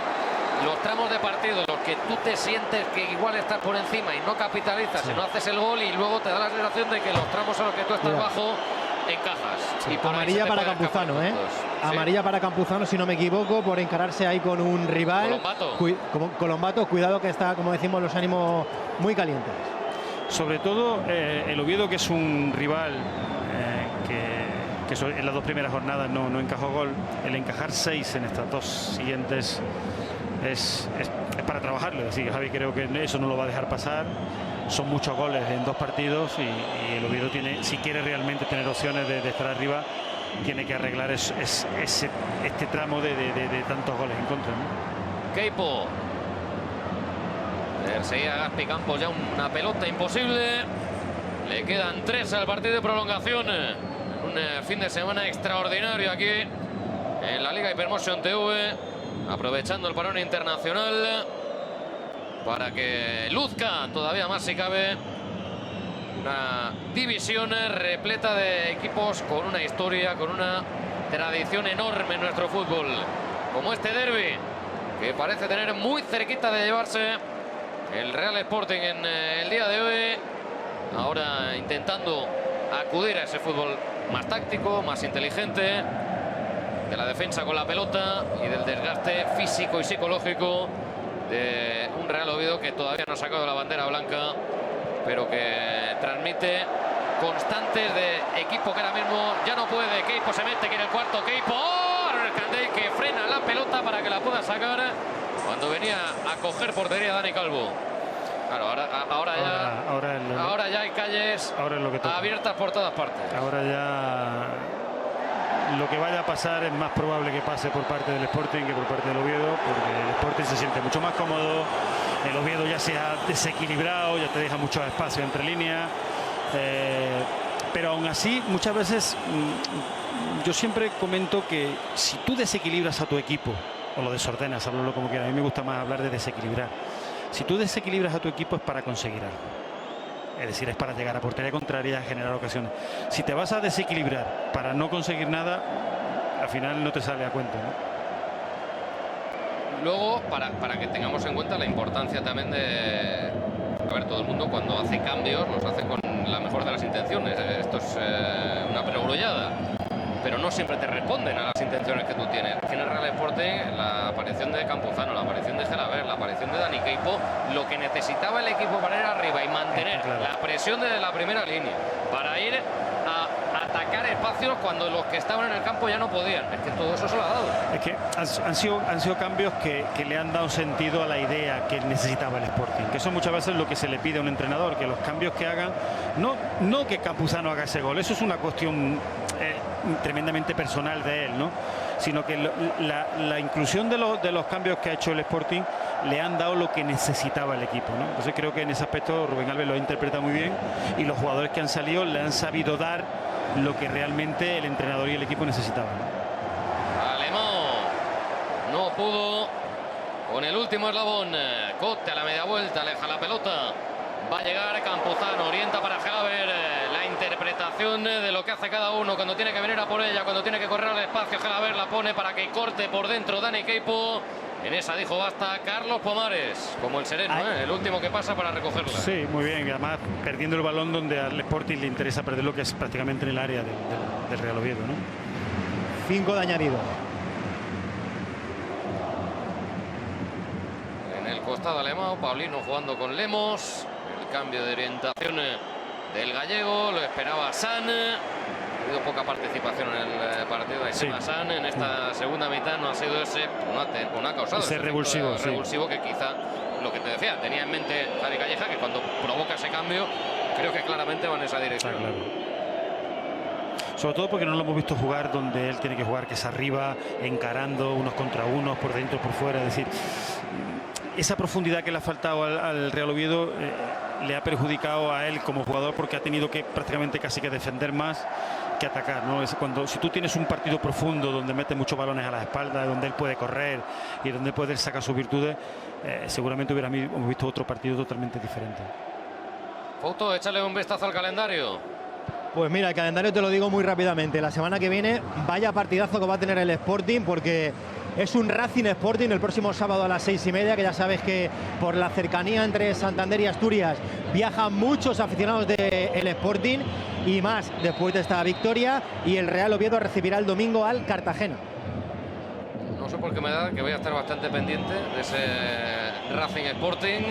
los tramos de partido, los que tú te sientes que igual estás por encima y no capitalizas, si no haces el gol, y luego te da la sensación de que los tramos a los que tú estás bajo encajas. Sí. Y por ahí Amarilla se te para pueden escapar Campuzano, ¿eh? puntos. Sí. Amarilla para Campuzano, si no me equivoco, por encararse ahí con un rival. Colombato, cuidado que está, como decimos, los ánimos muy calientes. Sobre todo el Oviedo, que es un rival que en las dos primeras jornadas no encajó gol. El encajar 6 en estas dos siguientes es para trabajarlo. Así que Javi, creo que eso no lo va a dejar pasar. Son muchos goles en 2 partidos y el Oviedo tiene, si quiere realmente tener opciones de estar arriba, tiene que arreglar este tramo de tantos goles en contra, ¿no? Queipo. Perseguía Gaspi Campos ya una pelota imposible. Le quedan 3 al partido de prolongación. Un fin de semana extraordinario aquí en la Liga Hypermotion TV, aprovechando el parón internacional para que luzca todavía más si cabe una división repleta de equipos con una historia, con una tradición enorme en nuestro fútbol, como este derbi que parece tener muy cerquita de llevarse el Real Sporting en el día de hoy, ahora intentando acudir a ese fútbol más táctico, más inteligente, de la defensa con la pelota y del desgaste físico y psicológico de un Real Oviedo que todavía no ha sacado la bandera blanca, pero que transmite constantes de equipo que ahora mismo ya no puede. Queipo se mete aquí en el cuarto. Queipo, Aaron Candel, que frena la pelota para que la pueda sacar cuando venía a coger portería Dani Calvo. Claro, ahora ya hay calles abiertas por todas partes. Ahora ya lo que vaya a pasar es más probable que pase por parte del Sporting que por parte del Oviedo, porque el Sporting se siente mucho más cómodo, el Oviedo ya se ha desequilibrado, ya te deja mucho espacio entre líneas, pero aún así muchas veces yo siempre comento que si tú desequilibras a tu equipo o lo desordenas, háblalo como quieras, a mí me gusta más hablar de desequilibrar. Si tú desequilibras a tu equipo es para conseguir algo. Es decir, es para llegar a portería contraria, a generar ocasiones. Si te vas a desequilibrar para no conseguir nada, al final no te sale a cuenta, ¿no? Luego, para que tengamos en cuenta la importancia también de... A ver, todo el mundo cuando hace cambios los hace con la mejor de las intenciones. Esto es una perogrullada. Pero no siempre te responden a las intenciones que tú tienes. Aquí en el Real Sporting, la aparición de Campuzano, la aparición de Gelabert, la aparición de Dani Queipo, lo que necesitaba el equipo para ir arriba y mantener la presión desde la primera línea, para ir a atacar espacios cuando los que estaban en el campo ya no podían. Es que todo eso se lo ha dado. Es que han sido cambios que le han dado sentido a la idea que necesitaba el Sporting. Que eso muchas veces es lo que se le pide a un entrenador, que los cambios que hagan, no que Campuzano haga ese gol, eso es una cuestión tremendamente personal de él, ¿no? Sino que la inclusión de los cambios que ha hecho el Sporting le han dado lo que necesitaba el equipo, ¿no? Entonces creo que en ese aspecto Rubén Alves lo ha interpretado muy bien y los jugadores que han salido le han sabido dar lo que realmente el entrenador y el equipo necesitaban, ¿no? Alemán no pudo con el último eslabón. Cote a la media vuelta, aleja la pelota. Va a llegar Campuzano, orienta para Gelabert. La interpretación de lo que hace cada uno cuando tiene que venir a por ella, cuando tiene que correr al espacio. Gelabert la pone para que corte por dentro Dani Queipo. En esa dijo basta Carlos Pomares, como el sereno, el último que pasa para recogerla. Sí, muy bien, y además perdiendo el balón donde al Sporting le interesa perder, lo que es prácticamente en el área del Real Oviedo, ¿no? 5 de añadido. En el costado alemán, Paulino jugando con Lemos. El cambio de orientación del gallego, lo esperaba San. Ha habido poca participación en el partido de Sema San. En esta segunda mitad no ha sido ese, no ha causado ese revulsivo que quizá lo que te decía, tenía en mente Javi Calleja, que cuando provoca ese cambio, creo que claramente va en esa dirección. Claro. Sobre todo porque no lo hemos visto jugar donde él tiene que jugar, que es arriba, encarando unos contra unos, por dentro, por fuera. Es decir, esa profundidad que le ha faltado al Real Oviedo le ha perjudicado a él como jugador, porque ha tenido que prácticamente casi que defender más que atacar, ¿no? Es si tú tienes un partido profundo donde mete muchos balones a la espalda, donde él puede correr y donde puede sacar sus virtudes, seguramente hubiéramos visto otro partido totalmente diferente. Fouto, échale un vistazo al calendario. Pues mira, el calendario te lo digo muy rápidamente. La semana que viene, vaya partidazo que va a tener el Sporting, porque es un Racing Sporting el próximo sábado a las 6:30, que ya sabes que por la cercanía entre Santander y Asturias viajan muchos aficionados del Sporting. y más después de esta victoria, y el Real Oviedo recibirá el domingo al Cartagena. No sé por qué me da que voy a estar bastante pendiente de ese Racing Sporting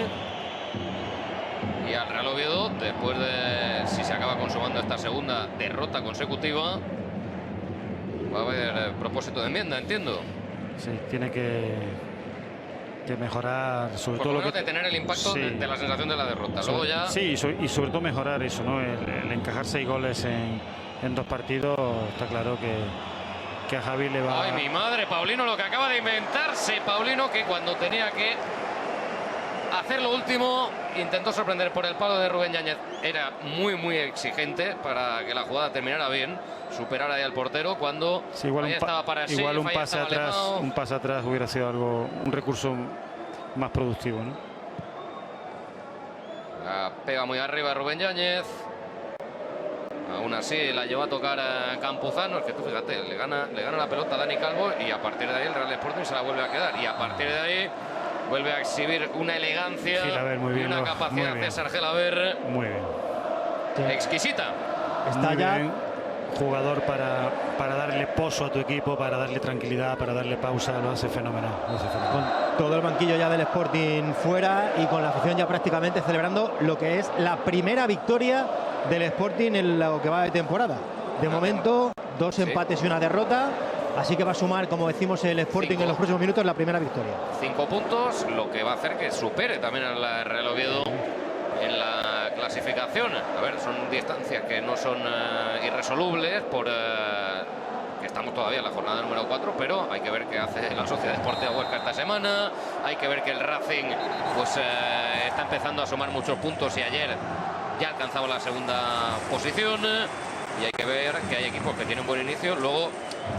y al Real Oviedo, después de si se acaba consumando esta segunda derrota consecutiva. Va a haber propósito de enmienda, entiendo. Sí, tiene que mejorar, sobre todo lo que de tener el impacto de la sensación de la derrota. Luego ya... Sí, y sobre todo mejorar eso, ¿no? El encajar 6 goles en 2 partidos, está claro que a Javi le va... ¡Ay, mi madre! Paulino, lo que acaba de inventarse. Paulino, que cuando tenía que hacer lo último, intentó sorprender por el palo de Rubén Yáñez. Era muy exigente para que la jugada terminara bien. Superar ahí al portero cuando sí, igual estaba para sí, igual un pase atrás hubiera sido un recurso más productivo, ¿no? La pega muy arriba Rubén Yáñez. Aún así la lleva a tocar a Campuzano. Es que tú fíjate, le gana la pelota a Dani Calvo y a partir de ahí el Real Sporting se la vuelve a quedar. Y a partir de ahí vuelve a exhibir una elegancia y una capacidad de César Gelaber. Muy bien. Exquisita. Está ya bien. Jugador para darle pozo a tu equipo, para darle tranquilidad, para darle pausa, lo hace fenomenal. Con todo el banquillo ya del Sporting fuera y con la afición ya prácticamente celebrando lo que es la primera victoria del Sporting en lo que va de temporada. De momento, 2 empates y una derrota, así que va a sumar, como decimos, el Sporting en los próximos minutos la primera victoria. 5 puntos, lo que va a hacer que supere también al Real Oviedo en la clasificación. A ver, son distancias que no son irresolubles por que estamos todavía en la jornada número 4, pero hay que ver qué hace la Sociedad Deportiva Huesca esta semana. Hay que ver que el Racing pues está empezando a sumar muchos puntos y ayer ya alcanzaba la segunda posición. Y hay que ver que hay equipos que tienen buen inicio. Luego,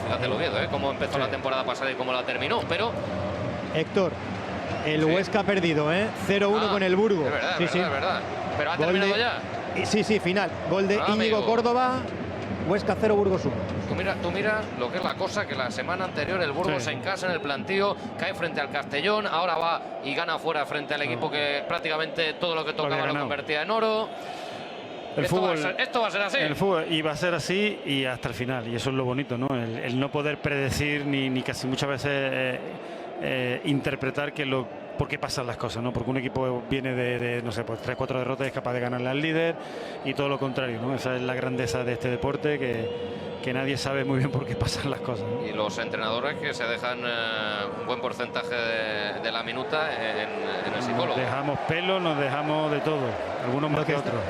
fíjate el Oviedo, cómo empezó la temporada pasada y cómo la terminó, pero... Héctor, el Huesca ha perdido, 0-1 con el Burgos. Es verdad, es verdad. Pero ha terminado ya. Sí, final. Gol de Íñigo Córdoba. Huesca 0, Burgos 1. Tú mira lo que es la cosa, que la semana anterior el Burgos en casa en el plantío cae frente al Castellón, ahora va y gana fuera frente al equipo que prácticamente todo lo que tocaba lo convertía en oro. Esto va a ser así. El fútbol y va a ser así y hasta el final, y eso es lo bonito, ¿no? El no poder predecir ni casi muchas veces interpretar por qué pasan las cosas, ¿no? Porque un equipo viene de no sé, pues 3-4 derrotas y es capaz de ganarle al líder, y todo lo contrario, ¿no? Esa es la grandeza de este deporte, que nadie sabe muy bien por qué pasan las cosas, ¿no? Y los entrenadores que se dejan un buen porcentaje de la minuta en el psicólogo. Nos dejamos pelo, nos dejamos de todo, algunos más que otros.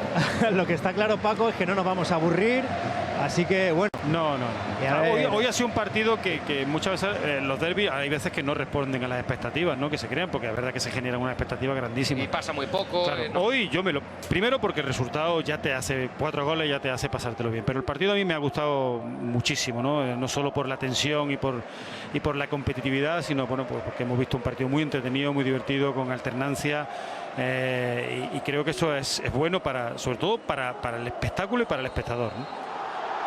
Lo que está claro, Paco, es que no nos vamos a aburrir, así que bueno. No. Hoy ha sido un partido que muchas veces los derbis hay veces que no responden a las expectativas, ¿no? Que se crean, porque es verdad que se genera una expectativa grandísima. Y pasa muy poco. Claro, hoy primero porque el resultado ya te hace 4 goles, ya te hace pasártelo bien. Pero el partido a mí me ha gustado muchísimo, ¿no? No solo por la tensión y por la competitividad, sino pues porque hemos visto un partido muy entretenido, muy divertido, con alternancia. Y creo que eso es bueno sobre todo para el espectáculo y para el espectador, ¿no?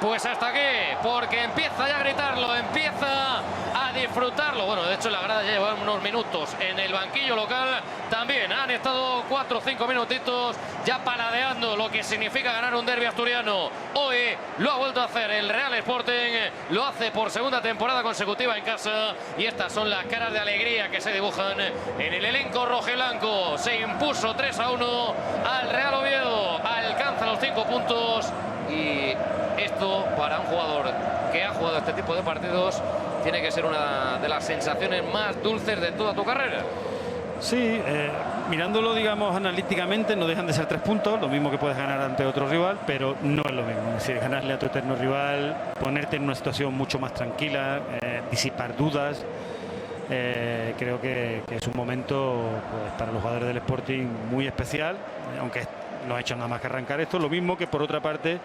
Pues hasta aquí, porque empieza ya a gritarlo, empieza a disfrutarlo. Bueno, de hecho la grada ya lleva unos minutos en el banquillo local. También han estado 4 o 5 minutitos ya paladeando lo que significa ganar un derbi asturiano. Hoy lo ha vuelto a hacer el Real Sporting, lo hace por segunda temporada consecutiva en casa. Y estas son las caras de alegría que se dibujan en el elenco rojiblanco. Se impuso 3-1 al Real Oviedo, alcanza los 5 puntos. Y esto, para un jugador que ha jugado este tipo de partidos, tiene que ser una de las sensaciones más dulces de toda tu carrera. Sí, mirándolo, digamos, analíticamente, no dejan de ser 3 puntos, lo mismo que puedes ganar ante otro rival, pero no es lo mismo. Es decir, ganarle a tu eterno rival, ponerte en una situación mucho más tranquila, disipar dudas. Creo que es un momento, pues, para los jugadores del Sporting muy especial, aunque no ha hecho nada más que arrancar esto. Lo mismo que, por otra parte,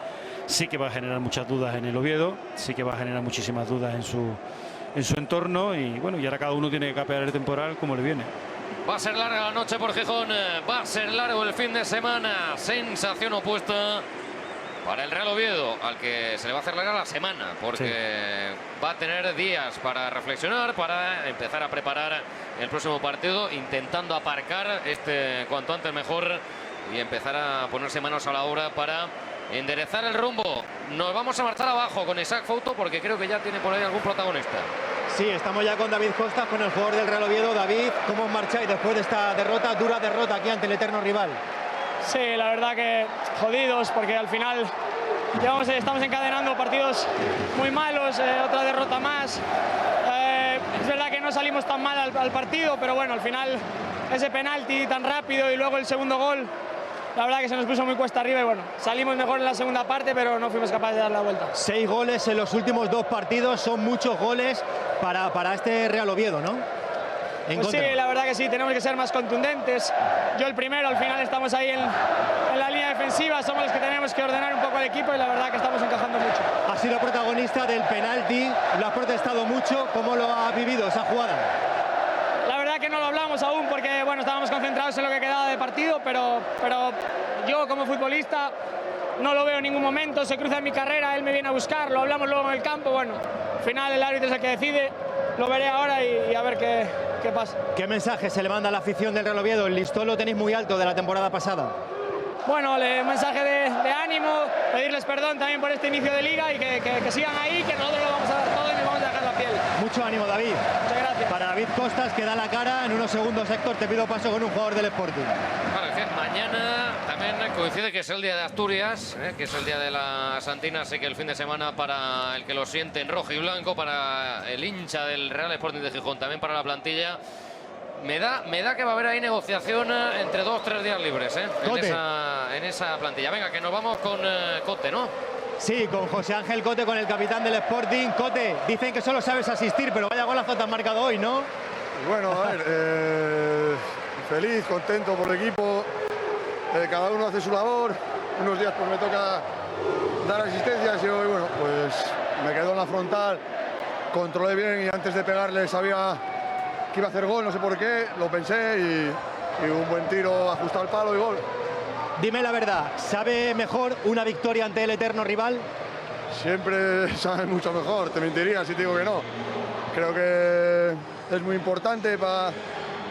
sí que va a generar muchas dudas en el Oviedo, sí que va a generar muchísimas dudas en su entorno, y bueno, y ahora cada uno tiene que capear el temporal como le viene. Va a ser larga la noche por Gijón, va a ser largo el fin de semana. Sensación opuesta para el Real Oviedo, al que se le va a hacer larga la semana, porque va a tener días para reflexionar, para empezar a preparar el próximo partido, intentando aparcar cuanto antes mejor y empezar a ponerse manos a la obra para enderezar el rumbo. Nos vamos a marchar abajo con Isaac Fouto porque creo que ya tiene por ahí algún protagonista. Sí, estamos ya con David Costas, con el jugador del Real Oviedo. David, ¿cómo os marcháis después de esta derrota, dura derrota aquí ante el eterno rival? Sí, la verdad que jodidos porque al final estamos encadenando partidos muy malos, otra derrota más. Es verdad que no salimos tan mal al partido, pero bueno, al final ese penalti tan rápido y luego el segundo gol, la verdad que se nos puso muy cuesta arriba y bueno, salimos mejor en la segunda parte, pero no fuimos capaces de dar la vuelta. 6 goles en los últimos 2 partidos, son muchos goles para este Real Oviedo, ¿no? Pues sí, la verdad que sí, tenemos que ser más contundentes. Yo el primero, al final estamos ahí en la línea defensiva, somos los que tenemos que ordenar un poco el equipo y la verdad que estamos encajando mucho. Has sido protagonista del penalti, lo has protestado mucho, ¿cómo lo has vivido esa jugada? La verdad que no lo hablamos aún porque bueno, estábamos concentrados en lo que quedaba de partido, pero yo como futbolista no lo veo en ningún momento, se cruza en mi carrera, él me viene a buscar, lo hablamos luego en el campo, bueno, al final el árbitro es el que decide, lo veré ahora y a ver qué pasa. ¿Qué mensaje se le manda a la afición del Real Oviedo? El listón lo tenéis muy alto de la temporada pasada. Bueno, un mensaje de ánimo, pedirles perdón también por este inicio de liga y que sigan ahí, que nosotros lo vamos a dar todo y nos vamos a dejar la piel. Mucho ánimo, David. Muchas gracias. Para David Costas, que da la cara, en unos segundos, Héctor, te pido paso con un jugador del Sporting. Claro, es que mañana también coincide que es el día de Asturias, que es el día de la Santina, así que el fin de semana para el que lo siente en rojo y blanco, para el hincha del Real Sporting de Gijón, también para la plantilla. Me da que va a haber ahí negociación entre 2 o 3 días libres en esa plantilla. Venga, que nos vamos con Cote, ¿no? Sí, con José Ángel Cote, con el capitán del Sporting. Cote, dicen que solo sabes asistir, pero vaya golazo te has marcado hoy, ¿no? Bueno, a ver, feliz, contento por el equipo. Cada uno hace su labor. Unos días pues me toca dar asistencias y hoy, bueno, pues me quedo en la frontal, controlé bien y antes de pegarle sabía que iba a hacer gol, no sé por qué, lo pensé y un buen tiro ajustado al palo y gol. Dime la verdad, ¿sabe mejor una victoria ante el eterno rival? Siempre sabe mucho mejor, te mentiría si te digo que no. Creo que es muy importante para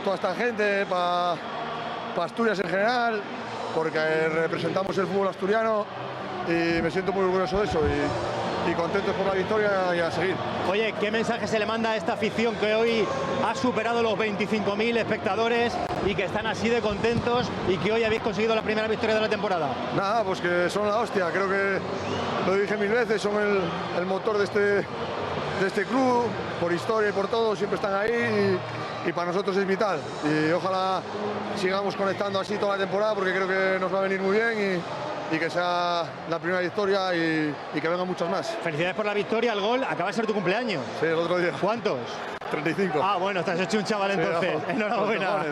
toda esta gente, para Asturias en general, porque representamos el fútbol asturiano y me siento muy orgulloso de eso y contento por la victoria y a seguir. Oye, ¿qué mensaje se le manda a esta afición que hoy ha superado los 25.000 espectadores y que están así de contentos y que hoy habéis conseguido la primera victoria de la temporada? Nada, pues que son la hostia, creo que lo dije 1000 veces, son el motor de este club, por historia y por todo, siempre están ahí y para nosotros es vital. Y ojalá sigamos conectando así toda la temporada porque creo que nos va a venir muy bien y que sea la primera victoria y que vengan muchas más. Felicidades por la victoria, el gol. Acaba de ser tu cumpleaños. Sí, el otro día. ¿Cuántos? 35. Ah, bueno, te has hecho un chaval entonces. Sí, Enhorabuena.